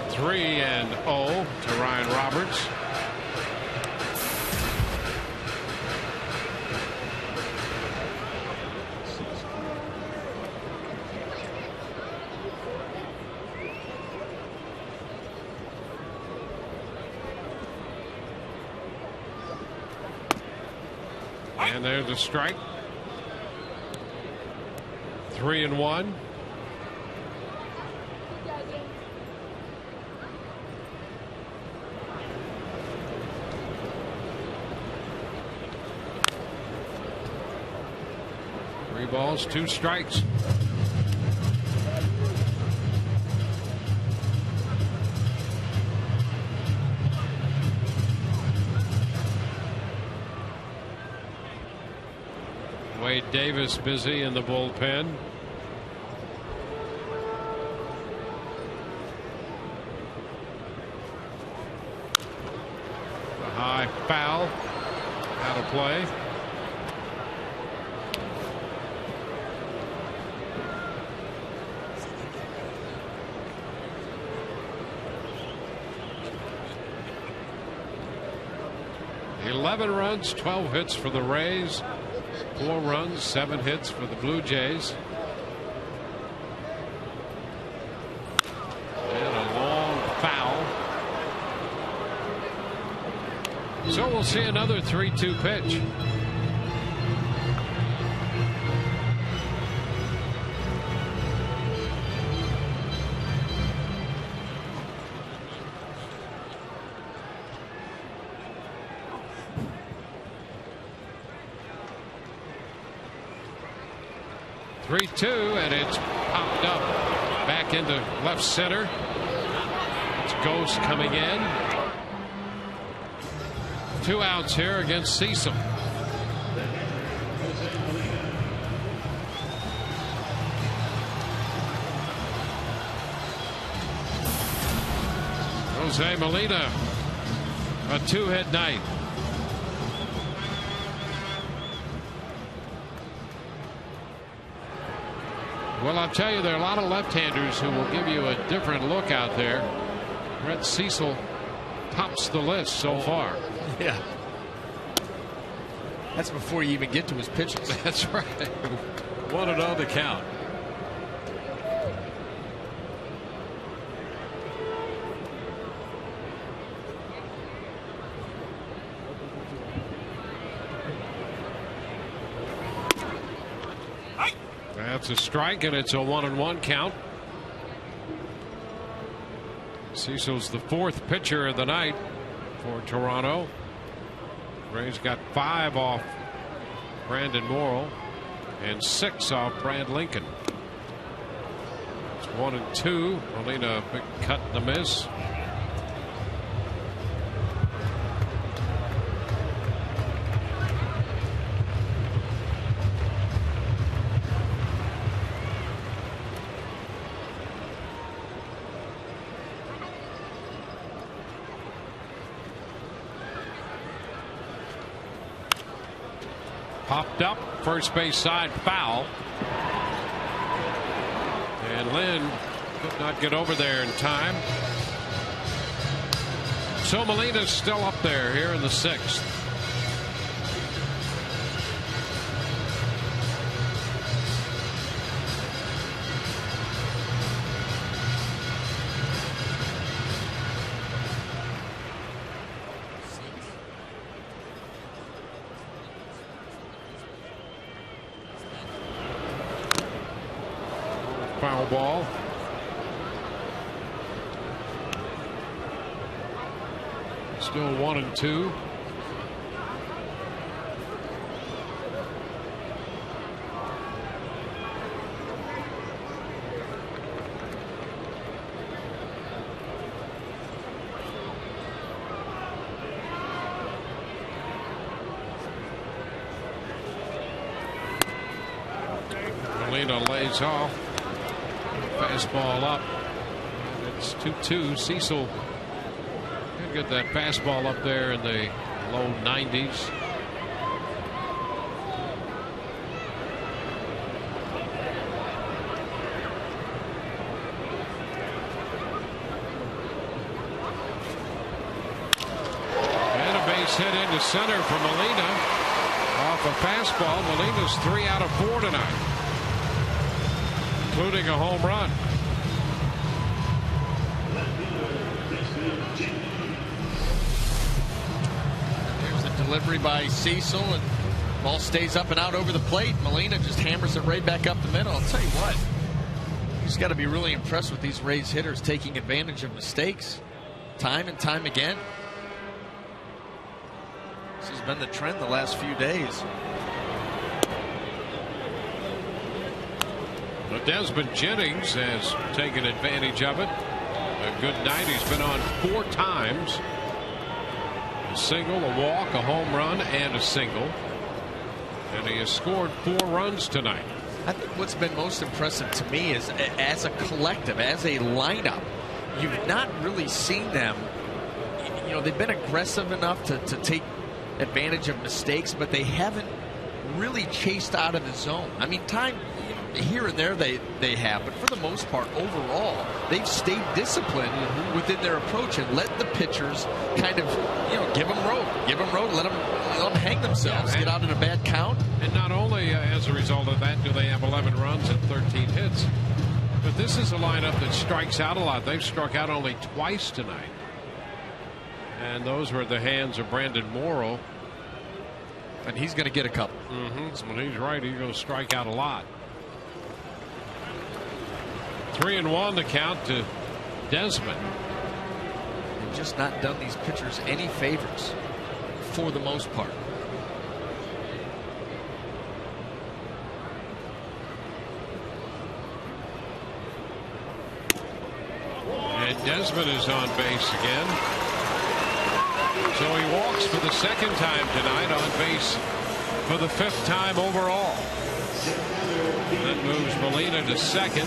Three and 0 to Ryan Roberts. And there's a strike. 3-1. Three balls, 2 strikes. Wade Davis busy in the bullpen. A high foul out of play. Eleven runs, 12 hits for the Rays. 4 runs, 7 hits for the Blue Jays. And a long foul. So we'll see another 3-2 pitch. And it's popped up back into left center. It's Ghost coming in. 2 outs here against Cecil. Jose Molina, a 2-hit night. Well, I'll tell you, there are a lot of left-handers who will give you a different look out there. Brett Cecil tops the list so far. Yeah. That's before you even get to his pitches. That's right. 1-0 the count. That's a strike, and it's a 1-1 count. Cecil's the 4th pitcher of the night for Toronto. Rays got 5 off Brandon Morrill and 6 off Brad Lincoln. It's 1-2. Molina, big cut and a miss. Popped up, first base side foul. And Lynn could not get over there in time. So Molina's still up there here in the 6th. Foul ball. Still 1-2. Molina lays off. Fastball up. It's 2-2. Cecil could get that fastball up there in the low 90s. And a base hit into center for Molina. Off a fastball. Molina's 3 out of 4 tonight, including a home run. There's the delivery by Cecil, and ball stays up and out over the plate. Molina just hammers it right back up the middle. I'll tell you what, you just got to be really impressed with these Rays hitters taking advantage of mistakes time and time again. This has been the trend the last few days. Desmond Jennings has taken advantage of it. A good night. He's been on 4 times. A single, a walk, a home run, and a single. And he has scored 4 runs tonight. I think what's been most impressive to me is, as a collective, as a lineup, you've not really seen them. You know, they've been aggressive enough to take advantage of mistakes, but they haven't really chased out of the zone. I mean, time here and there they have, but for the most part, overall, they've stayed disciplined within their approach and let the pitchers kind of, give them road, let them hang themselves, get out in a bad count. And not only as a result of that do they have 11 runs and 13 hits, but this is a lineup that strikes out a lot. They've struck out only twice tonight, and those were at the hands of Brandon Morrow. And he's going to get a couple. So when he's right, he's going to strike out a lot. 3-1 the count to Desmond. They've just not done these pitchers any favors for the most part. And Desmond is on base again. So he walks for the 2nd time tonight, on base for the 5th time overall. That moves Molina to 2nd.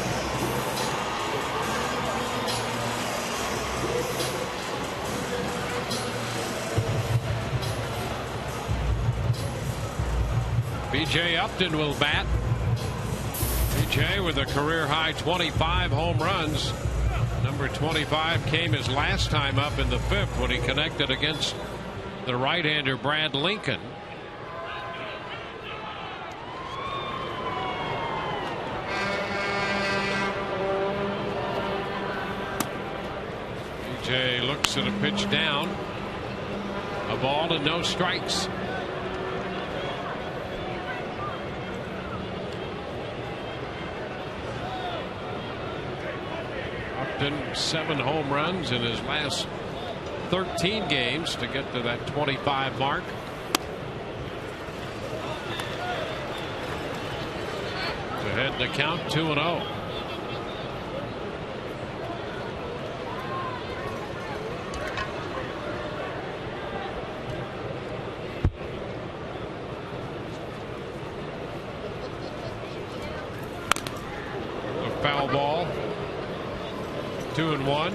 B.J. Upton will bat. B.J. with a career-high 25 home runs. Number 25 came his last time up in the 5th when he connected against the right-hander Brad Lincoln. B.J. looks at a pitch down. A ball and no strikes. Upton 7 home runs in his last 13 games to get to that 25 mark. To head the count 2-0. A foul ball. 2-1.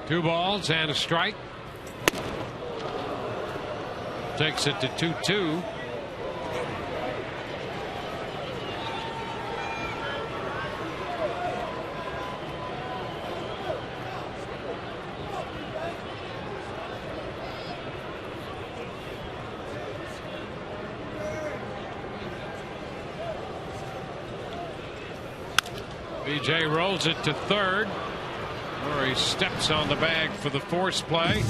2 balls and a strike. Takes it to 2-2. BJ rolls it to third, where he steps on the bag for the force play.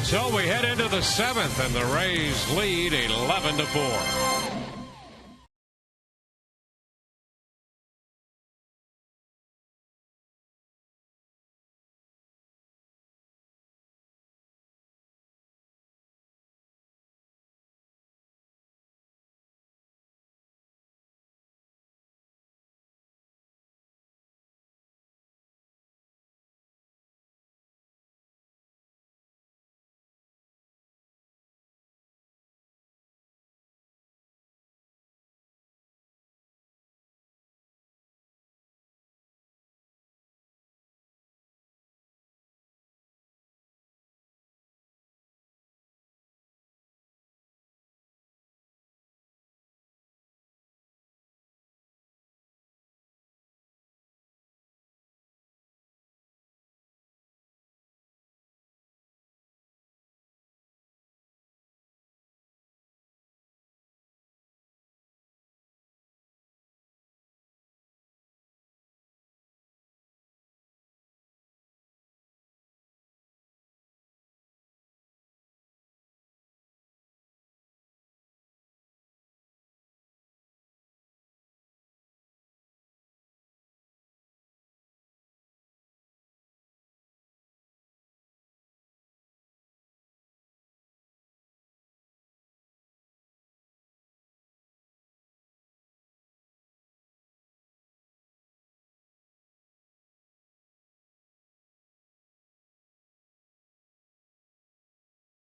So we head into the 7th, and the Rays lead 11-4.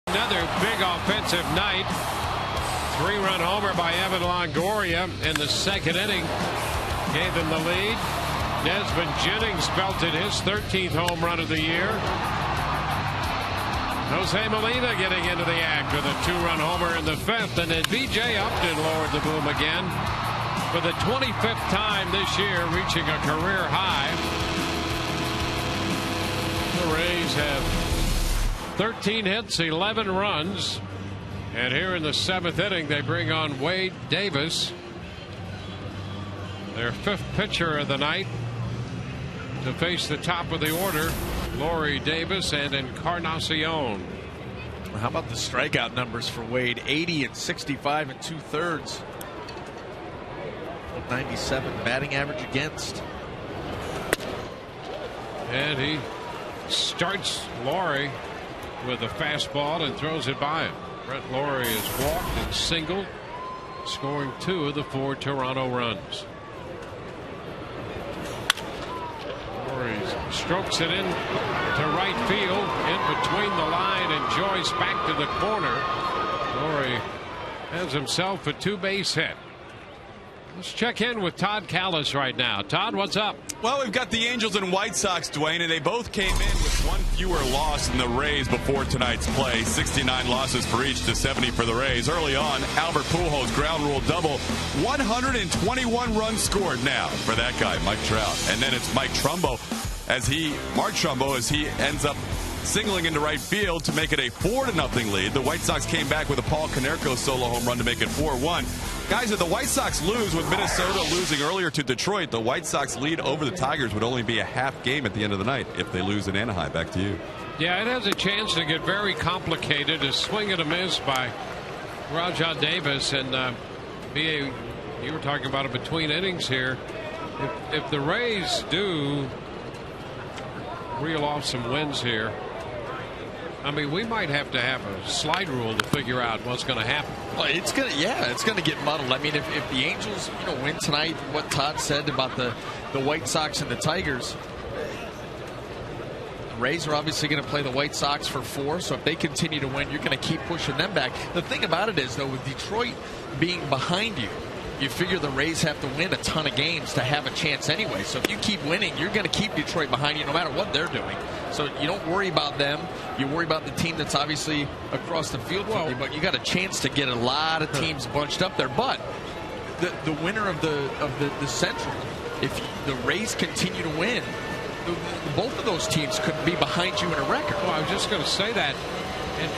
Another big offensive night. 3-run homer by Evan Longoria in the 2nd inning gave them the lead. Desmond Jennings belted his 13th home run of the year. Jose Molina getting into the act with a 2-run homer in the 5th, and then B.J. Upton lowered the boom again for the 25th time this year, reaching a career high. The Rays have 13 hits, 11 runs, and here in the 7th inning they bring on Wade Davis, their 5th pitcher of the night, to face the top of the order, Lori Davis and Encarnacion. How about the strikeout numbers for Wade? 80 and 65 and 2/3. 97 batting average against. And he starts Lori with a fastball and throws it by him. Brett Lawrie has walked and singled, scoring 2 of the 4 Toronto runs. Lawrie strokes it in to right field, in between the line and Joyce back to the corner. Lawrie has himself a 2-base hit. Let's check in with Todd Callis right now. Todd, what's up? Well, we've got the Angels and White Sox, Dwayne, and they both came in with 1 fewer loss than the Rays before tonight's play. 69 losses for each to 70 for the Rays. Early on, Albert Pujols ground rule double. 121 runs scored now for that guy, Mike Trout. And then it's Mark Trumbo as he ends up singling into right field to make it a 4-0 lead. The White Sox came back with a Paul Konerko solo home run to make it 4-1. Guys, if the White Sox lose, with Minnesota losing earlier to Detroit, the White Sox lead over the Tigers would only be a half game at the end of the night if they lose in Anaheim. Back to you. Yeah, it has a chance to get very complicated. A swing and a miss by Rajah Davis. And BA, you were talking about it between innings here. If the Rays do reel off some wins here, I mean, we might have to have a slide rule to figure out what's going to happen. Well, it's gonna get muddled. I mean, if the Angels, win tonight, what Todd said about the White Sox and the Tigers, the Rays are obviously going to play the White Sox for 4. So if they continue to win, you're going to keep pushing them back. The thing about it is, though, with Detroit being behind you, you figure the Rays have to win a ton of games to have a chance anyway. So if you keep winning, you're going to keep Detroit behind you no matter what they're doing. So you don't worry about them. You worry about the team that's obviously across the field from you, but you got a chance to get a lot of teams bunched up there. But the winner of the Central, if the Rays continue to win, both of those teams could be behind you in a record. Well, I was just going to say that.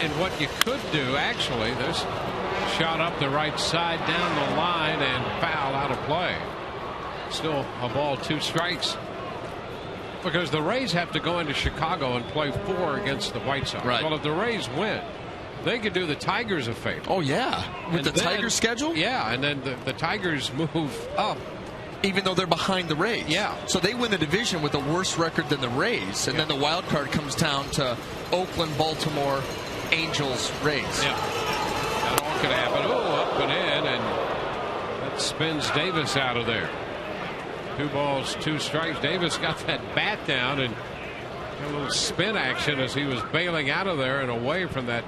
And what you could do, actually, there's a shot up the right side down the line and foul out of play. Still a ball, 2 strikes. Because the Rays have to go into Chicago and play 4 against the White Sox. Right. Well, if the Rays win, they could do the Tigers a favor. Oh, yeah. With the Tigers schedule? Yeah, and then the Tigers move up. Even though they're behind the Rays. Yeah. So they win the division with a worse record than the Rays. And then the wild card comes down to Oakland, Baltimore, Angels, Rays. Yeah. That all could happen. Oh, up and in, and that spins Davis out of there. 2 balls, 2 strikes. Davis got that bat down and a little spin action as he was bailing out of there and away from that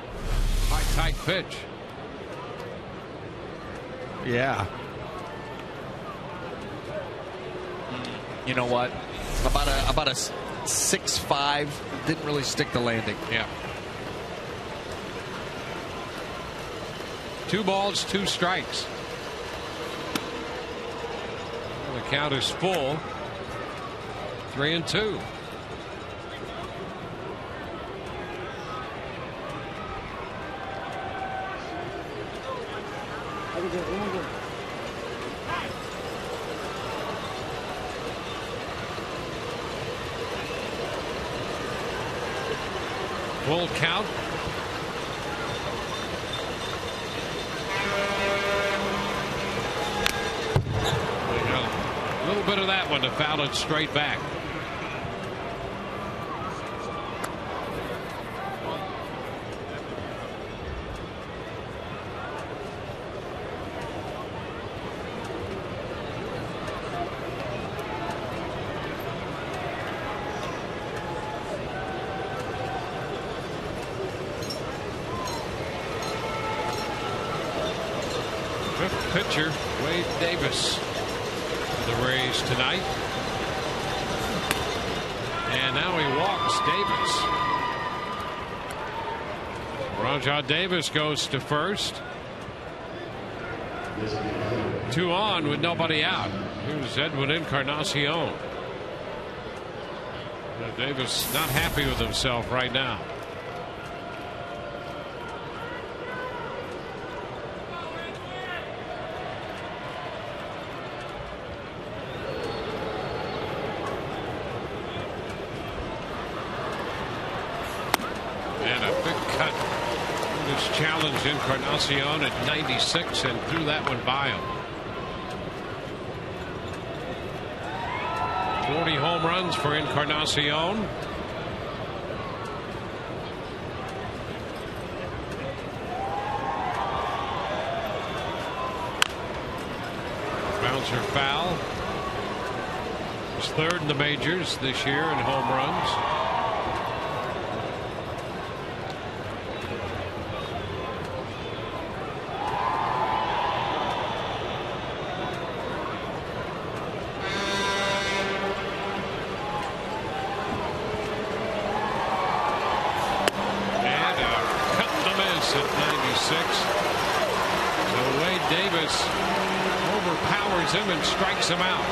high, tight pitch. Yeah. You know what? About a 6-5 didn't really stick the landing. Yeah. 2 balls, 2 strikes. Well, the count is full. 3-2. Full count. A little bit of that one to foul it straight back. Fifth pitcher, Wade Davis, for the Rays tonight. And now he walks Davis. Rajah Davis goes to first. 2 on with nobody out. Here's Edwin Encarnacion. Davis not happy with himself right now. Challenged Encarnacion at 96 and threw that one by him. 40 home runs for Encarnacion. Bouncer foul. He's 3rd in the majors this year in home runs. Him and strikes him out.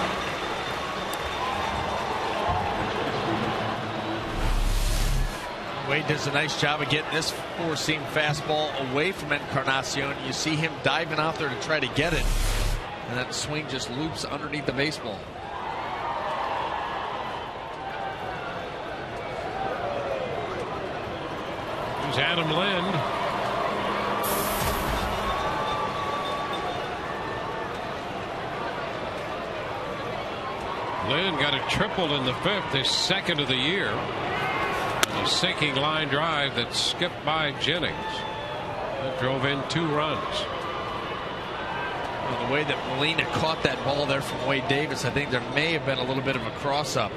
Wade does a nice job of getting this 4-seam fastball away from Encarnacion. You see him diving out there to try to get it, and that swing just loops underneath the baseball. Here's Adam Lind. Lynn got a triple in the 5th, his 2nd of the year. A sinking line drive that skipped by Jennings. That drove in 2 runs. Well, the way that Molina caught that ball there from Wade Davis, I think there may have been a little bit of a cross-up.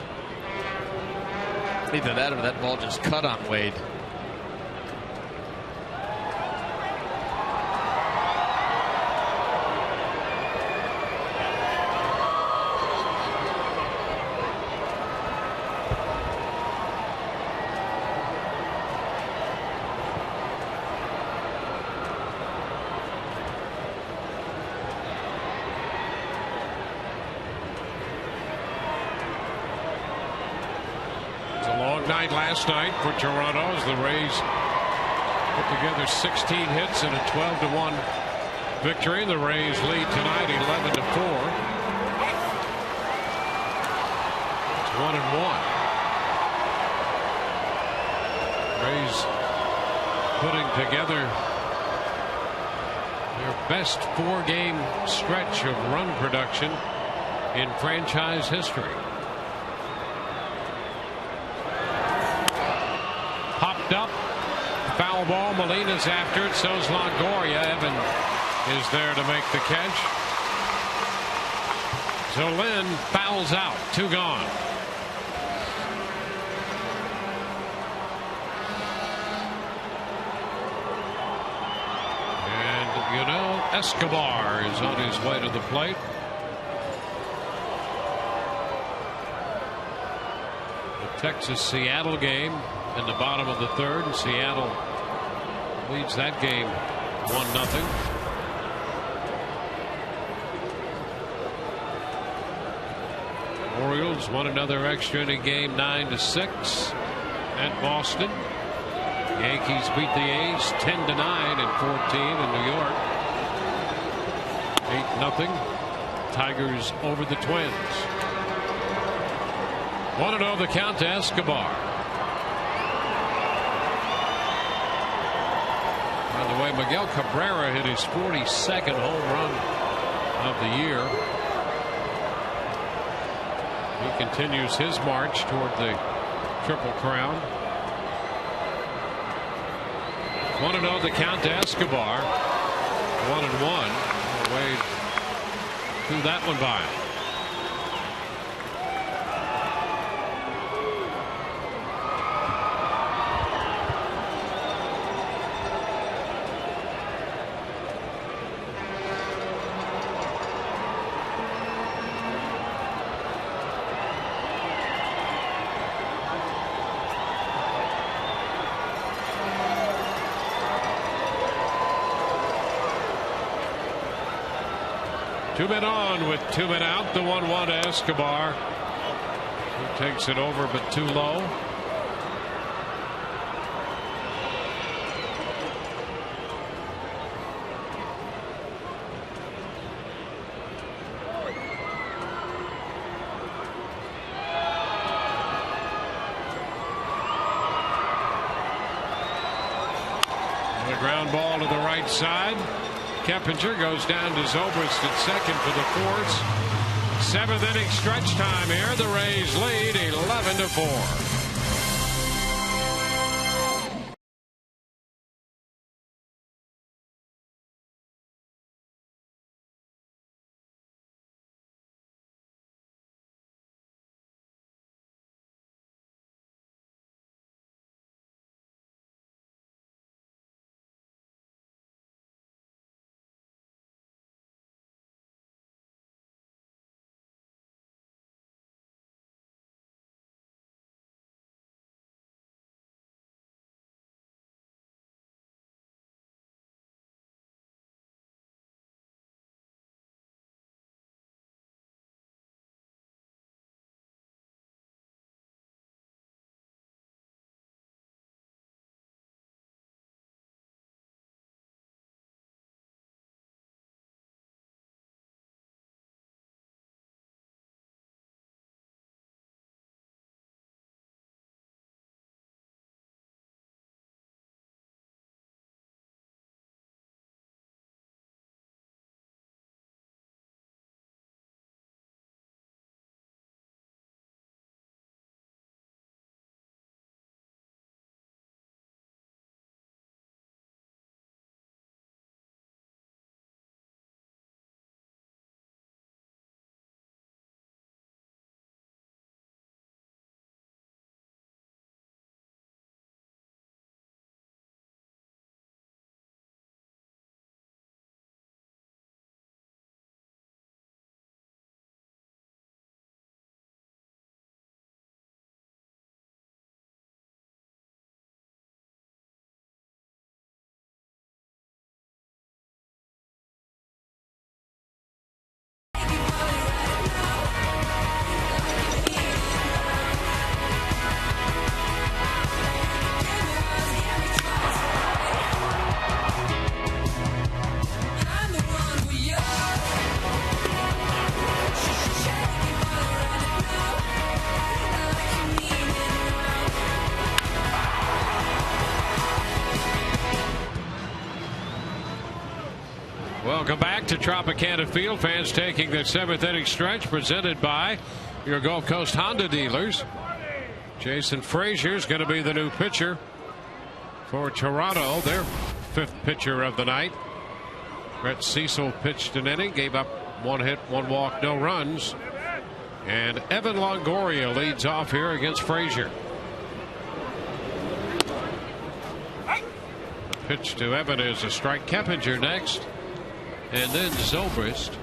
Either that or that ball just cut on Wade. night last night for Toronto as the Rays put together 16 hits and a 12-1 victory. The Rays lead tonight 11-4. It's 1-1. Rays putting together their best 4-game stretch of run production in franchise history. Popped up, foul ball. Molina's after it. So's Longoria. Evan is there to make the catch. So Lynn fouls out. 2 gone. And you know, Escobar is on his way to the plate. The Texas-Seattle game in the bottom of the 3rd, and Seattle leads that game 1-0. Orioles won another extra inning game 9-6 at Boston. Yankees beat the A's 10-9 and 14 in New York. 8-0. Tigers over the Twins. 1-0 the count to Escobar. By the way, Miguel Cabrera hit his 42nd home run of the year. He continues his march toward the Triple Crown. 1-0 the count to Escobar. 1-1. Wade threw that one by. Two men on with 2 men out. The 1-1 to Escobar. He takes it over, but too low. And a ground ball to the right side. Keppinger goes down to Zobrist at second for the Force. 7th inning stretch time here. The Rays lead 11-4. Welcome back to Tropicana Field. Fans taking the 7th inning stretch presented by your Gulf Coast Honda dealers. Jason Frazier is going to be the new pitcher for Toronto, their 5th pitcher of the night. Brett Cecil pitched an inning, gave up 1 hit, 1 walk, no runs. And Evan Longoria leads off here against Frazier. The pitch to Evan is a strike. Keppinger next. And then Zobrist.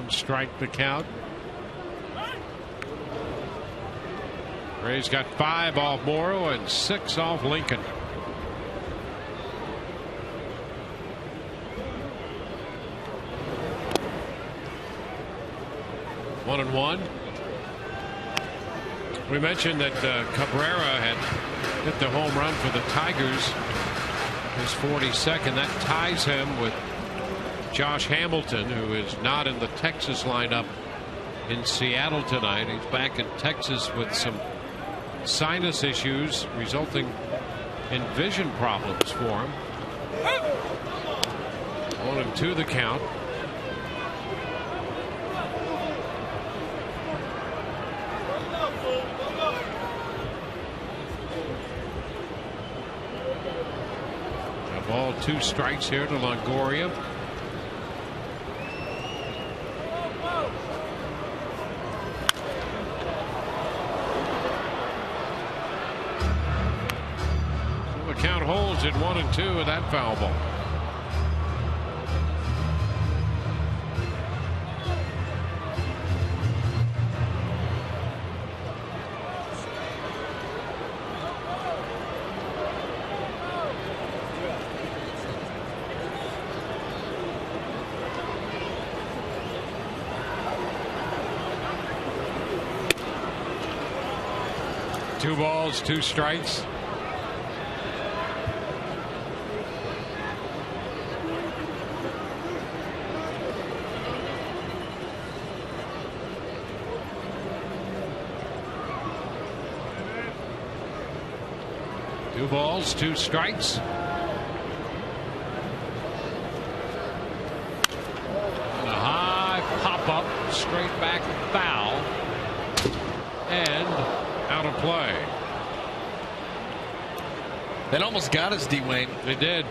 Strike the count. Ray's got 5 off Morrow and 6 off Lincoln. One and one. We mentioned that Cabrera had hit the home run for the Tigers, his 42nd. That ties him with Josh Hamilton, who is not in the Texas lineup in Seattle tonight. He's back in Texas with some sinus issues resulting in vision problems for him. 1-2 the count. A ball, 2 strikes here to Longoria. Count holds at 1-2 with that foul ball. Two balls, 2 strikes. Two balls, 2 strikes. And a high pop up, straight back foul, and out of play. It almost got us, D-Wayne. They did.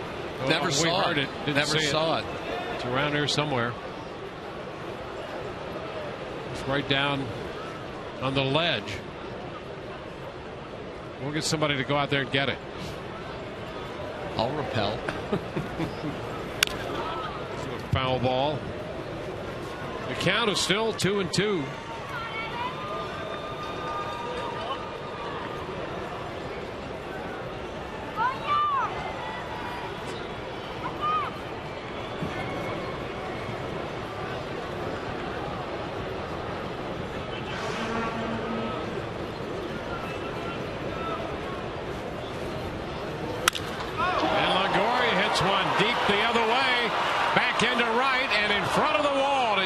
Never saw heard it. Never saw it. It's around here somewhere. It's right down on the ledge. We'll get somebody to go out there and get it. I'll repel. Foul ball. The count is still 2-2.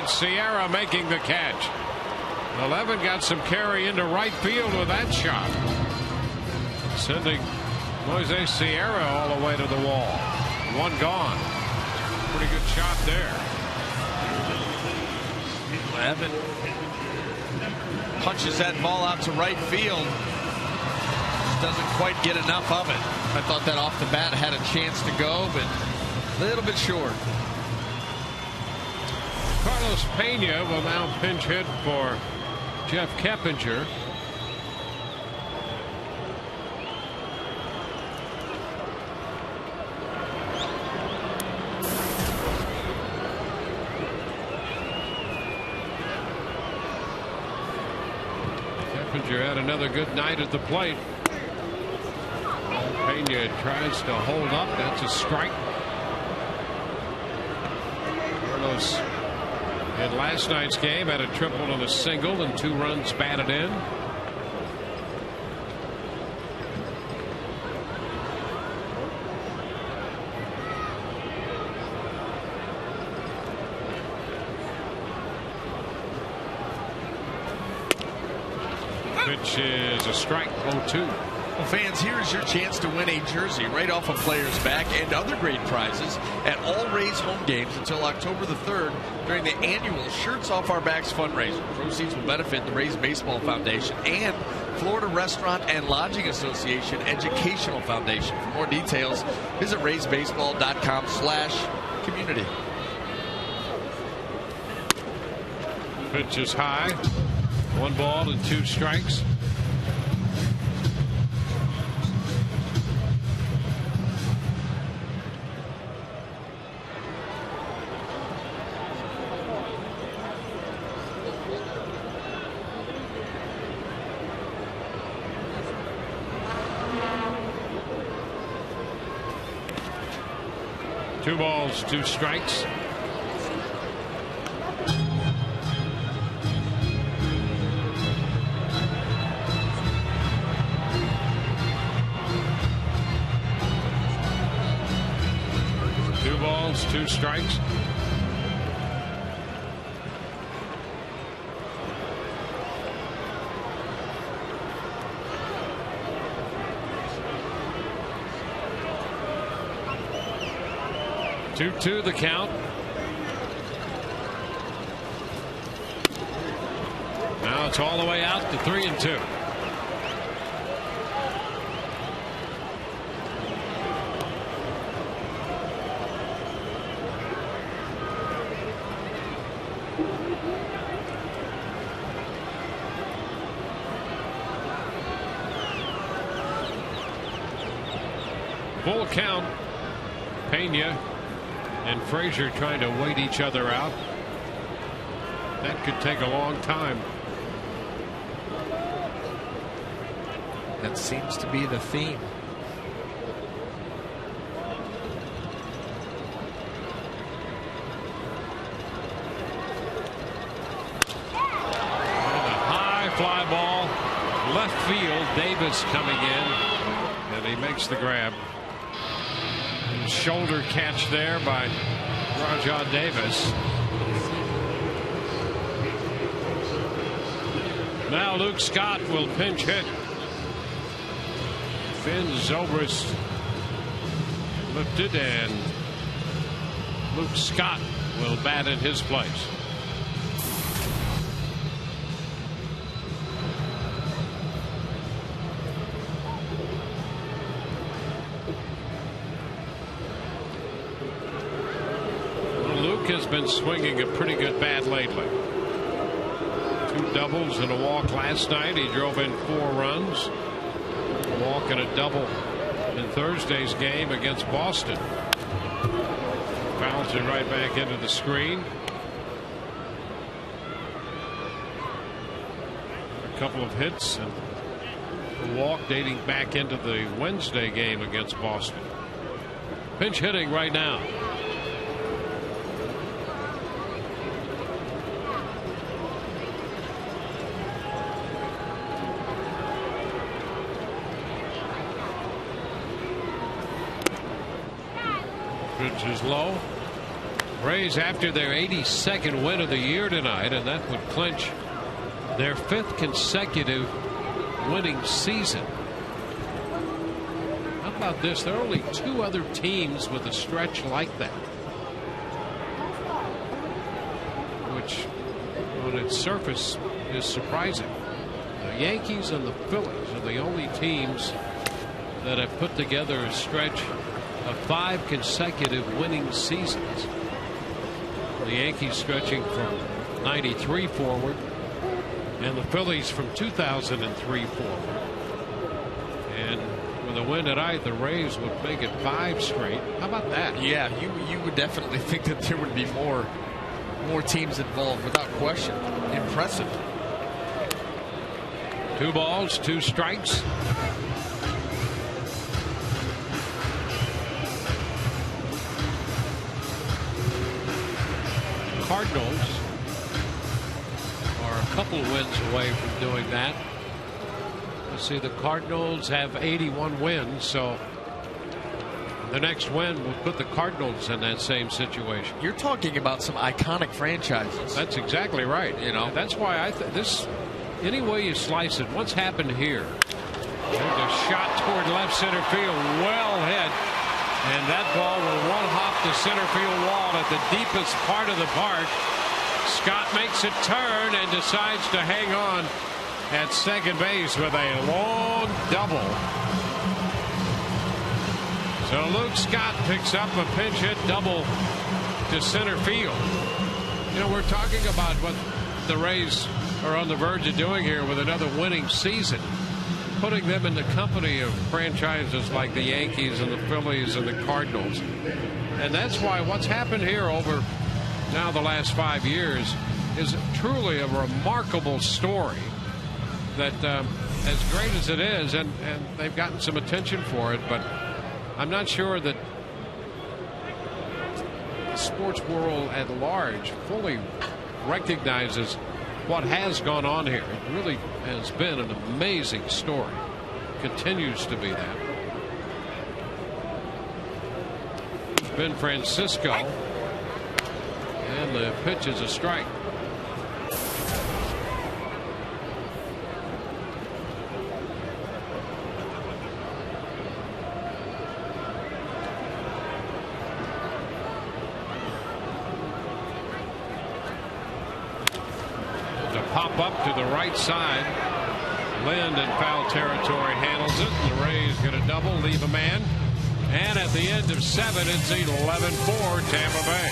Sierra making the catch. 11 got some carry into right field with that shot, sending Moises Sierra all the way to the wall. 1 gone. Pretty good shot there. Evan punches that ball out to right field. Just doesn't quite get enough of it. I thought that off the bat had a chance to go, but a little bit short. Carlos Pena will now pinch hit for Jeff Keppinger. Keppinger had another good night at the plate. Pena tries to hold up. That's a strike. Carlos in last night's game had a triple and a single and 2 runs batted in. Pitch is a strike, 0-2. Well, fans, here is your chance to win a jersey right off a player's back and other great prizes at all Rays home games until October the 3rd during the annual Shirts Off Our Backs fundraiser. Proceeds will benefit the Rays Baseball Foundation and Florida Restaurant and Lodging Association Educational Foundation. For more details, visit raysbaseball.com/community. Pitch is high. 1 ball and 2 strikes. Two balls, 2 strikes. Two balls, 2 strikes. Two the count. Now it's all the way out to 3-2. Full count. Pena and Frazier trying to wait each other out. That could take a long time. That seems to be the theme. And a high fly ball, left field. Davis coming in, and he makes the grab. Shoulder catch there by Rajah Davis. Now Luke Scott will pinch hit. Finn Zobrist lifted, and Luke Scott will bat in his place. Has been swinging a pretty good bat lately. 2 doubles and a walk last night. He drove in 4 runs. A walk and a double in Thursday's game against Boston. Fouls it right back into the screen. A couple of hits and a walk dating back into the Wednesday game against Boston. Pinch hitting right now. Pitch is low. Rays after their 82nd win of the year tonight, and that would clinch their 5th consecutive winning season. How about this? There are only 2 other teams with a stretch like that, which on its surface is surprising. The Yankees and the Phillies are the only teams that have put together a stretch of 5 consecutive winning seasons. The Yankees stretching from '93 forward, and the Phillies from 2003 forward. And with a win tonight, the Rays would make it 5 straight. How about that? Yeah, you would definitely think that there would be more teams involved, without question. Impressive. 2 balls, 2 strikes. Cardinals are a couple wins away from doing that. Let's see, the Cardinals have 81 wins, so the next win will put the Cardinals in that same situation. You're talking about some iconic franchises. That's exactly right. You know, and that's why I this any way you slice it, what's happened here? There's a shot toward left center field, well hit, and that ball will one hop the center field wall at the deepest part of the park. Scott makes a turn and decides to hang on at second base with a long double. So Luke Scott picks up a pinch hit double to center field. You know, we're talking about what the Rays are on the verge of doing here with another winning season, putting them in the company of franchises like the Yankees and the Phillies and the Cardinals. And that's why what's happened here over now the last 5 years is truly a remarkable story that as great as it is, and they've gotten some attention for it, but I'm not sure that the sports world at large fully recognizes what has gone on here. It really has been an amazing story. Continues to be that. Ben Francisco, and the pitch is a strike. Pop up to the right side. Lind in foul territory handles it. The Rays get a double, leave a man. And at the end of 7, it's 11-4 Tampa Bay.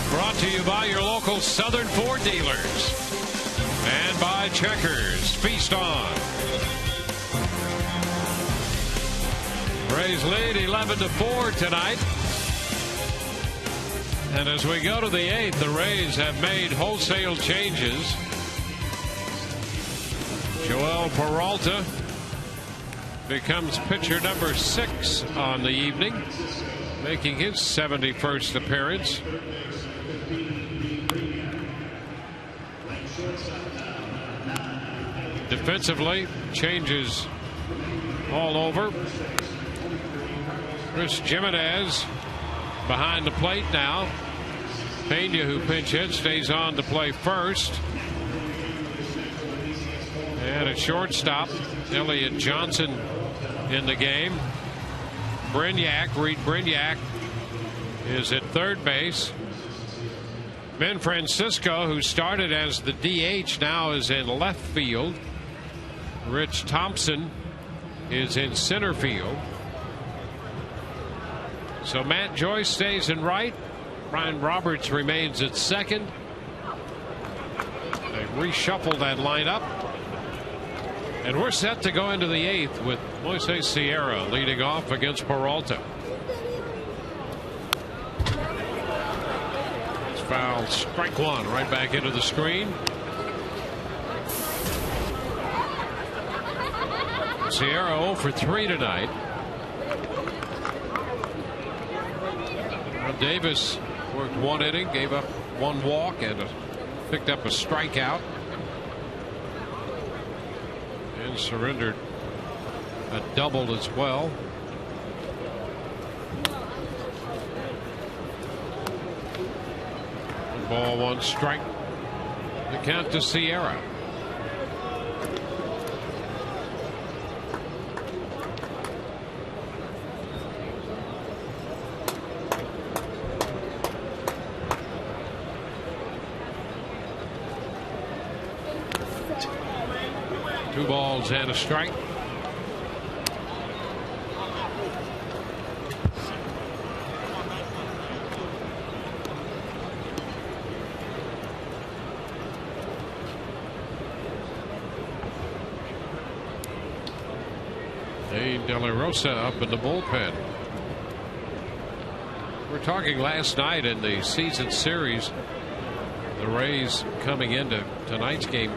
Brought to you by your local Southern Ford dealers and by Checkers. Feast on. Rays lead 11-4 tonight. And as we go to the 8th, the Rays have made wholesale changes. Joel Peralta becomes pitcher number 6 on the evening, making his 71st appearance. Defensively, changes all over. Chris Jimenez behind the plate now. Pena, who pinch hits, stays on to play first. And at shortstop, Elliott Johnson in the game. Reed Brignac is at third base. Ben Francisco, who started as the DH, now is in left field. Rich Thompson is in center field. So Matt Joyce stays in right. Ryan Roberts remains at second. They reshuffle that lineup. And we're set to go into the 8th with Moises Sierra leading off against Peralta. It's fouled, strike one, right back into the screen. Sierra 0 for 3 tonight. Davis worked 1 inning, gave up 1 walk, and picked up a strikeout. And surrendered a double as well. Ball 1 strike. The count to Sierra. Two balls and a strike. De La Rosa up in the bullpen. We're talking last night in the season series. The Rays coming into tonight's game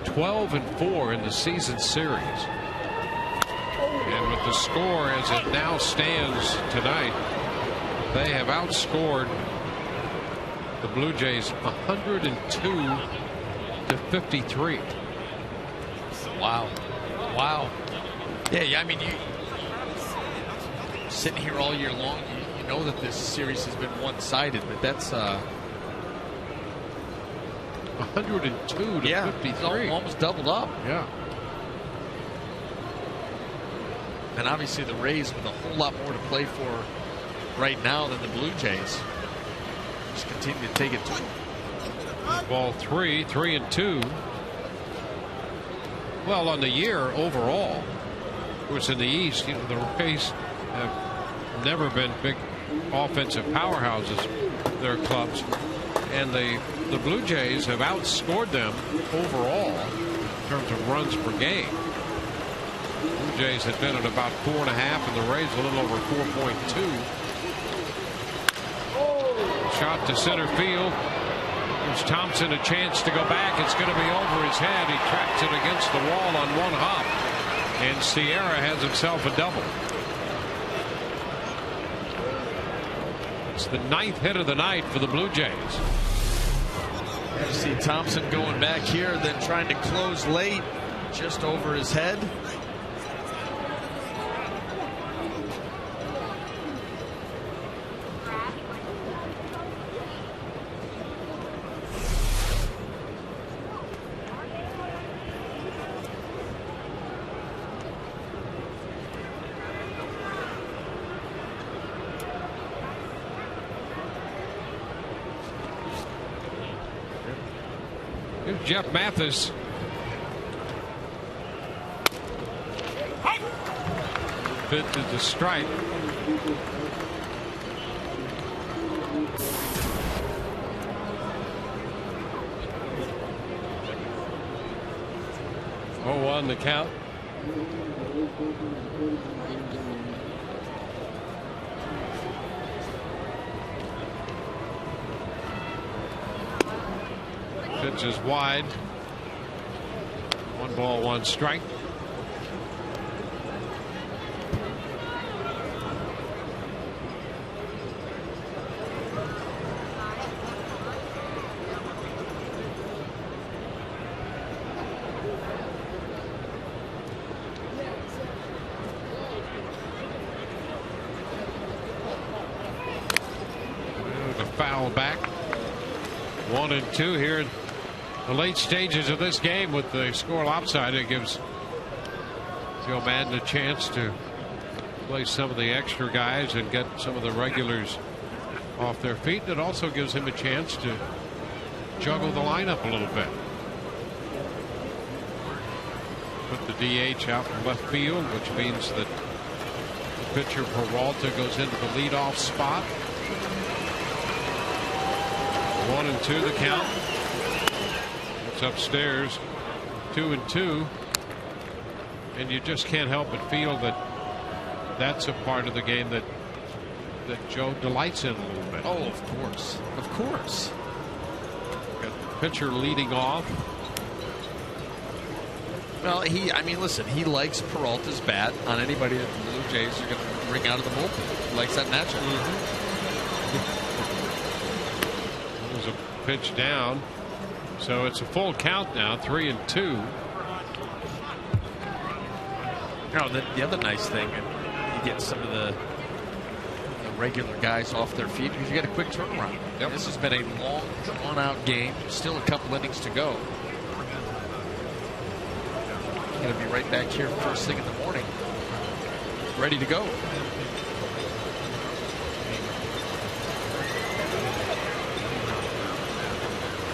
12-4 in the season series. And with the score as it now stands tonight, they have outscored the Blue Jays 102-53. Wow. Wow. Yeah, I mean, you sitting here all year long, you know that this series has been one-sided, but that's 102-53. Almost doubled up. Yeah. And obviously the Rays with a whole lot more to play for right now than the Blue Jays. Just continue to take it to them. Ball 3, 3-2. Well, on the year overall, of course, in the East, the Rays have never been big offensive powerhouses, their clubs, and the Blue Jays have outscored them overall in terms of runs per game. Blue Jays had been at about 4.5, and the Rays a little over 4.2. Shot to center field. Gives Thompson a chance to go back. It's going to be over his head. He tracks it against the wall on 1 hop. And Sierra has himself a double. It's the 9th hit of the night for the Blue Jays. You see Thompson going back here, then trying to close late, just over his head. Jeff Mathis. Fit to the strike. Oh, on the count. Pitch is wide. 1 ball, 1 strike. The foul back. 1-2 here. The late stages of this game with the score lopsided, it gives Joe Madden a chance to play some of the extra guys and get some of the regulars off their feet. And it also gives him a chance to juggle the lineup a little bit. Put the DH out from left field, which means that the pitcher Peralta goes into the leadoff spot. 1-2 the count. Upstairs, 2-2, and you just can't help but feel that that's a part of the game that Joe delights in a little bit. Oh, of course. Got the pitcher leading off. Well, I mean, listen, he likes Peralta's bat on anybody that the Blue Jays are going to bring out of the bullpen. He likes that matchup. It was a pitch down. So it's a full count now, 3-2. The other nice thing, you get some of the regular guys off their feet because you get a quick turnaround. Yep. This has been a long, drawn-out game. Still a couple innings to go. Going to be right back here first thing in the morning, ready to go.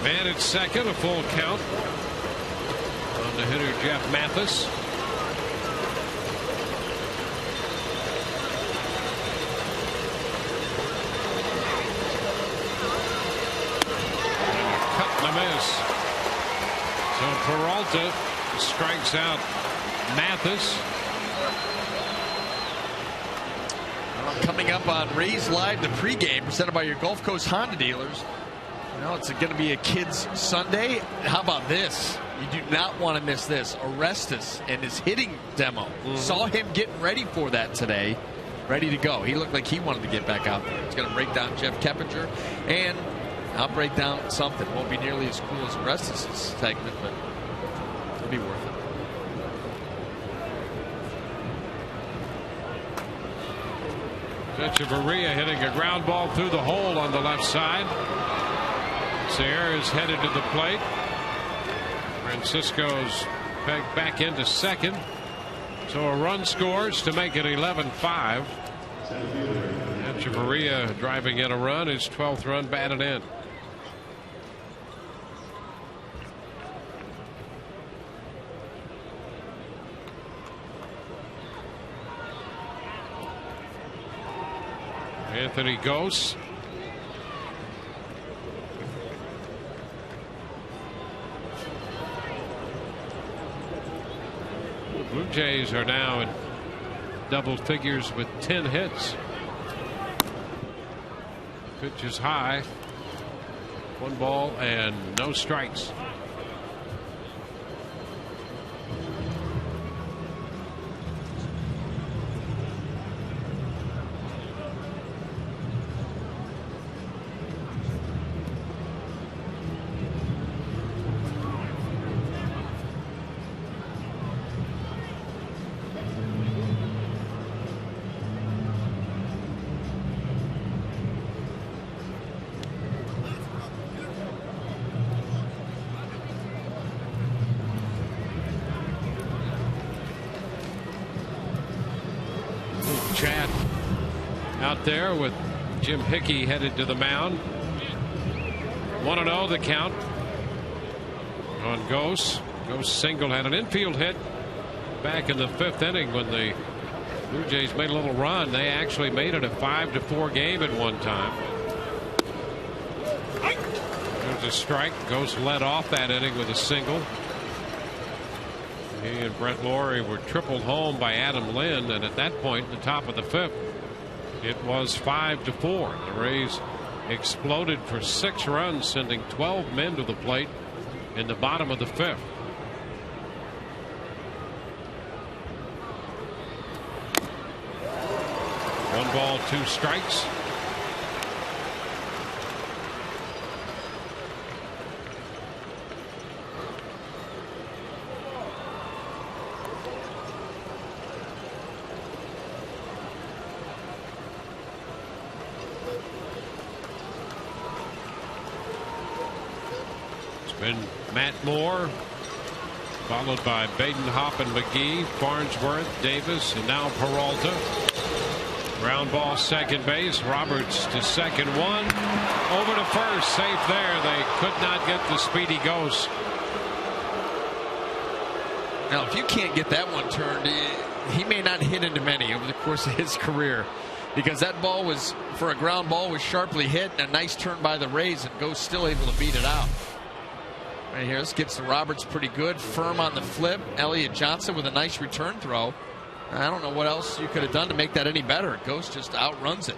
Man at second, a full count on the hitter Jeff Mathis. Miss. So Peralta strikes out Mathis. Coming up on Rays Live, the pregame presented by your Gulf Coast Honda dealers. It's going to be a kids Sunday. How about this? You do not want to miss this. Orestes and his hitting demo. Saw him getting ready for that today. Ready to go. He looked like he wanted to get back out there. He's going to break down Jeff Keppinger, and I'll break down something. Won't be nearly as cool as Orestes' segment, but it'll be worth it. Echeverria hitting a ground ball through the hole on the left side. Sayre is headed to the plate. Francisco's pegged back into second. So a run scores to make it 11-5. Echeverria driving in a run, his 12th run batted in. Anthony Gose. The Blue Jays are now in double figures with 10 hits. Pitch is high. 1 ball and no strikes. Chad out there with Jim Hickey headed to the mound. 1-0 the count on Gose. Gose single had an infield hit back in the 5th inning when the Blue Jays made a little run. They actually made it a 5-4 game at one time. There's a strike. Gose led off that inning with a single. He and Brett Lawrie were tripled home by Adam Lynn, and at that point, in the top of the 5th, it was 5-4. The Rays exploded for 6 runs, sending 12 men to the plate in the bottom of the 5th. One ball, 2 strikes. And Matt Moore, followed by Badenhop and McGee, Farnsworth, Davis, and now Peralta. Ground ball, second base. Roberts to second, 1 over to first, safe there. They could not get the speedy Gose. Now, if you can't get that one turned, he may not hit into many over the course of his career, because that ball was, for a ground ball, was sharply hit, and a nice turn by the Rays, and Gose still able to beat it out. Right here, this gets to Roberts pretty good. Firm on the flip. Elliott Johnson with a nice return throw. I don't know what else you could have done to make that any better. Gose just outruns it.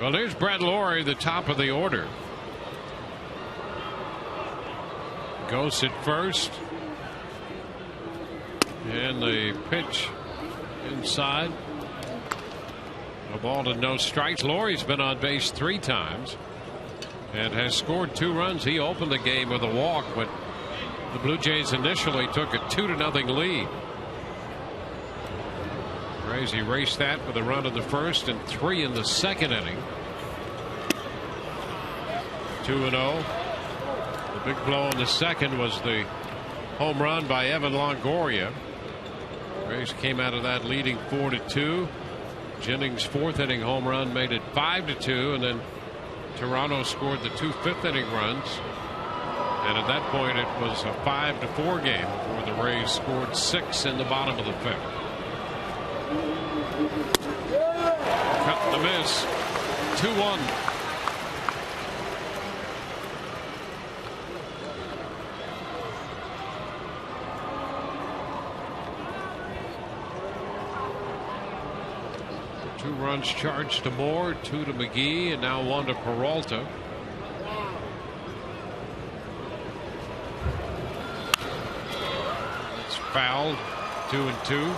Well, there's Brett Lawrie, the top of the order. Gose at first. And the pitch inside. A ball to no strikes. Laurie's been on base 3 times and has scored 2 runs. He opened the game with a walk, but the Blue Jays initially took a 2-0 lead. Rays erased that with a run in the first and 3 in the second inning. 2-0. The big blow in the second was the home run by Evan Longoria. Rays came out of that leading 4-2. Jennings' 4th inning home run made it 5-2, and then Toronto scored the 2 5th-inning runs. And at that point, it was a 5-4 game before the Rays scored 6 in the bottom of the 5th. Cut the miss. 2-1. Two runs charged to Moore, 2 to McGee, and now 1 to Peralta. It's fouled. 2-2.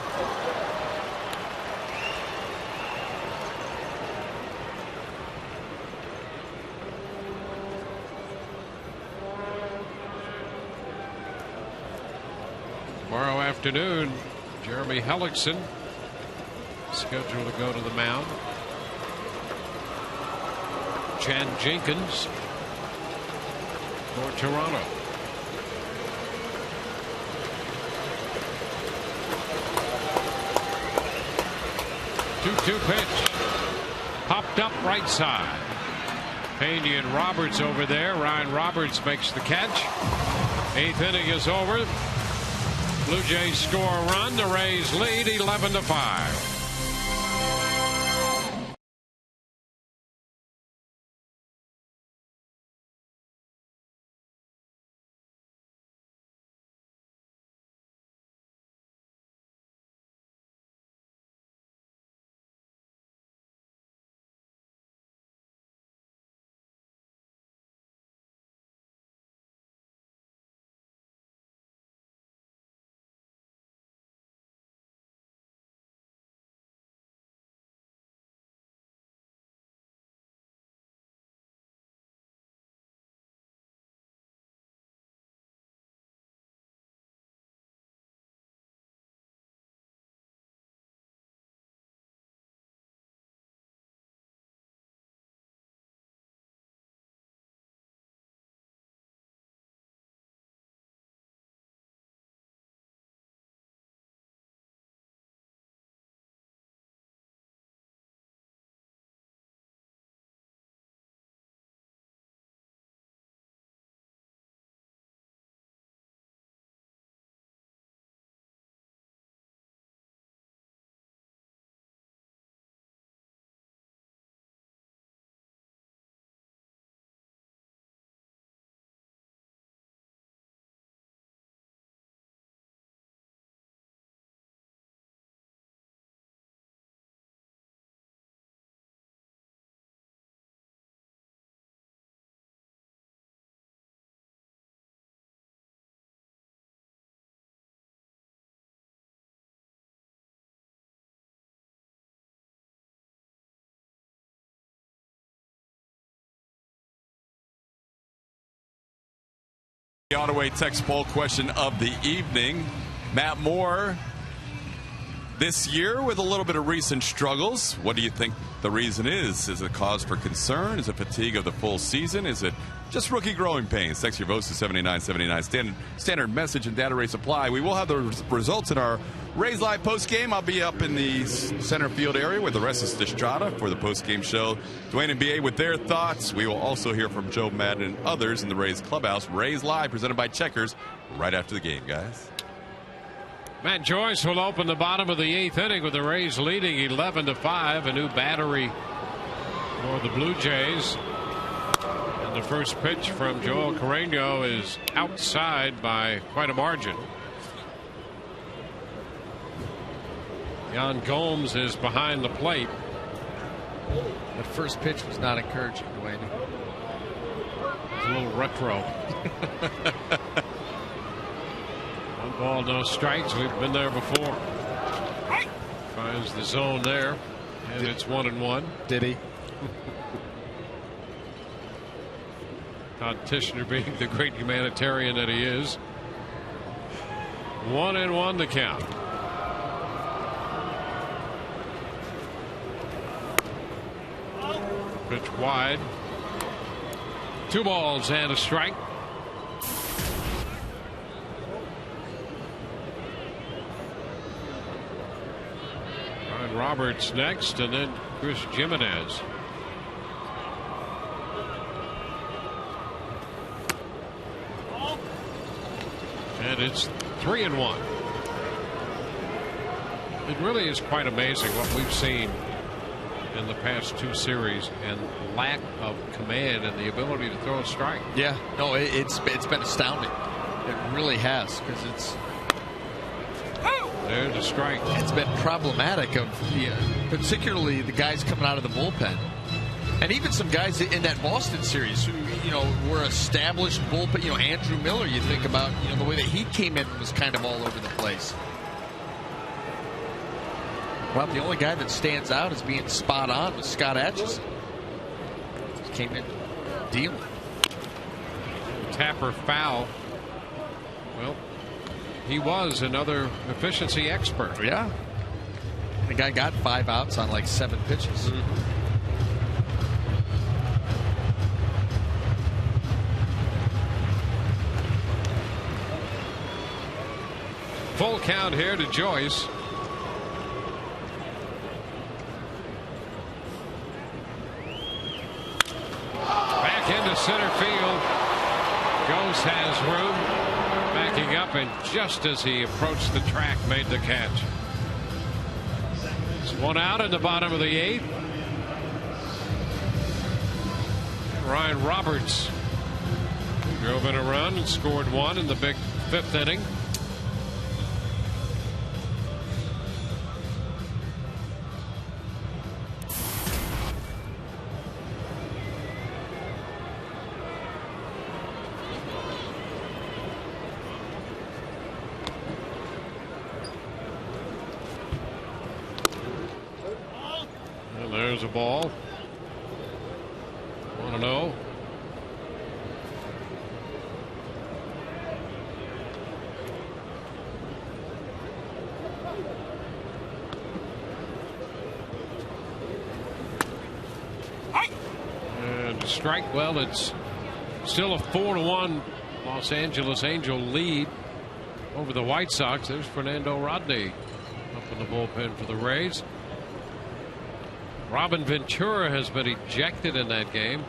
Tomorrow afternoon, Jeremy Hellickson scheduled to go to the mound. Chad Jenkins for Toronto. Two pitch. Popped up right side. Pena and Roberts over there. Ryan Roberts makes the catch. 8th inning is over. Blue Jays score a run. The Rays lead 11-5. The Ottaway text poll question of the evening. Matt Moore this year with a little bit of recent struggles. What do you think the reason is? Is it cause for concern? Is it fatigue of the full season? Is it just rookie growing pains? Text your votes to 7979. Standard message and data rate supply. We will have the results in our Rays Live post game. I'll be up in the center field area with the rest of Strata for the post game show. Dwayne and BA with their thoughts. We will also hear from Joe Madden and others in the Rays clubhouse. Rays Live presented by Checkers right after the game, guys. Matt Joyce will open the bottom of the 8th inning with the Rays leading 11-5. A new battery for the Blue Jays. And the first pitch from Joel Carreño is outside by quite a margin. Jan Gomes is behind the plate. That first pitch was not encouraging, Dwayne. It's a little retro. Ball, no strikes. We've been there before. Finds the zone there, and it's 1-1. Did he? Todd Tishner being the great humanitarian that he is. 1-1 the count. Pitch wide. 2 balls and a strike. Ryan Roberts next, and then Chris Jimenez. And it's 3-1. It really is quite amazing what we've seen in the past 2 series, and lack of command and the ability to throw a strike. Yeah, no, it's been astounding. It really has, because it's. There's a strike. It's been problematic of particularly the guys coming out of the bullpen, and even some guys in that Boston series who were established bullpen. Andrew Miller. You think about the way that he came in was kind of all over the place. Well, the only guy that stands out as being spot on was Scott Atchison. He came in dealing. Tapper foul. Well, he was another efficiency expert. Yeah. The guy got 5 outs on like 7 pitches. Full count here to Joyce. Back into center field. Ghost has room. Backing up, and just as he approached the track, made the catch. It's 1 out in the bottom of the 8th. Ryan Roberts drove in a run and scored 1 in the big 5th inning. There's a ball. 1-0. And a strike. Well, it's still a 4-1 Los Angeles Angel lead over the White Sox. There's Fernando Rodney up in the bullpen for the Rays. Robin Ventura has been ejected in that game.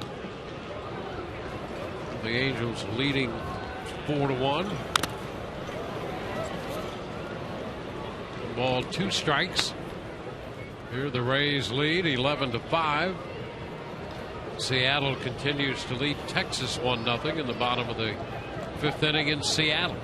The Angels leading 4-1. Ball, 2 strikes. Here the Rays lead 11-5. Seattle continues to lead Texas 1-0 in the bottom of the 5th inning in Seattle.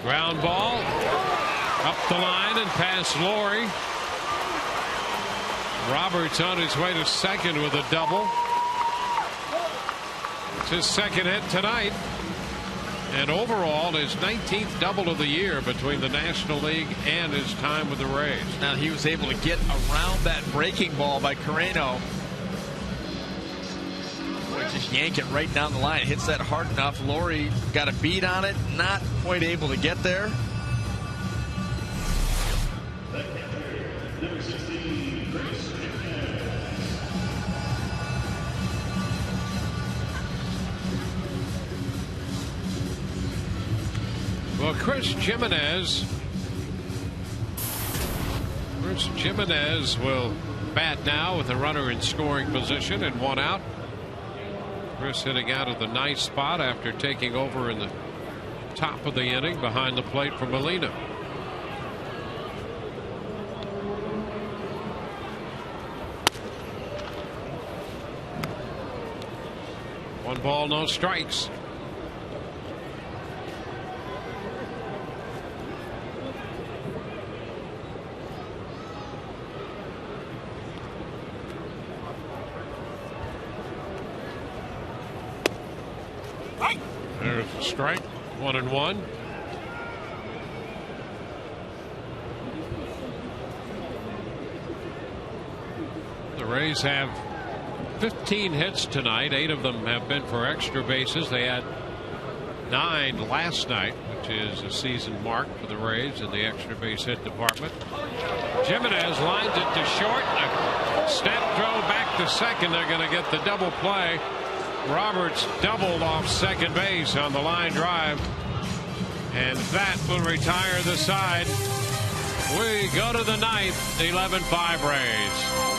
Ground ball up the line and past Laurie. Roberts on his way to second with a double. It's his 2nd hit tonight, and overall his 19th double of the year between the National League and his time with the Rays. Now he was able to get around that breaking ball by Carreno. Just yank it right down the line. Hits that hard enough. Laurie got a beat on it. Not quite able to get there. Well, Chris Jimenez will bat now with a runner in scoring position and 1 out. Chris hitting out of the nice spot after taking over in the top of the inning behind the plate for Molina. One ball, no strikes. with strike. 1-1. The Rays have 15 hits tonight. 8 of them have been for extra bases. They had 9 last night, which is a season mark for the Rays in the extra base hit department. Jimenez lines it to short. A snap throw back to second. They're going to get the double play. Roberts doubled off second base on the line drive, and that will retire the side. We go to the ninth. 11-5 Rays.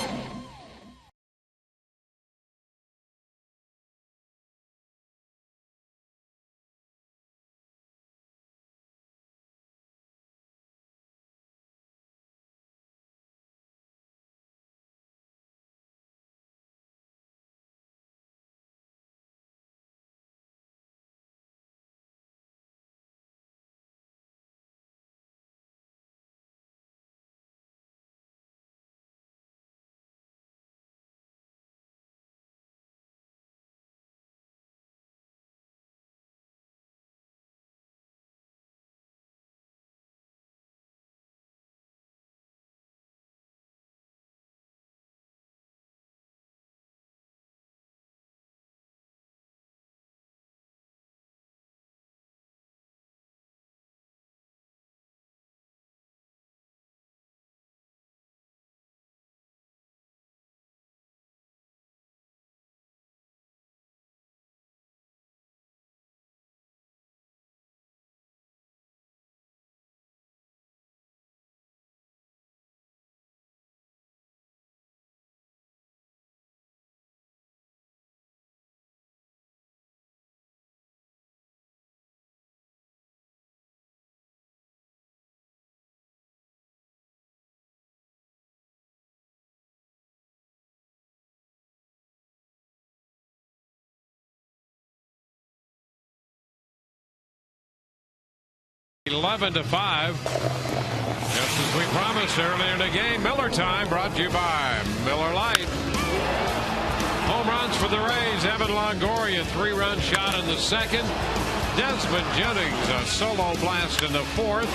Eleven to 5. Just as we promised earlier in the game, Miller time brought to you by Miller Lite. Home runs for the Rays. Evan Longoria, 3-run shot in the second. Desmond Jennings, a solo blast in the fourth.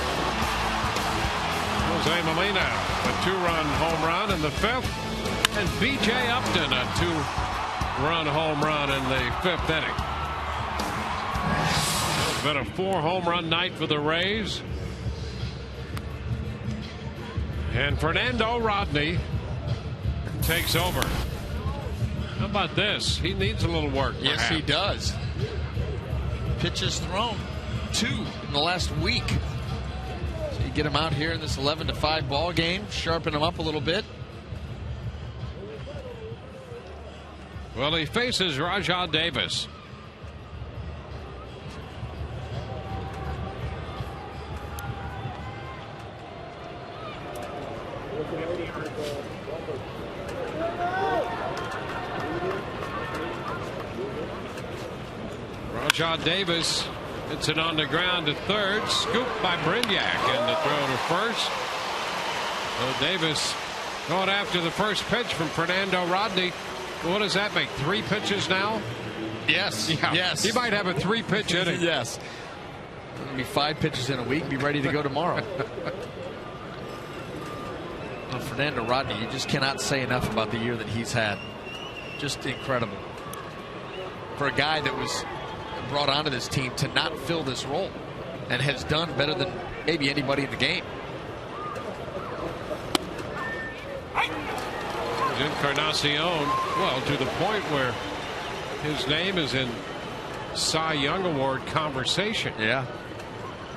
Jose Molina, a 2-run home run in the fifth. And B.J. Upton, a 2-run home run in the fifth inning. It's been a 4-home-run night for the Rays. And Fernando Rodney takes over. How about this? He needs a little work. Yes, perhaps. he does. Pitches thrown 2 in the last week. So you get him out here in this 11-5 ball game, sharpen him up a little bit. Well, he faces Rajah Davis. Rajah Davis hits it on the ground to third, scooped by Brignac, and the throw to first. So Davis going after the first pitch from Fernando Rodney. What does that make? 3 pitches now? Yes. Yeah. Yes. He might have a 3-pitch inning. Yes. It'll be 5 pitches in a week. Be ready to go tomorrow. Well, Fernando Rodney, you just cannot say enough about the year that he's had. Just incredible. For a guy that was brought onto this team to not fill this role and has done better than maybe anybody in the game. Encarnacion, well, to the point where his name is in Cy Young Award conversation. Yeah.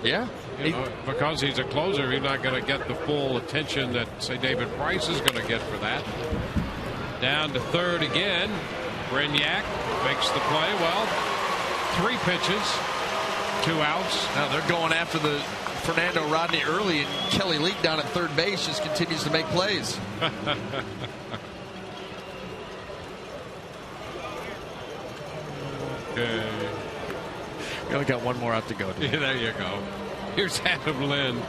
Yeah. You know, because he's a closer, he's not going to get the full attention that, say, David Price is going to get for that. Down to third again. Brignac makes the play. Well, 3 pitches, 2 outs. Now they're going after the Fernando Rodney early, and Kelly Leak down at third base just continues to make plays. Okay. We only got 1 more out to go. Yeah, there you go. Here's Adam Lynn.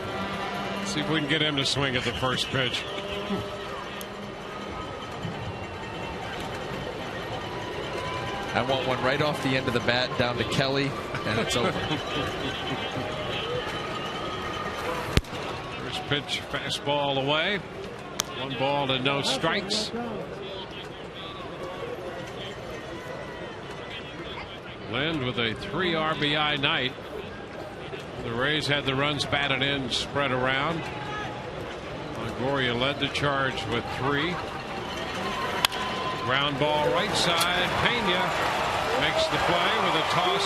See if we can get him to swing at the first pitch. I want one right off the end of the bat down to Kelly, and it's over. First pitch, fastball away. 1 ball and no strikes. Lind with a 3 RBI night. The Rays had the runs batted in, spread around. Longoria led the charge with 3. Ground ball right side. Pena makes the play with a toss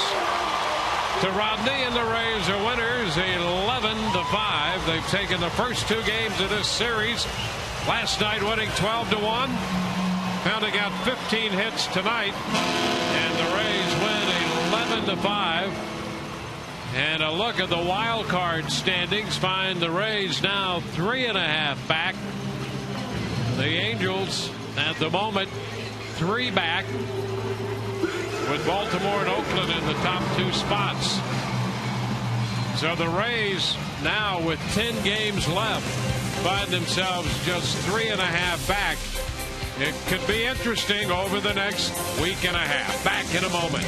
to Rodney, and the Rays are winners 11-5. They've taken the first 2 games of this series. Last night winning 12-1. Pounding out 15 hits tonight. And the Rays win 11-5. And a look at the wild card standings find the Rays now 3.5 back. The Angels at the moment 3 back, with Baltimore and Oakland in the top 2 spots. So the Rays now with 10 games left find themselves just 3.5 back. It could be interesting over the next week and a half. Back in a moment.